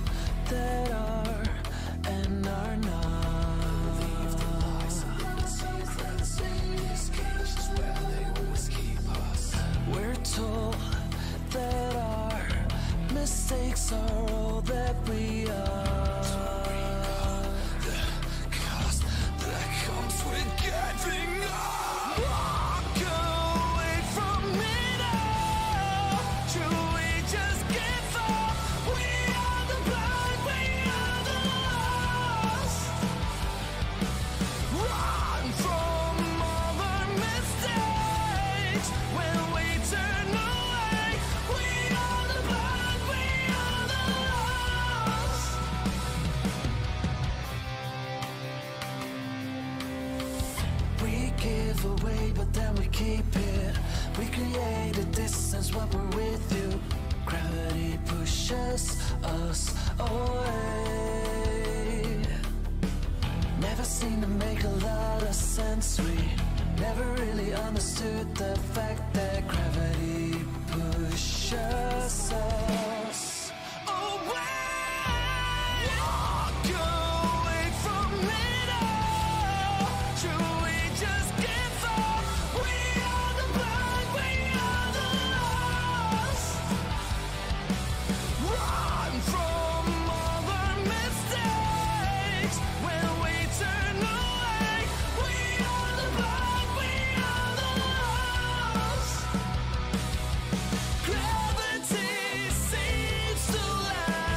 that are and are not. Leave the lies and the secrets in these cages where they always keep us. We're told that our mistakes are all that we are. The cost that comes with giving up. Walk away from it all. Should we just give up? We are the blind, we are the lost. Run from all our mistakes when we turn away. We are the blind, we are the lost. We give away, but then we keep it. We create a distance when we're with you. Gravity pushes us away. Never seemed to make a lot of sense. We never really understood the fact that gravity pushes us away. Walk away from it all. Should we just give up? We are the blind, we are the lost. Run from all our mistakes when we turn away. We are the blind, we are the lost. Gravity seems to lie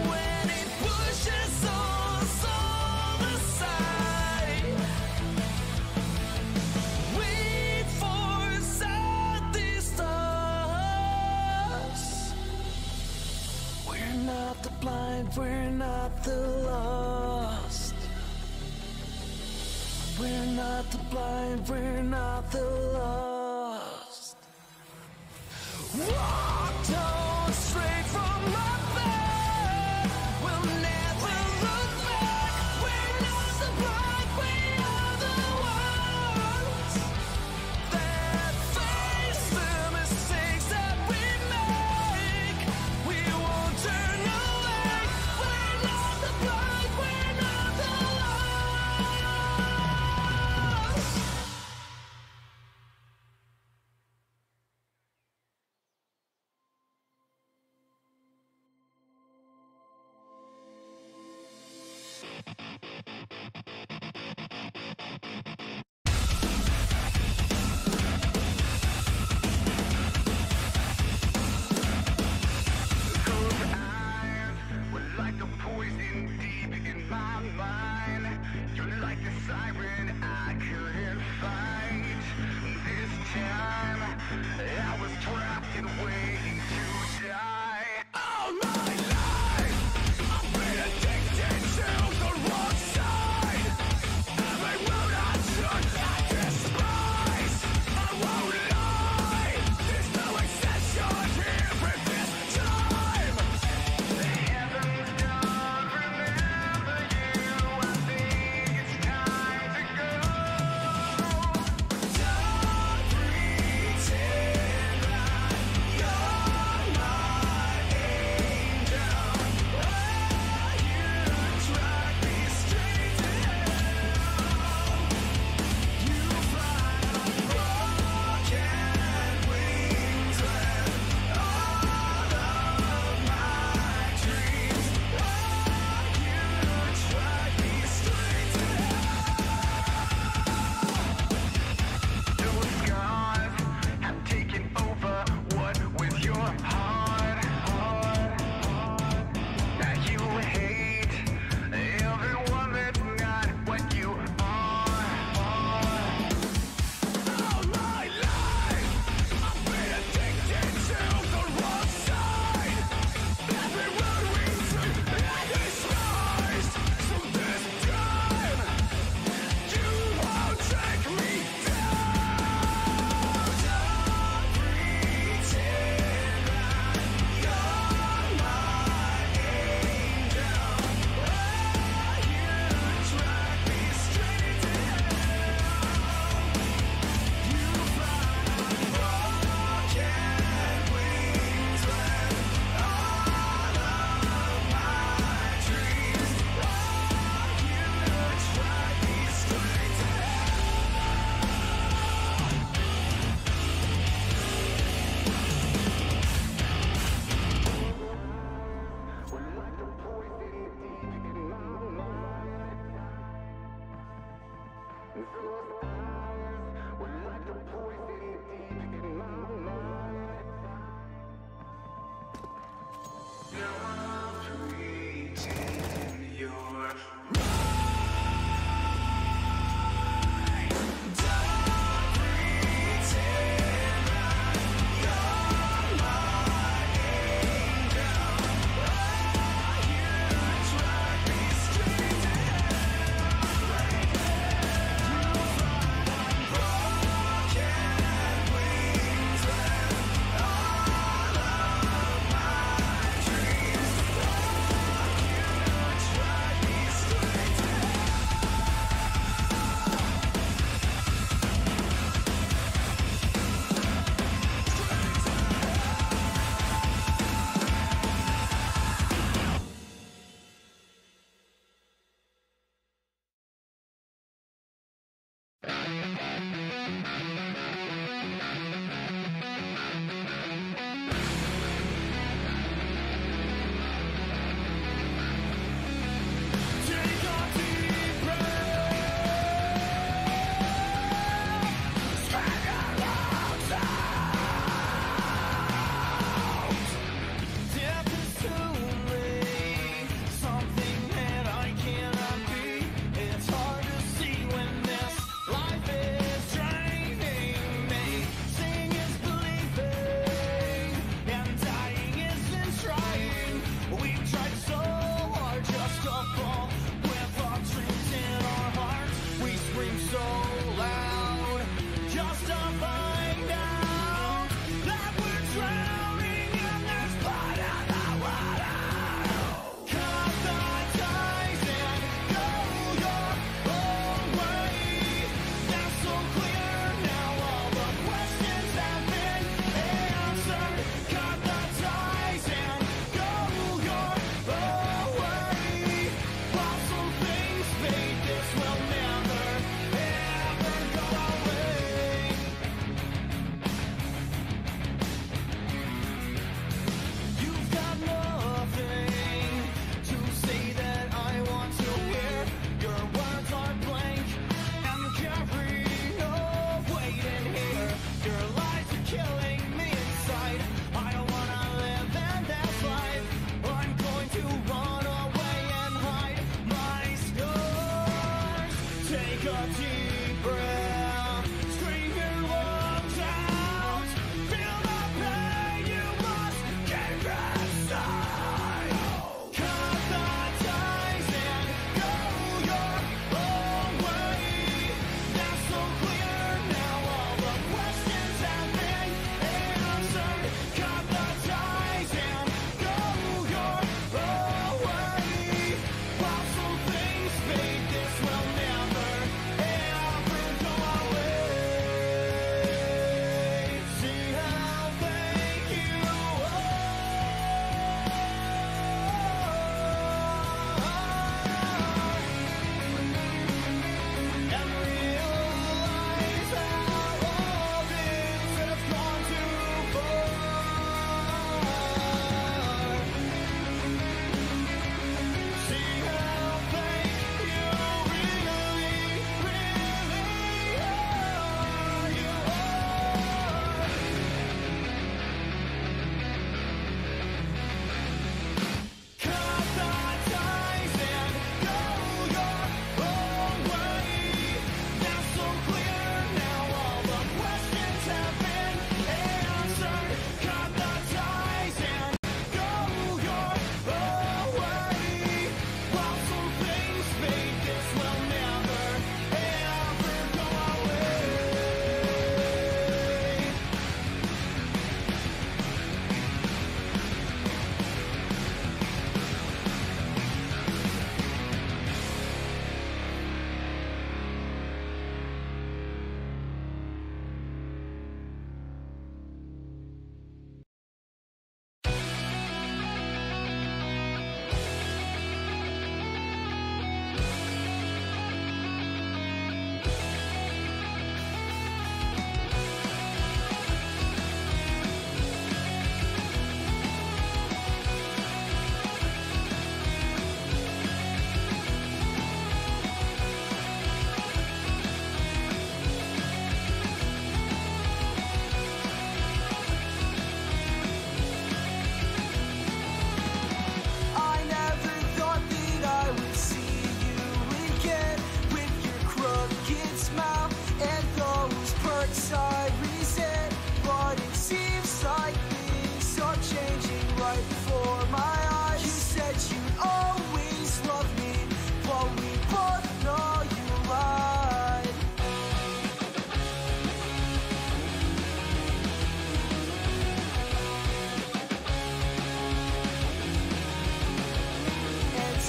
when it pushes us all aside. We force out these thoughts. We're not the blind, we're not the lost. We're not the blind, we're not the lost. Walked on straight from my bed. We'll never look back. We're not the blind, we are the ones that face the mistakes that we make. We won't turn away. We're not the blind, we're not the lost.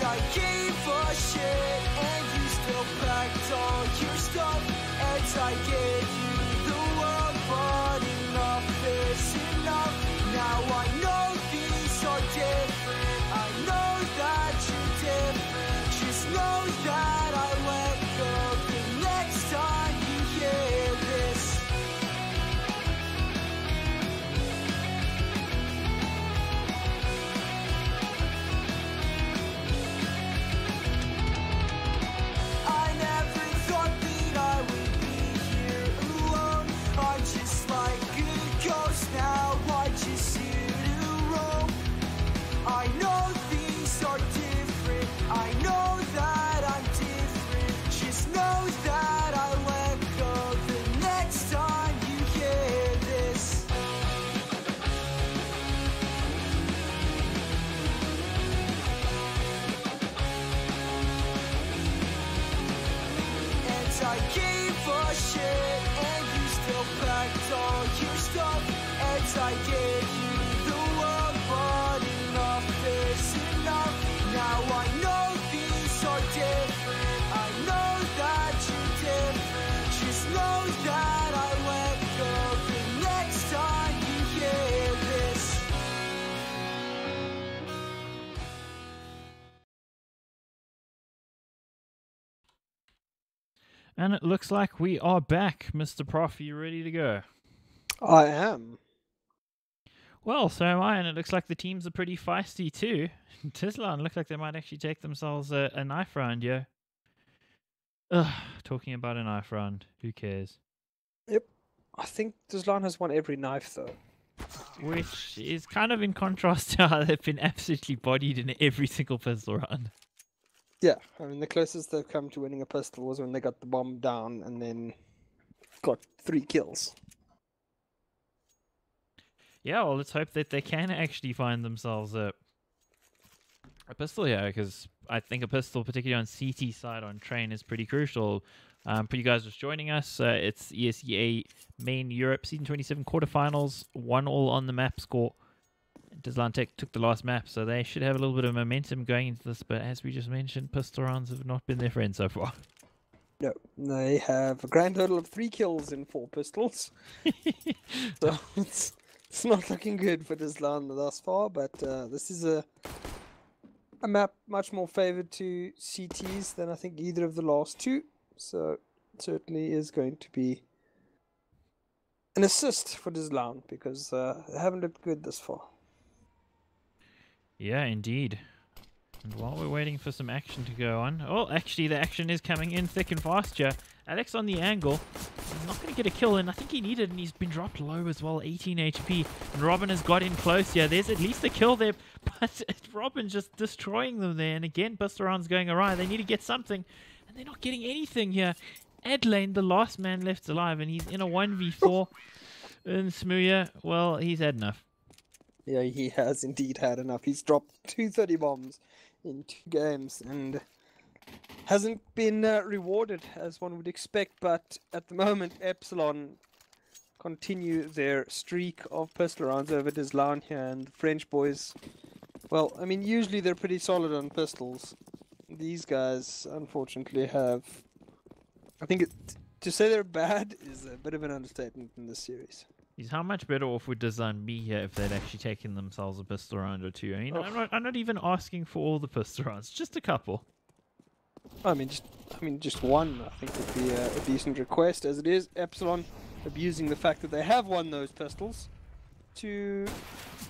I gave a shit and you still packed all your stuff. And I gave you the world, but enough is enough. Now I know these are different, I know that you're different. Just know that I let go the next time you hear this. I never thought that I would be here alone. I'm just like a ghost now, I just here to roam. I know these are different, I know that I'm different. Just know that I let go the next time you hear this. And I gave a shit and you still packed all your stuff. And I gave you the world, but enough is enough. Now I know these are different, I know that you're different. Just know that I let go the next time you hear this. And it looks like we are back. Mr. Prof, you ready to go? I am. Well, so am I, and it looks like the teams are pretty feisty too. dizLown looks like they might actually take themselves a knife round, yeah. Ugh, talking about a knife round. Who cares? Yep. I think dizLown has won every knife though. Which is kind of in contrast to how they've been absolutely bodied in every single pistol round. Yeah, I mean the closest they've come to winning a pistol was when they got the bomb down and then got 3 kills. Yeah, well, let's hope that they can actually find themselves a pistol here, because I think a pistol, particularly on CT side on train, is pretty crucial. For you guys just joining us, it's ESEA Main Europe Season 27 quarterfinals, 1-1 on the map score. dizLown took the last map, so they should have a little bit of momentum going into this, but as we just mentioned, pistol rounds have not been their friend so far. No, they have a grand total of 3 kills in 4 pistols. So it's not looking good for dizLown thus far, but this is a map much more favored to CTs than I think either of the last 2. So it certainly is going to be an assist for dizLown because they haven't looked good this far. Yeah, indeed. And while we're waiting for some action to go on... Oh, actually, the action is coming in thick and fast here. Alex on the angle. He's not going to get a kill, and I think he needed, and he's been dropped low as well, 18 HP. And Robin has got in close here. There's at least a kill there, but Robin just destroying them there. And again, pistol rounds going awry. They need to get something, and they're not getting anything here. Adlane, the last man left alive, and he's in a 1v4. And Smooya, well, he's had enough. Yeah, he has indeed had enough. He's dropped 230 bombs in 2 games and hasn't been rewarded as one would expect. But at the moment, Epsilon continue their streak of pistol rounds over dizLown here, and the French boys, well, I mean, usually they're pretty solid on pistols. These guys, unfortunately, have... I think to say they're bad is a bit of an understatement in this series. How much better off would dizLown be here if they'd actually taken themselves a pistol round or 2? I mean, I'm not even asking for all the pistol rounds, just a couple. I mean, just one, I think, would be a decent request. As it is, Epsilon abusing the fact that they have won those pistols to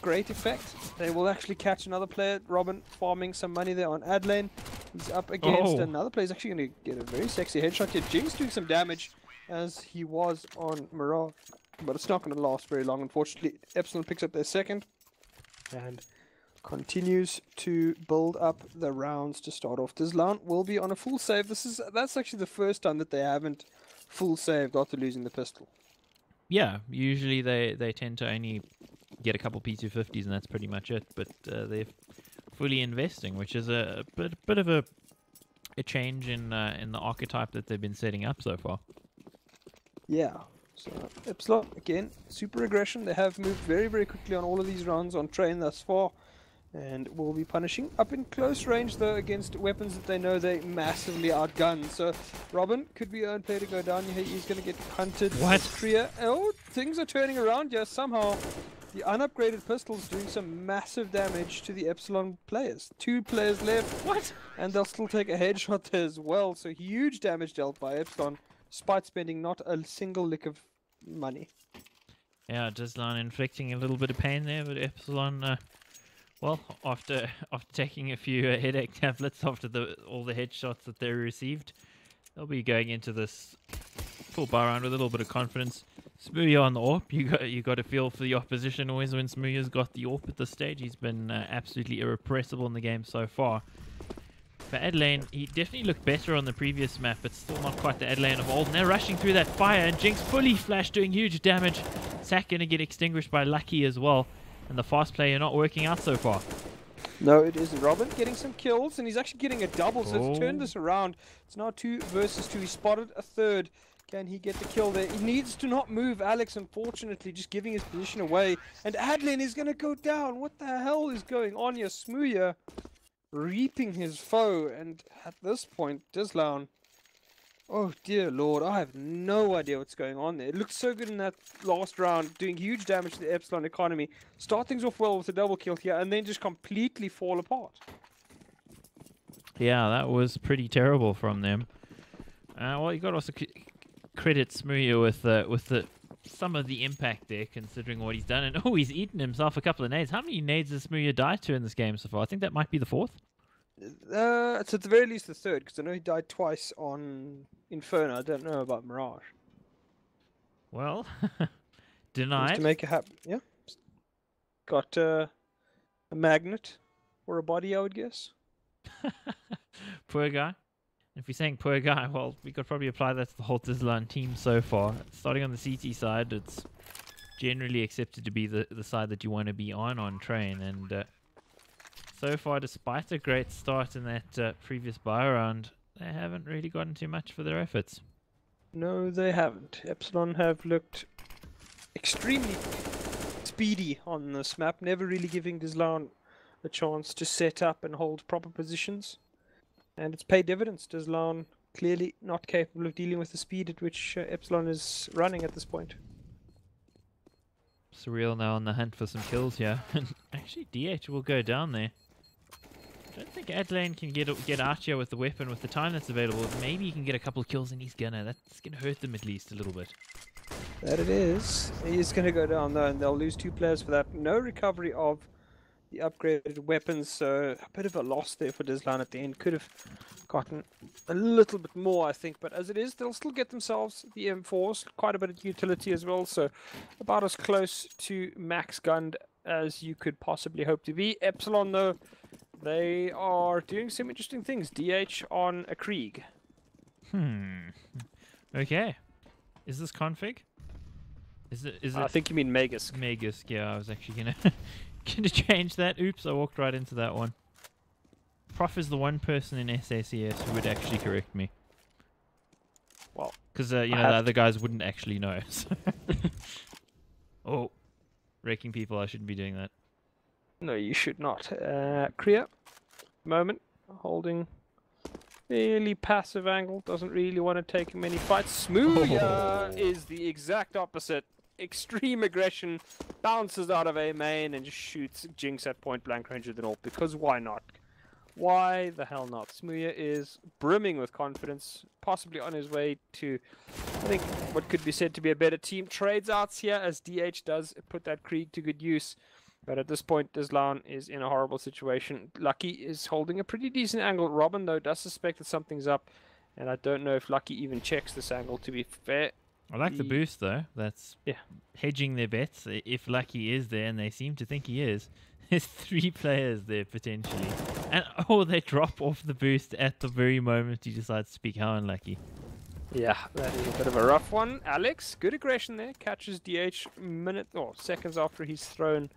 great effect. They will actually catch another player. Robin farming some money there on Adlane. He's up against another player. He's actually going to get a very sexy headshot here. Jinx doing some damage as he was on Mirage. But it's not going to last very long, unfortunately. Epsilon picks up their second and continues to build up the rounds to start off. dizLown will be on a full save. That's actually the first time that they haven't full saved after losing the pistol. Yeah, usually they tend to only get a couple P250s and that's pretty much it. But they're fully investing, which is a bit of a change in the archetype that they've been setting up so far. Yeah. So Epsilon, again, super aggression. They have moved very, very quickly on all of these rounds on train thus far. And will be punishing up in close range though against weapons that they know they massively outgunned. So Robin could be own player to go down here. He's going to get hunted. What? Kriya. Oh, things are turning around here somehow. The unupgraded pistol's doing some massive damage to the Epsilon players. 2 players left. What? And they'll still take a headshot there as well. So huge damage dealt by Epsilon, despite spending not a single lick of money. Yeah, dizLown inflicting a little bit of pain there, but Epsilon, well, after taking a few headache tablets after all the headshots that they received, they'll be going into this full bar round with a little bit of confidence. Smooya on the AWP, you got to feel for the opposition always when Smooya's got the AWP at this stage. He's been absolutely irrepressible in the game so far. For Adelaine, he definitely looked better on the previous map, but still not quite the Adelaine of old. And they're rushing through that fire, and Jinx fully flashed, doing huge damage. Sack going to get extinguished by Lucky as well. And the fast player not working out so far. No, it isn't. Robin getting some kills, and he's actually getting a double, so it's turned this around. It's now 2 versus 2. He spotted a third. Can he get the kill there? He needs to not move. Alex, unfortunately, just giving his position away. And Adlin is going to go down. What the hell is going on here? Smooya reaping his foe. And at this point, dizLown. Oh, dear Lord. I have no idea what's going on there. It looked so good in that last round, doing huge damage to the Epsilon economy. Start things off well with a double kill here, and then just completely fall apart. Yeah, that was pretty terrible from them. Well, you got to also credit Smooya with some of the impact there, considering what he's done. And oh, he's eaten himself a couple of nades. How many nades has Smooya died to in this game so far? I think that might be the 4th. It's at the very least the 3rd, because I know he died twice on Inferno. I don't know about Mirage. Well, Just denied. to make it happen, yeah. Got a magnet or a body, I would guess. Poor guy. If you're saying poor guy, well, we could probably apply that to the whole dizLown team so far. Starting on the CT side, it's generally accepted to be the side that you want to be on train. And so far, despite a great start in that previous buy round, they haven't really gotten too much for their efforts. No, they haven't. Epsilon have looked extremely speedy on this map, never really giving dizLown a chance to set up and hold proper positions. And it's paid dividends. dizLown clearly not capable of dealing with the speed at which Epsilon is running at this point. Surreal now on the hunt for some kills here. Actually, DH will go down there. I don't think Adelaine can get out here with the weapon with the time that's available. Maybe he can get a couple of kills and he's gonna. That's gonna hurt them at least a little bit. That it is. He's going to go down though, and they'll lose 2 players for that. No recovery of the upgraded weapons, so a bit of a loss there for dizLown at the end. Could have gotten a little bit more, I think, but as it is, they'll still get themselves the M4s, quite a bit of utility as well, so about as close to max gunned as you could possibly hope to be. Epsilon, though, they are doing some interesting things. DH on a Krieg. Okay. Is this config? Is it? I think you mean Magus. Magus, yeah, I was actually gonna change that. Oops, I walked right into that one. Prof is the one person in SACS who would actually correct me. Well, because you know, the other guys wouldn't actually know. So. Oh, wrecking people, I shouldn't be doing that. No, you should not. Kriya, moment, holding fairly passive angle, doesn't really want to take many fights. Smooya is the exact opposite. Extreme aggression, bounces out of A main and just shoots Jinx at point blank range with an AWP, because why not? Why the hell not? Smooya is brimming with confidence, possibly on his way to, I think, what could be said to be a better team. Trades outs here as DH does put that Krieg to good use. But at this point, dizLown is in a horrible situation. Lucky is holding a pretty decent angle. Robin, though, does suspect that something's up. And I don't know if Lucky even checks this angle, to be fair. I like the boost, though. That's hedging their bets. If Lucky is there, and they seem to think he is, there's 3 players there, potentially. And, oh, they drop off the boost at the very moment he decides to speak. How unlucky. Yeah, that is a bit of a rough one. Alex, good aggression there. Catches DH seconds after he's thrown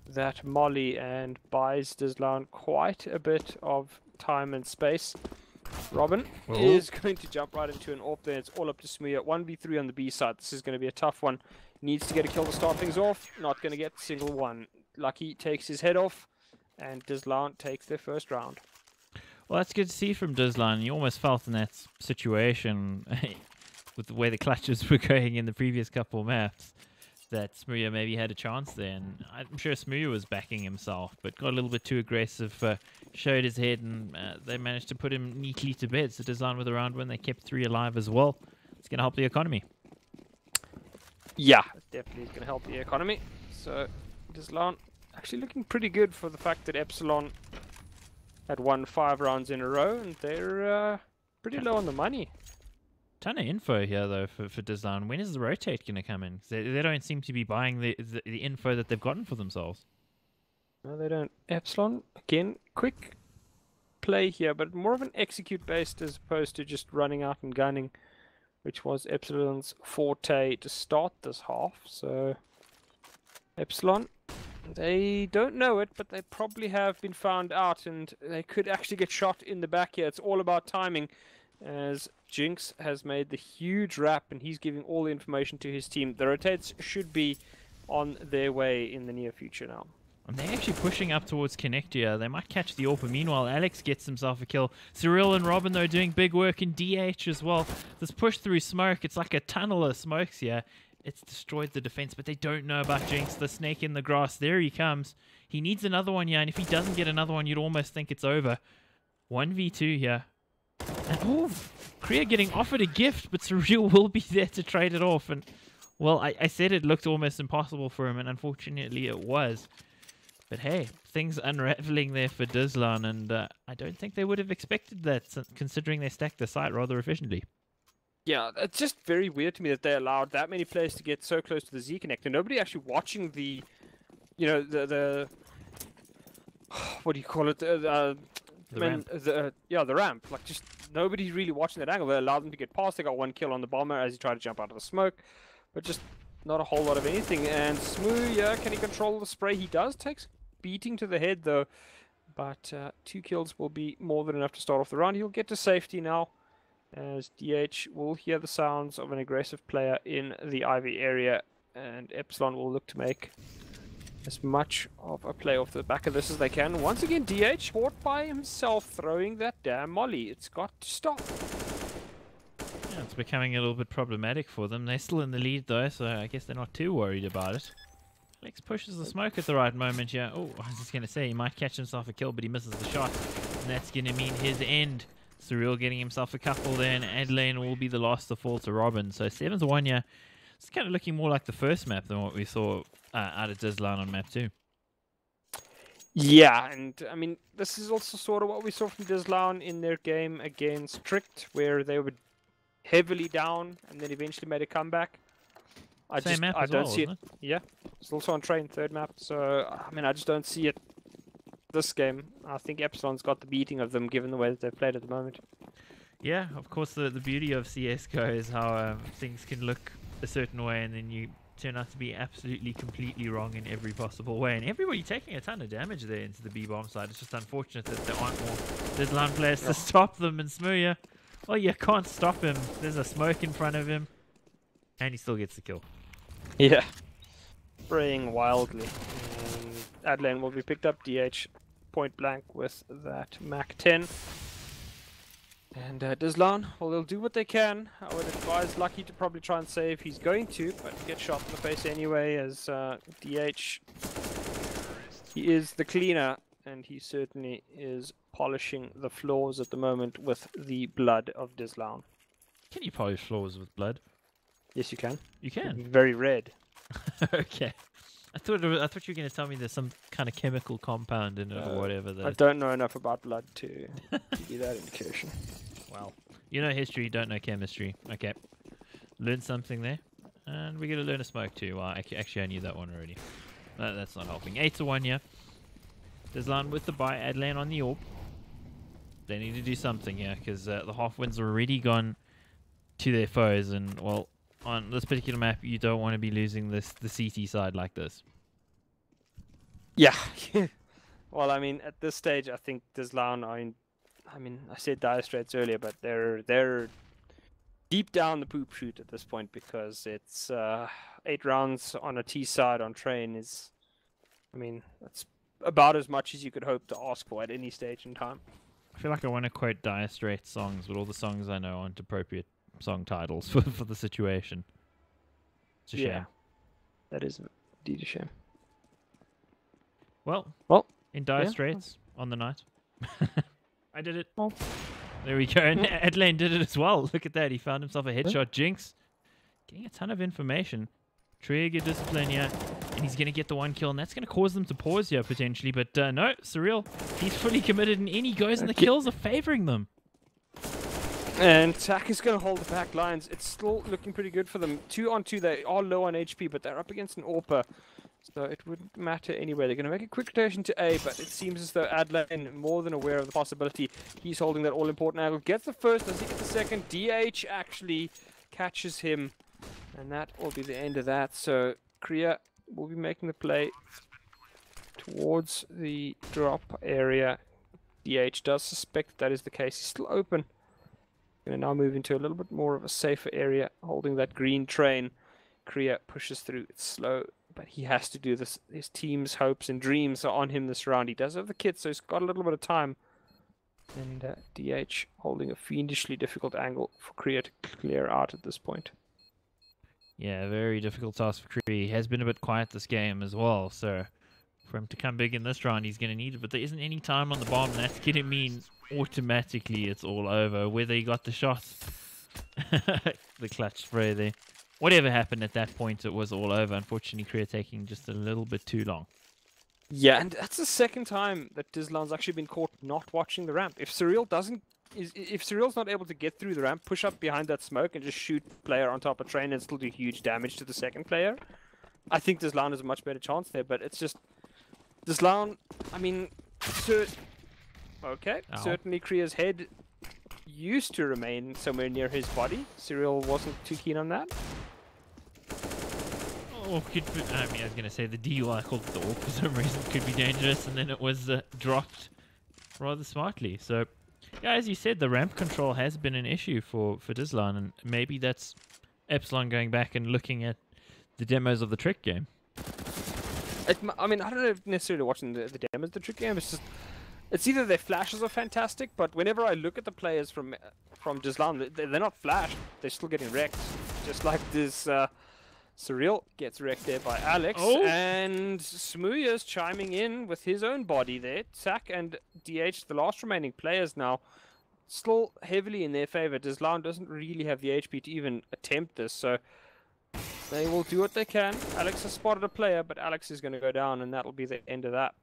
that molly and buys dizLown quite a bit of time and space. Robin is going to jump right into an AWP there. It's all up to Smooya. 1v3 on the B side. This is going to be a tough one. Needs to get a kill to start things off. Not going to get a single one. Lucky takes his head off and dizLown takes their first round. Well, that's good to see from dizLown. You almost felt in that situation with the way the clutches were going in the previous couple of maps that Smooya maybe had a chance there. And I'm sure Smooya was backing himself, but got a little bit too aggressive, showed his head, and they managed to put him neatly to bed. So dizLown with a round win, they kept 3 alive as well. It's going to help the economy. Yeah, it definitely is going to help the economy. So dizLown actually looking pretty good for the fact that Epsilon had won 5 rounds in a row, and they're pretty low on the money. Ton of info here though for dizLown. When is the rotate going to come in? They don't seem to be buying the info that they've gotten for themselves. No, they don't. Epsilon, again, quick play here, but more of an execute based as opposed to just running out and gunning, which was Epsilon's forte to start this half. So Epsilon, they don't know it, but they probably have been found out, and they could actually get shot in the back here. It's all about timing, as Jinx has made the huge wrap, and he's giving all the information to his team. The rotates should be on their way in the near future now. And they're actually pushing up towards Connectia. They might catch the AWP. Meanwhile, Alex gets himself a kill. Cyril and Robin, though, doing big work in DH as well. This push through smoke, it's like a tunnel of smokes here. It's destroyed the defense, but they don't know about Jinx. The snake in the grass. There he comes. He needs another one here, and if he doesn't get another one, you'd almost think it's over. 1v2 here. And, oh, Kriya getting offered a gift, but Surreal will be there to trade it off. And, well, I said it looked almost impossible for him, and unfortunately it was. But hey, things unraveling there for dizLown, and I don't think they would have expected that, considering they stacked the site rather efficiently. Yeah, it's just very weird to me that they allowed that many players to get so close to the Z connector. Nobody actually watching the, you know, the what do you call it? The ramp. The ramp. Like, just nobody really watching that angle. They allowed them to get past. They got 1 kill on the bomber as he tried to jump out of the smoke, but just not a whole lot of anything. And Smooth, yeah, can he control the spray? He does. Takes beating to the head though, but 2 kills will be more than enough to start off the round. He'll get to safety now, as DH will hear the sounds of an aggressive player in the Ivy area, and Epsilon will look to make as much of a play off the back of this as they can. Once again, DH caught by himself throwing that damn molly. It's got to stop. Yeah, it's becoming a little bit problematic for them. They're still in the lead though, so I guess they're not too worried about it. Alex pushes the smoke at the right moment here. Oh, I was just going to say, he might catch himself a kill, but he misses the shot. And that's going to mean his end. Surreal getting himself a couple there, and Adelaine will be the last to fall to Robin. So 7-1 here. It's kind of looking more like the first map than what we saw out of dizLown on map 2. Yeah, and I mean, this is also sort of what we saw from dizLown in their game against Tricked, where they were heavily down and then eventually made a comeback. I don't see it. Yeah, it's also on train, 3rd map. So I mean, I just don't see it this game. I think Epsilon's got the beating of them, given the way that they've played at the moment. Yeah, of course, the beauty of CSGO is how things can look a certain way, and then you turn out to be absolutely, completely wrong in every possible way. And everybody taking a ton of damage there into the B-bomb side. It's just unfortunate that there aren't more dizLown players to stop them. And Smooya, well, you can't stop him. There's a smoke in front of him, and he still gets the kill. Yeah, spraying wildly. And Adelaine will be picked up, DH point blank with that Mac 10. And dizLown, well, they'll do what they can. I would advise Lucky to probably try and save. He's going to, but get shot in the face anyway, as DH, he is the cleaner, and he certainly is polishing the floors at the moment with the blood of dizLown. Can you polish floors with blood? Yes, you can. You can? Very red. Okay. I thought you were going to tell me there's some kind of chemical compound in it or whatever. I don't know enough about blood to give you that indication. Well, you know history, don't know chemistry. Okay. Learned something there. And we're going to learn a smoke too. Well, actually, I knew that one already. That's not helping. 8-1 here. dizLown with the buy. Adelaine on the AWP. They need to do something here, because the half wins are already gone to their foes. And, well, on this particular map, you don't want to be losing the CT side like this. Yeah. Well, I mean, at this stage, I think dizLown are in... I mean, I said dire straits earlier, but they're deep down the poop chute at this point, because it's 8 rounds on a T side on train is... I mean, that's about as much as you could hope to ask for at any stage in time. I feel like I want to quote Dire Straits songs, but all the songs I know aren't appropriate song titles for the situation. It's a shame. That is indeed a shame. Well, in Dire Straits on the night. I did it. Oh. There we go. And Adlane did it as well. Look at that. He found himself a headshot. Jinx. Getting a ton of information. Trigger discipline here. And he's going to get the 1 kill. And that's going to cause them to pause here potentially. But no, Surreal. He's fully committed and in he goes. And the kills are favoring them. And Tak is going to hold the back lines. It's still looking pretty good for them. 2 on 2. They are low on HP, but they're up against an AWPer. So it wouldn't matter anyway. They're going to make a quick rotation to A, but it seems as though Adlane, more than aware of the possibility, he's holding that all-important angle. Gets the first, does he get the second? DH actually catches him, and that will be the end of that. So Korea will be making the play towards the drop area. DH does suspect that is the case. He's still open. Going to now move into a little bit more of a safer area, holding that green train. Korea pushes through. It's slow, but he has to do this. His team's hopes and dreams are on him this round. He does have the kit, so he's got a little bit of time. And DH holding a fiendishly difficult angle for Korea to clear out at this point. Yeah, very difficult task for Korea. He has been a bit quiet this game as well, so for him to come big in this round, he's going to need it. But there isn't any time on the bomb, and that's going to mean automatically it's all over. Whether he got the shot, the clutch spray there. Whatever happened at that point, it was all over. Unfortunately, Korea taking just a little bit too long. Yeah, and that's the second time that dizLown's actually been caught not watching the ramp. If Surreal's not able to get through the ramp, push up behind that smoke and just shoot player on top of train and still do huge damage to the second player, I think dizLown has a much better chance there. But it's just dizLown. I mean, certainly Korea's head used to remain somewhere near his body. Surreal wasn't too keen on that. Oh, I mean, I was going to say the DUI called the AWP for some reason could be dangerous, and then it was dropped rather smartly. So, yeah, as you said, the ramp control has been an issue for dizLown, and maybe that's Epsilon going back and looking at the demos of the trick game. I mean, I don't know if necessarily watching the demos of the trick game. It's just, it's either their flashes are fantastic, but whenever I look at the players from dizLown, they're not flashed. They're still getting wrecked, just like this. Surreal gets wrecked there by Alex, and Smooya's chiming in with his own body there. Tak and DH, the last remaining players now, still heavily in their favor. dizLown doesn't really have the HP to even attempt this, so they will do what they can. Alex has spotted a player, but Alex is going to go down, and that'll be the end of that.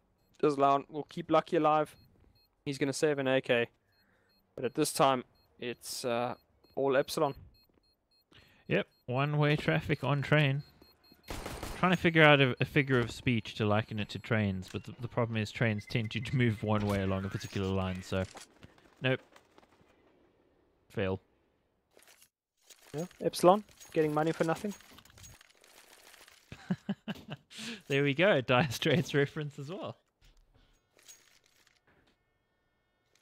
dizLown will keep Lucky alive. He's going to save an AK, but at this time, it's all Epsilon. Yep, one-way traffic on train. Trying to figure out a figure of speech to liken it to trains, but the problem is trains tend to move one way along a particular line, so nope. Fail. Yeah, Epsilon, getting money for nothing. There we go, Dire Straits reference as well.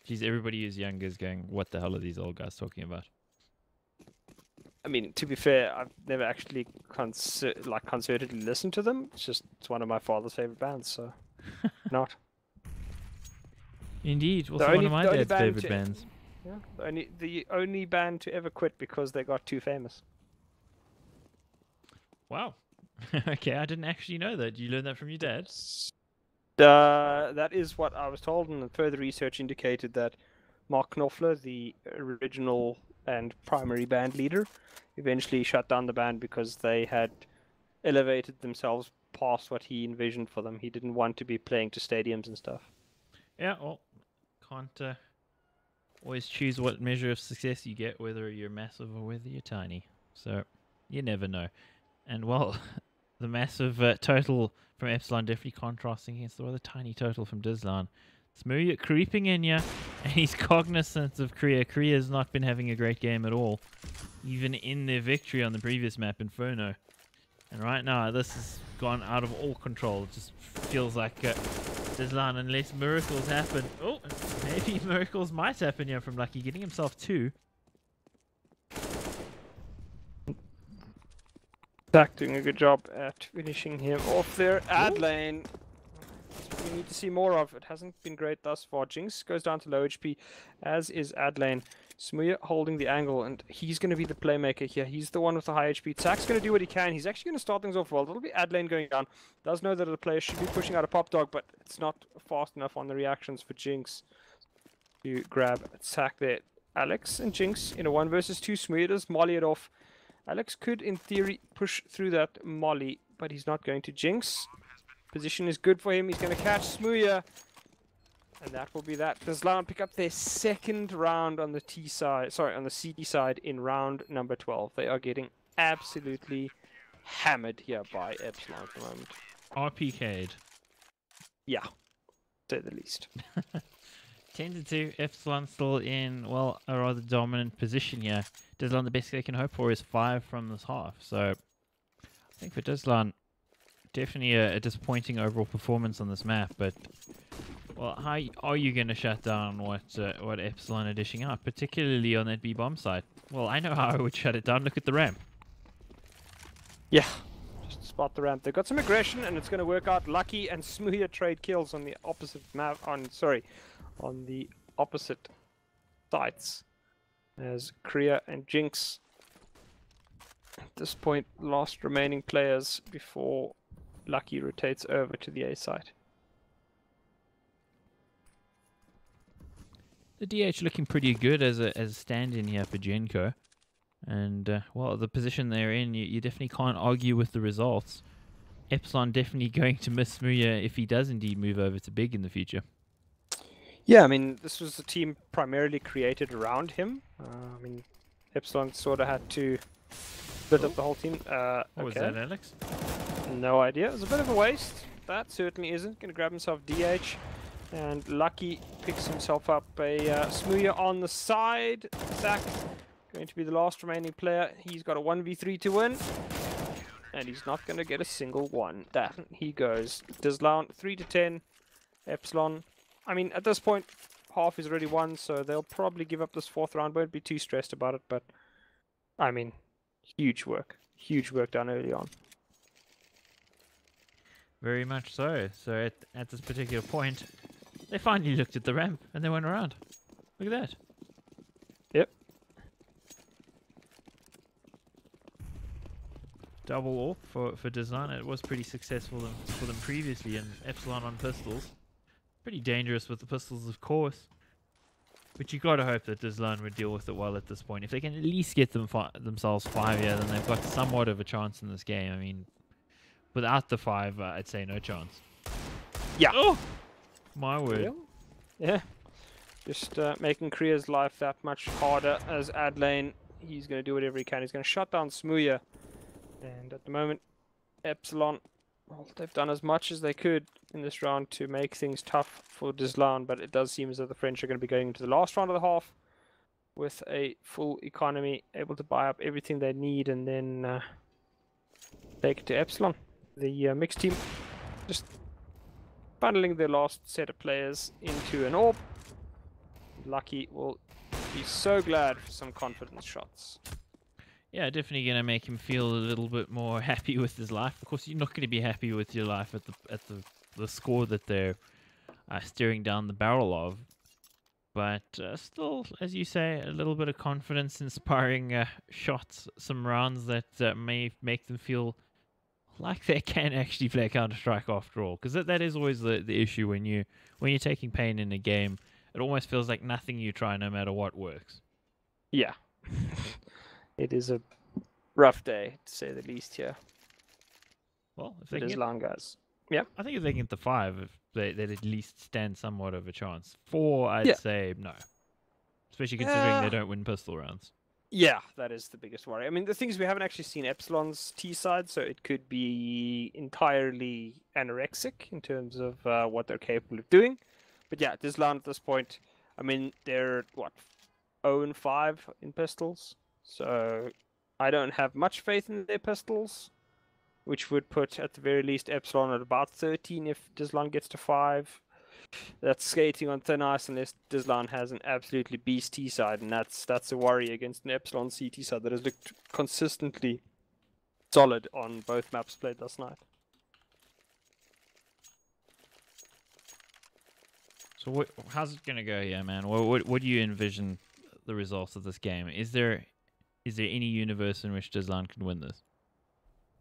Geez, everybody who's younger is going, what the hell are these old guys talking about? I mean, to be fair, I've never actually concertedly listened to them. It's one of my father's favorite bands, so not. Indeed, also one of my dad's favorite bands. Yeah, the only band to ever quit because they got too famous. Wow. Okay, I didn't actually know that. You learned that from your dad? That is what I was told, and further research indicated that Mark Knopfler, the original and primary band leader, eventually shut down the band because they had elevated themselves past what he envisioned for them. He didn't want to be playing to stadiums and stuff. Yeah, well, can't always choose what measure of success you get, whether you're massive or whether you're tiny. So, you never know. And, well, the massive total from Epsilon definitely contrasting against the rather tiny total from dizLown. Smooya creeping in here, and he's cognizant of Korea. Korea's not been having a great game at all, even in their victory on the previous map, Inferno. And right now, this has gone out of all control. It just feels like dizLown, unless miracles happen. Oh, maybe miracles might happen here from Lucky, getting himself 2. Tak doing a good job at finishing him off there. Adlane we need to see more of. It hasn't been great thus far. Jinx goes down to low HP, as is dizLown. Smooya holding the angle, and he's going to be the playmaker here. He's the one with the high HP. Tsack's going to do what he can. He's actually going to start things off well. It'll be dizLown going down. Does know that the player should be pushing out a pop dog, but it's not fast enough on the reactions for Jinx to grab Tsack there. Alex and Jinx in a 1 versus 2. Smooya does molly it off. Alex could, in theory, push through that molly, but he's not going to. Jinx. Position is good for him. He's going to catch Smooya. And that will be that. dizLown pick up their second round on the T side, sorry, on the CT side in round number 12. They are getting absolutely hammered here by Epsilon at the moment. RPK'd. Yeah, to say the least. 10-2, Epsilon still in, well, a rather dominant position here. dizLown, the best they can hope for is 5 from this half. So, I think for dizLown, definitely a disappointing overall performance on this map. But, well, how are you going to shut down what Epsilon are dishing out, particularly on that B-bomb side? Well, I know how I would shut it down. Look at the ramp. Yeah, just spot the ramp. They've got some aggression, and it's going to work out. Lucky and Smooya trade kills on the opposite map. On the opposite sides, as Kriya and Jinx at this point last remaining players before Lucky rotates over to the A side. The DH looking pretty good as a stand-in here for Genko. And, well, the position they're in, you definitely can't argue with the results. Epsilon definitely going to miss Smooya if he does indeed move over to Big in the future. Yeah, I mean, this was a team primarily created around him. I mean, Epsilon sort of had to split up the whole team. What was that, Alex? No idea. It was a bit of a waste. That certainly isn't. Going to grab himself DH. And Lucky picks himself up a Smooya on the side. Zach going to be the last remaining player. He's got a 1v3 to win. And he's not going to get a single one. Down he goes. dizLown 3-10. Epsilon. I mean, at this point, half is already won, so they'll probably give up this 4th round. Won't be too stressed about it, but I mean, huge work done early on. Very much so. So at this particular point, they finally looked at the ramp and they went around. Look at that. Yep. Double AWP for dizLown. It was pretty successful for them previously, and Epsilon on pistols. Pretty dangerous with the pistols, of course. But you gotta hope that dizLown would deal with it well at this point. If they can at least get themselves 5 here, then they've got somewhat of a chance in this game. I mean, without the 5, I'd say no chance. Yeah. Oh! My word. Yeah. Just making Kriya's life that much harder as dizLown. He's going to do whatever he can. He's going to shut down Smooya. And at the moment, Epsilon, well, they've done as much as they could in this round to make things tough for dizLown, but it does seem as though the French are going to be going into the last round of the half with a full economy, able to buy up everything they need and then take it to Epsilon. The mixed team just funneling their last set of players into an AWP. Lucky will be so glad for some confidence shots. Yeah, definitely going to make him feel a little bit more happy with his life. Of course, you're not going to be happy with your life at the score that they're steering down the barrel of. But still, as you say, a little bit of confidence, inspiring shots, some rounds that may make them feel like they can actually play Counter-Strike after all. Because that is always the issue when you're taking pain in a game. It almost feels like nothing you try, no matter what, works. Yeah. It is a rough day, to say the least, here. Well, if they dizLown guys. Yeah. I think if they get the 5, they'd at least stand somewhat of a chance. 4, I'd say no. Especially considering they don't win pistol rounds. Yeah, that is the biggest worry. I mean, the thing is we haven't actually seen Epsilon's T side, so it could be entirely anorexic in terms of what they're capable of doing. But yeah, dizLown at this point, I mean, they're, what, 0-5 in pistols? So I don't have much faith in their pistols, which would put, at the very least, Epsilon at about 13 if dizLown gets to 5. That's skating on thin ice unless dizLown has an absolutely beast T side, and that's a worry against an Epsilon CT side that has looked consistently solid on both maps played last night. So how's it gonna go here, man? What do you envision the results of this game? Is there any universe in which dizLown can win this?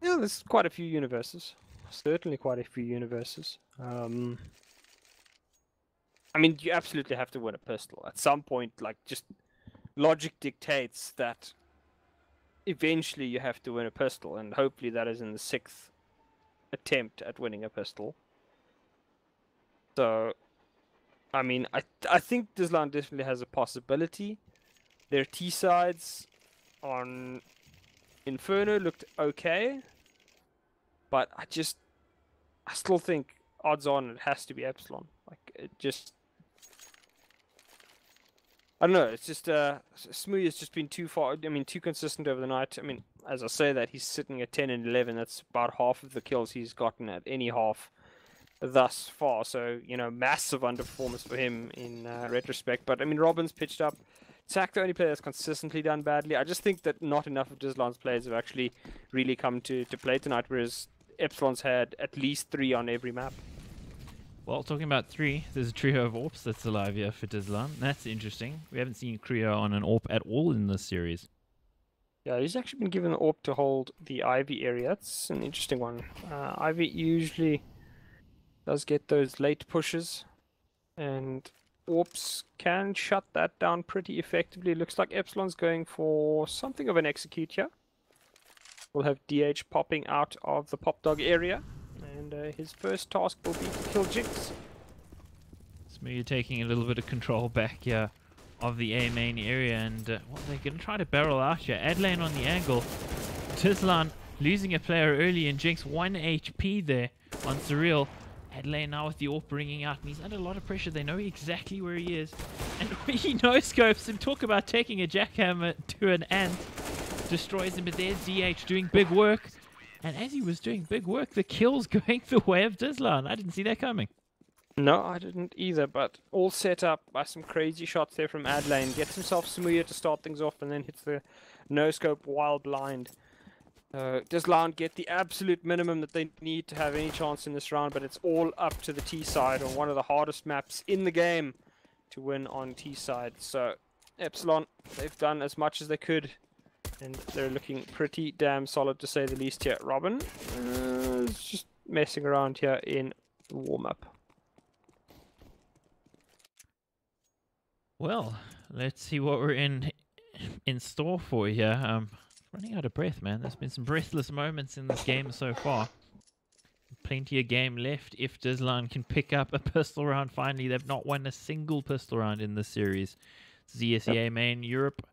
Yeah, there's quite a few universes. Certainly quite a few universes. I mean, you absolutely have to win a pistol. At some point, like, just logic dictates that eventually you have to win a pistol, and hopefully that is in the 6th attempt at winning a pistol. So, I mean, I think dizLown definitely has a possibility. Their T-sides on Inferno looked okay, but I still think odds on it has to be Epsilon. Like, it just, I don't know. It's just Smoothie has just been too far. I mean, too consistent over the night. I mean, as I say that, he's sitting at 10 and 11. That's about half of the kills he's gotten at any half thus far. So, you know, massive underperformance for him in retrospect. But I mean, Robin's pitched up. Zach, the only player that's consistently done badly. I just think that not enough of dizLown's players have actually really come to play tonight, whereas Epsilon's had at least 3 on every map. Well, talking about 3, there's a trio of AWPs that's alive here for dizLown. That's interesting. We haven't seen Kreo on an AWP at all in this series. Yeah, he's actually been given the AWP to hold the Ivy area. That's an interesting one. Ivy usually does get those late pushes, and AWPs can shut that down pretty effectively. Looks like Epsilon's going for something of an execute here. We'll have DH popping out of the pop dog area. And his first task will be to kill Jinx. Smoothie taking a little bit of control back here of the A main area, and well, they're going to try to barrel out here. Adlane on the angle. dizLown losing a player early, and Jinx 1 HP there on Surreal. Adlane now with the AWP ringing out, and he's under a lot of pressure. They know exactly where he is, and he no-scopes him. Talk about taking a jackhammer to an ant. Destroys him, but there's DH doing big work. And as he was doing big work, the kill's going the way of dizLown. I didn't see that coming. No, I didn't either, but all set up by some crazy shots there from Adlane. Gets himself Smoothie to start things off, and then hits the no-scope while blind. dizLown get the absolute minimum that they need to have any chance in this round, but it's all up to the T side on one of the hardest maps in the game to win on T side. So Epsilon, they've done as much as they could, and they're looking pretty damn solid to say the least here. Robin is just messing around here in warm-up. Well, let's see what we're in store for here. Running out of breath, man. There's been some breathless moments in this game so far. Plenty of game left if dizLown can pick up a pistol round finally. They've not won a single pistol round in this series. ESEA main Europe.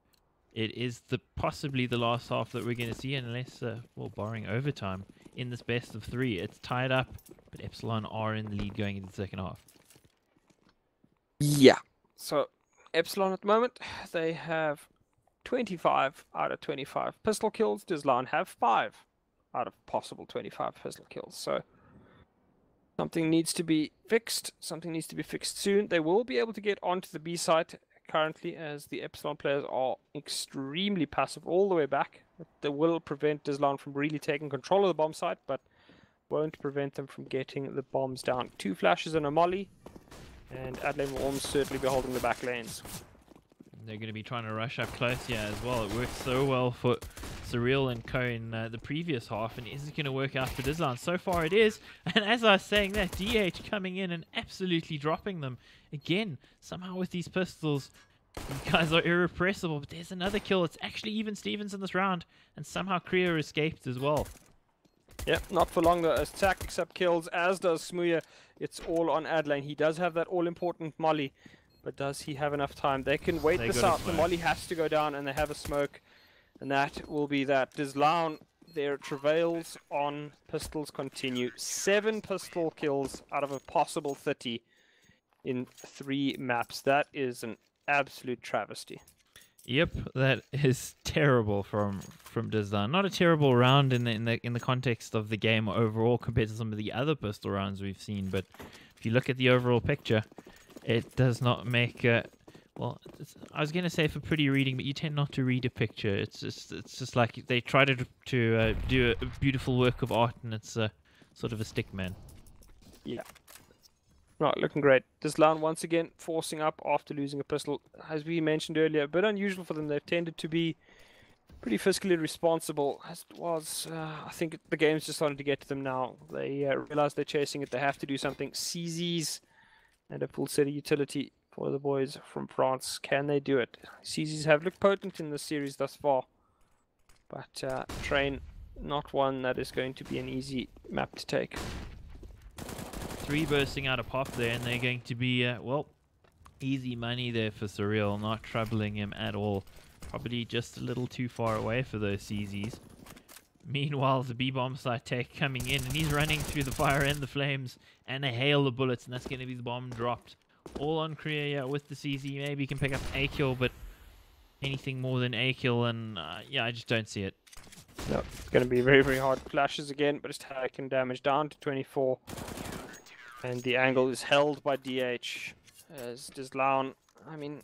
It is possibly the last half that we're going to see, unless, well, barring overtime, in this best of 3. It's tied up, but Epsilon are in the lead going into the second half. Yeah. So Epsilon at the moment, they have 25 out of 25 pistol kills. dizLown have 5 out of possible 25 pistol kills. So something needs to be fixed. Something needs to be fixed soon. They will be able to get onto the B site currently, as the Epsilon players are extremely passive all the way back. They will prevent dizLown from really taking control of the bomb site, but won't prevent them from getting the bombs down. 2 flashes and a molly, and Adlane will almost certainly be holding the back lanes. They're going to be trying to rush up close here as well. It worked so well for Surreal and Co in the previous half, and is it going to work out for dizLown? So far it is, and as I was saying that, DH coming in and absolutely dropping them. Again, somehow with these pistols, you guys are irrepressible, but there's another kill. It's actually even Stevens in this round, and somehow Kreo escaped as well. Yep, not for long though, as Tack picks up kills, as does Smooya. It's all on Adlane. He does have that all-important molly, but does he have enough time? They can wait this out. The molly has to go down, and they have a smoke, and that will be that. dizLown, their travails on pistols continue. 7 pistol kills out of a possible 30 in 3 maps. That is an absolute travesty. Yep, that is terrible from dizLown. Not a terrible round in the context of the game overall compared to some of the other pistol rounds we've seen, but if you look at the overall picture, it does not make well, I was gonna say for pretty reading, but you tend not to read a picture. It's just like they try to do a beautiful work of art, and it's sort of a stick man. Yeah. Not looking great. dizLown once again forcing up after losing a pistol. As we mentioned earlier, a bit unusual for them. They've tended to be pretty fiscally responsible, as it was. I think the game's just starting to get to them now. They realize they're chasing it. They have to do something. CZs and a full set of utility for the boys from France. Can they do it? CZs have looked potent in this series thus far, but Train, not one that is going to be an easy map to take. 3 bursting out of pop there, and they're going to be, well, easy money there for Surreal, not troubling him at all. Probably just a little too far away for those CZs. Meanwhile, the B-bomb site take coming in, and he's running through the fire and the flames, and a hail of bullets, and that's going to be the bomb dropped. All on Korea, yeah, with the CZ. Maybe he can pick up a kill, but anything more than a kill, and yeah, I just don't see it. No, it's going to be very, very hard. Flashes again, but it's taking damage down to 24. And the angle is held by DH as dizLown. I mean,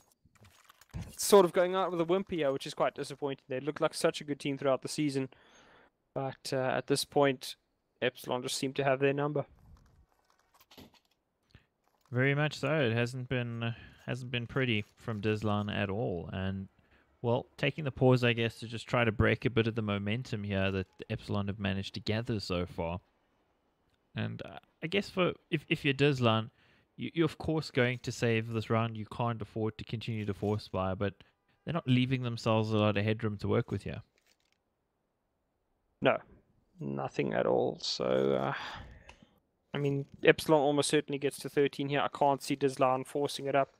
it's sort of going out with a whimper here, which is quite disappointing. They looked like such a good team throughout the season, but at this point, Epsilon just seem to have their number. Very much so. It hasn't been pretty from dizLown at all, and well, taking the pause, I guess, to just try to break a bit of the momentum here that Epsilon have managed to gather so far. And I guess if you're dizLown, you're of course going to save this round. You can't afford to continue to force buy, but they're not leaving themselves a lot of headroom to work with here. No, nothing at all. So, I mean, Epsilon almost certainly gets to 13 here. I can't see dizLown forcing it up.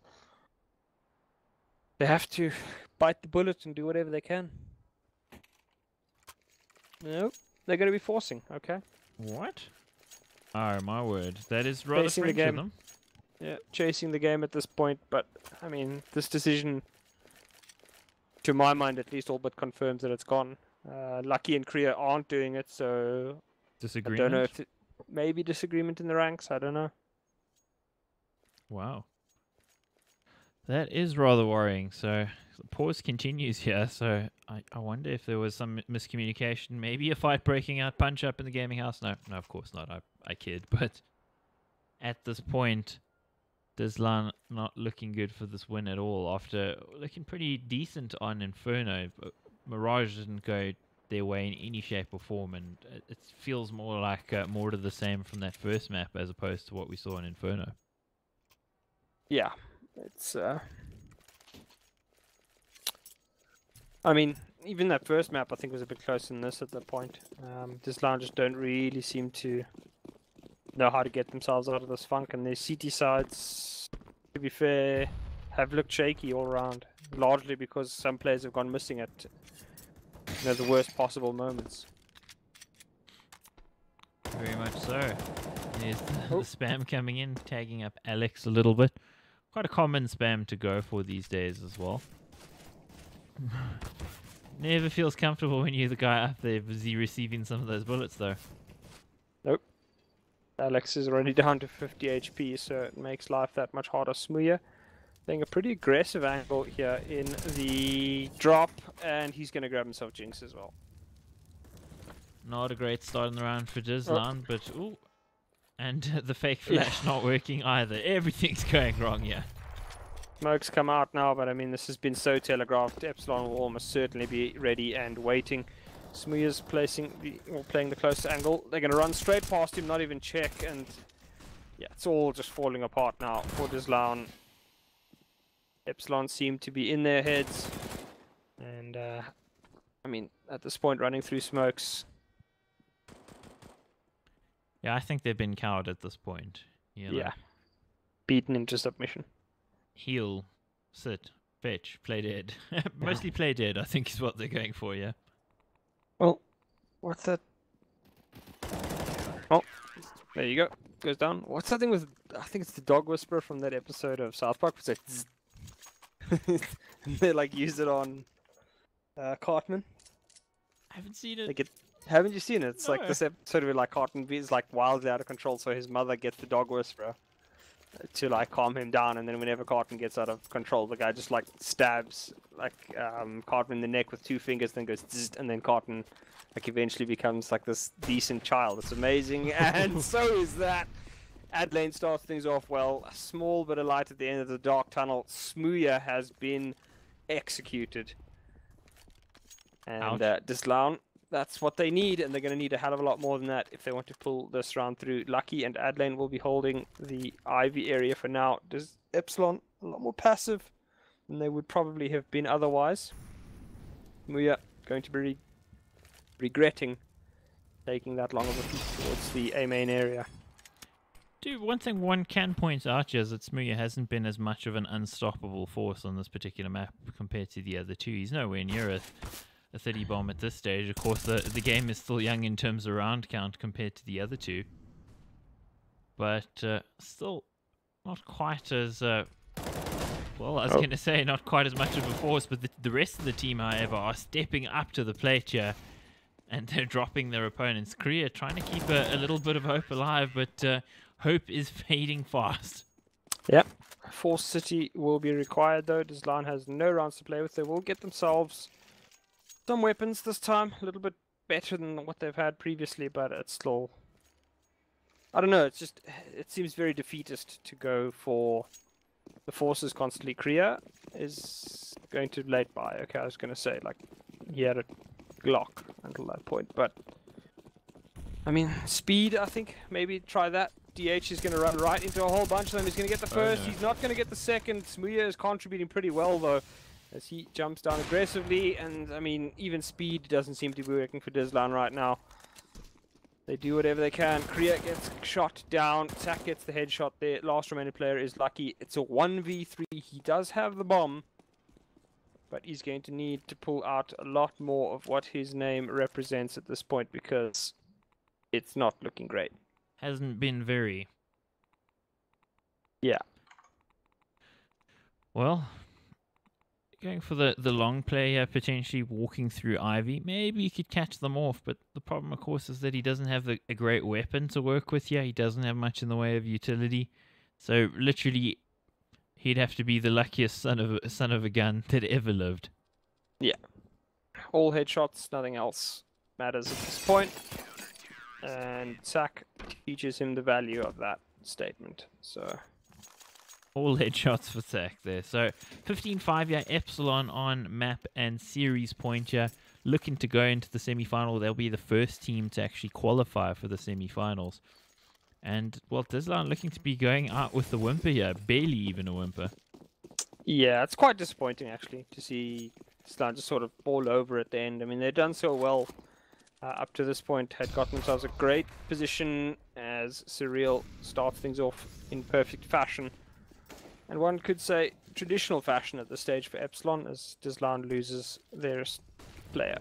They have to bite the bullet and do whatever they can. No, they're going to be forcing. Okay. What? Oh, my word. That is rather Chasing the French of game. them. Yeah, chasing the game at this point, but I mean, this decision, to my mind at least, all but confirms that it's gone. Lucky and Korea aren't doing it, so Disagreement? I don't know if maybe disagreement in the ranks. I don't know. Wow. That is rather worrying. So the pause continues here. So I wonder if there was some miscommunication. Maybe a fight breaking out, punch up in the gaming house. No, of course not. I kid. But at this point, dizLown not looking good for this win at all. After looking pretty decent on Inferno, Mirage didn't go their way in any shape or form, and it feels more like more to the same from that first map as opposed to what we saw in Inferno. Yeah, it's. I mean, even that first map I think was a bit closer than this at that point. dizLown just don't really seem to know how to get themselves out of this funk, and their CT sides, to be fair, have looked shaky all around, largely because some players have gone missing at the worst possible moments. Very much so. There's the spam coming in, tagging up Alex a little bit. Quite a common spam to go for these days as well. Never feels comfortable when you're the guy up there busy receiving some of those bullets though. Nope. Alex is already down to 50 HP, so it makes life that much harder. Smuya playing a pretty aggressive angle here in the drop, and he's going to grab himself Jinx as well. Not a great start in the round for dizLown, but ooh. And the fake flash not working either. Everything's going wrong here. Smokes come out now, but I mean, this has been so telegraphed. Epsilon will almost certainly be ready and waiting. Smuya's playing the close angle. They're going to run straight past him, not even check, and yeah, it's all just falling apart now for dizLown. Epsilon seem to be in their heads, and I mean, at this point, running through smokes. Yeah, I think they've been cowed at this point. You know. Yeah, beaten into submission. Heal, sit, fetch, play dead. Mostly play dead, I think, is what they're going for, yeah. Well, what's that? Oh, there you go. Goes down. What's that thing with? I think it's the dog whisperer from that episode of South Park. It's like, they like use it on Cartman. I haven't seen it. Like haven't you seen it? It's like No. this episode where like Cartman is like wildly out of control, so his mother gets the dog whisperer to like calm him down, and then whenever Cartman gets out of control, the guy just like stabs like Cartman in the neck with 2 fingers, then goes zzz, and then Cartman like eventually becomes like this decent child. It's amazing, and so is that. Adlane starts things off well. A small bit of light at the end of the dark tunnel. Smooya has been executed. And dizLown, that's what they need, and they're going to need a hell of a lot more than that if they want to pull this round through. Lucky and Adlane will be holding the Ivy area for now. Does Epsilon a lot more passive than they would probably have been otherwise. Smooya going to be regretting taking that long of a peek towards the A main area. Dude, one thing one can point out is that Smooya hasn't been as much of an unstoppable force on this particular map compared to the other two. He's nowhere near a 30 bomb at this stage. Of course, the game is still young in terms of round count compared to the other two. But still not quite as... well, I was going to say not quite as much of a force, but the rest of the team, however, are stepping up to the plate here. And they're dropping their opponents. Korea trying to keep a little bit of hope alive, but hope is fading fast. Yep. Force City will be required, though. dizLown has no rounds to play with. They will get themselves some weapons this time. A little bit better than what they've had previously, but it's still... I don't know. It's just... It seems very defeatist to go for the forces constantly. Korea is going to late buy. Okay, I was going to say, like, he had a Glock until that point, but I mean, speed, I think maybe try that. DH is going to run right into a whole bunch of them. He's going to get the first, he's not going to get the second. Smooya is contributing pretty well though, as he jumps down aggressively, and I mean, even speed doesn't seem to be working for dizLown right now. They do whatever they can. Korea gets shot down, Sak gets the headshot there. Last remaining player is Lucky. It's a 1v3, he does have the bomb, but he's going to need to pull out a lot more of what his name represents at this point, because it's not looking great. Hasn't been very. Yeah. Well, going for the long play here, potentially walking through Ivy. Maybe you could catch them off, but the problem, of course, is that he doesn't have a great weapon to work with here. He doesn't have much in the way of utility. So, literally... he'd have to be the luckiest son of a gun that ever lived. Yeah. All headshots, nothing else matters at this point. And Sak teaches him the value of that statement. So all headshots for Sak there. So 15-5 here, Epsilon on map and series point here. Looking to go into the semi-final. They'll be the first team to actually qualify for the semi-finals. And, well, dizLown looking to be going out with the whimper here. Barely even a whimper. yeah, it's quite disappointing actually to see dizLown just sort of fall over at the end. I mean, they've done so well up to this point, had gotten themselves a great position as Surreal starts things off in perfect fashion. And one could say traditional fashion at this stage for Epsilon, as dizLown loses their player.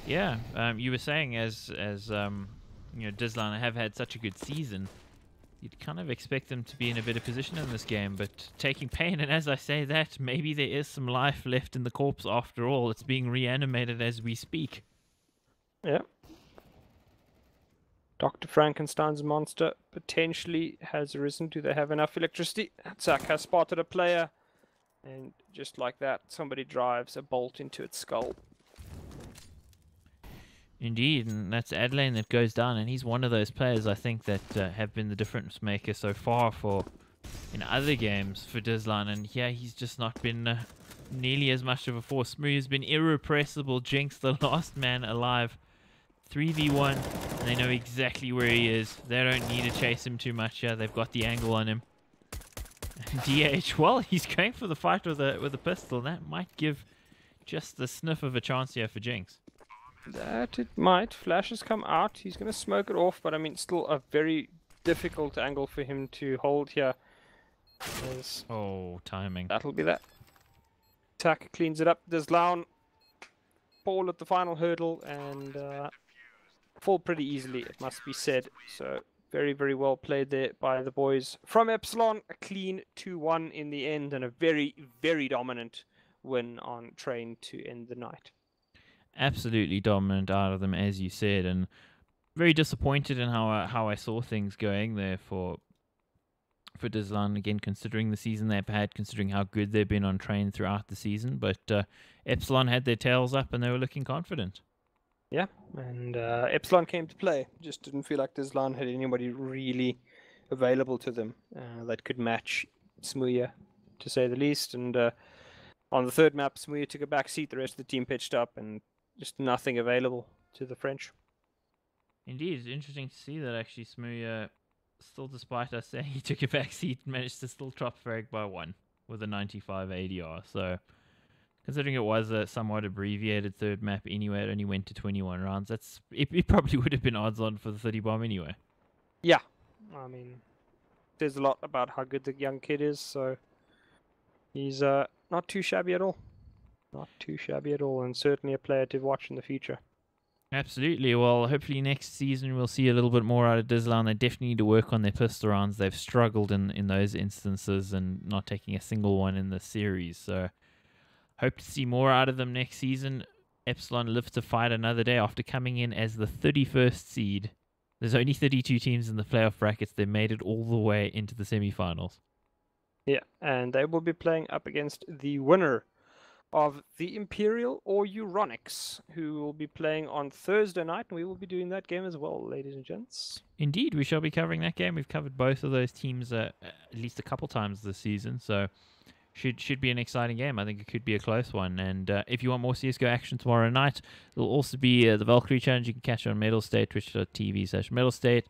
Yeah, you were saying as you know, dizLown have had such a good season, you'd kind of expect them to be in a better position in this game, but taking pain, and as I say that, maybe there is some life left in the corpse after all. It's being reanimated as we speak. Yeah. Dr. Frankenstein's monster potentially has arisen. Do they have enough electricity? Sak has spotted a player, and just like that, somebody drives a bolt into its skull. Indeed, and that's Adlane that goes down, and he's one of those players I think that have been the difference maker so far for in other games for dizLown, and yeah, he's just not been nearly as much of a force. Smooth has been irrepressible. Jinx, the last man alive. 3v1, and they know exactly where he is. They don't need to chase him too much here. They've got the angle on him. DH, well, he's going for the fight with a pistol. That might give just the sniff of a chance here for Jinx. That it might. Flash has come out. He's going to smoke it off, but I mean, still a very difficult angle for him to hold here. Oh, timing. That'll be that. Sak cleans it up. dizLown fall at the final hurdle and fall pretty easily, it must be said. So very, very well played there by the boys from Epsilon. A clean 2-1 in the end, and a very, very dominant win on Train to end the night. Absolutely dominant out of them, as you said, and very disappointed in how I saw things going there for dizLown, again, considering the season they've had, considering how good they've been on Train throughout the season. But Epsilon had their tails up and they were looking confident. Yeah, and Epsilon came to play. Just didn't feel like dizLown had anybody really available to them that could match Smuya, to say the least. And on the third map, Smuya took a back seat. The rest of the team pitched up, and just nothing available to the French. Indeed, it's interesting to see that actually Smuya, still despite us saying he took a back seat, managed to still drop Frag by 1 with a 95 ADR. So, considering it was a somewhat abbreviated third map anyway, it only went to 21 rounds. It probably would have been odds on for the 30 bomb anyway. Yeah, I mean, there's a lot about how good the young kid is, so he's not too shabby at all. Not too shabby at all, and certainly a player to watch in the future. Absolutely. Well, hopefully next season we'll see a little bit more out of dizLown. They definitely need to work on their pistol rounds. They've struggled in those instances and not taking a single one in the series. So hope to see more out of them next season. Epsilon live to fight another day after coming in as the 31st seed. There's only 32 teams in the playoff brackets. They made it all the way into the semifinals. Yeah, and they will be playing up against the winner of the Imperial or Euronics, who will be playing on Thursday night, and we will be doing that game as well, ladies and gents. Indeed, we shall be covering that game. We've covered both of those teams at least a couple times this season, so should be an exciting game. I think it could be a close one. And if you want more CSGO action tomorrow night, there'll also be the Valkyrie Challenge. You can catch it on Medal State, twitch.tv/Medal State.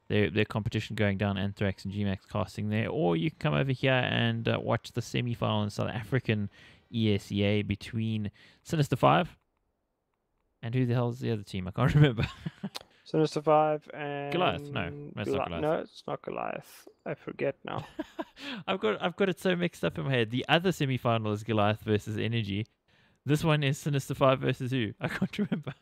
Their competition going down, Anthrax and GMAX casting there. Or you can come over here and watch the semi-final in South African ESEA between Sinister 5 and who the hell is the other team? I can't remember. Sinister 5 and Goliath. No, that's not Goliath. No, it's not Goliath. I forget now. I've got it so mixed up in my head. The other semi-final is Goliath versus Energy. This one is Sinister 5 versus who? I can't remember.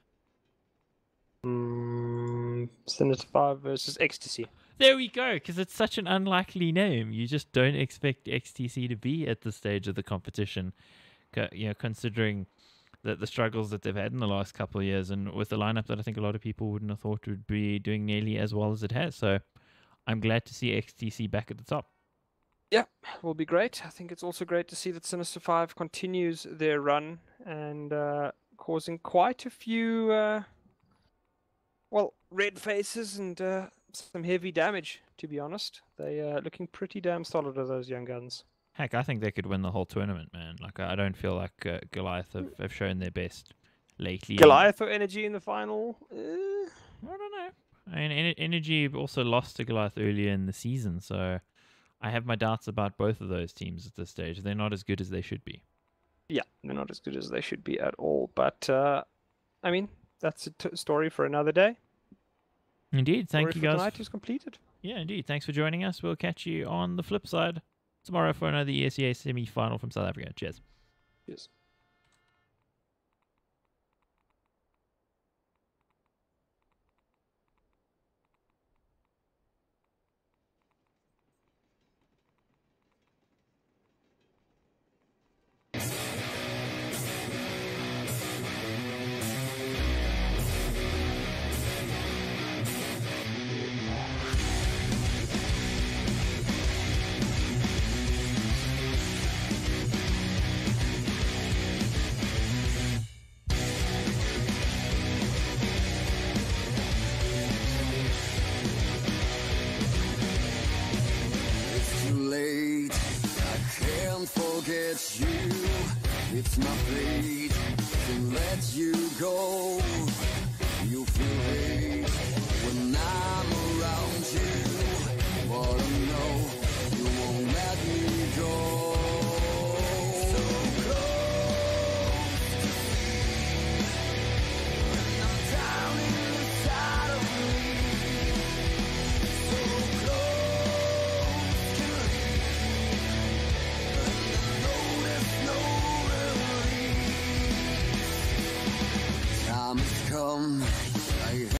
Sinister 5 versus Ecstasy. There we go, because it's such an unlikely name. You just don't expect XTC to be at this stage of the competition, considering the struggles that they've had in the last couple of years, and with the lineup that I think a lot of people wouldn't have thought would be doing nearly as well as it has. So I'm glad to see XTC back at the top. Yeah, will be great. I think it's also great to see that Sinister 5 continues their run and causing quite a few, red faces and some heavy damage, to be honest. They are looking pretty damn solid with those young guns. Heck, I think they could win the whole tournament, man. Like, I don't feel like Goliath have shown their best lately. Goliath or Energy in the final? I don't know. I mean, Energy also lost to Goliath earlier in the season, so I have my doubts about both of those teams at this stage. They're not as good as they should be. Yeah, they're not as good as they should be at all. But, I mean, that's a story for another day. Indeed. Thank you, guys. Tonight is completed. Yeah, indeed. Thanks for joining us. We'll catch you on the flip side tomorrow for another ESEA semi-final from South Africa. Cheers. Cheers.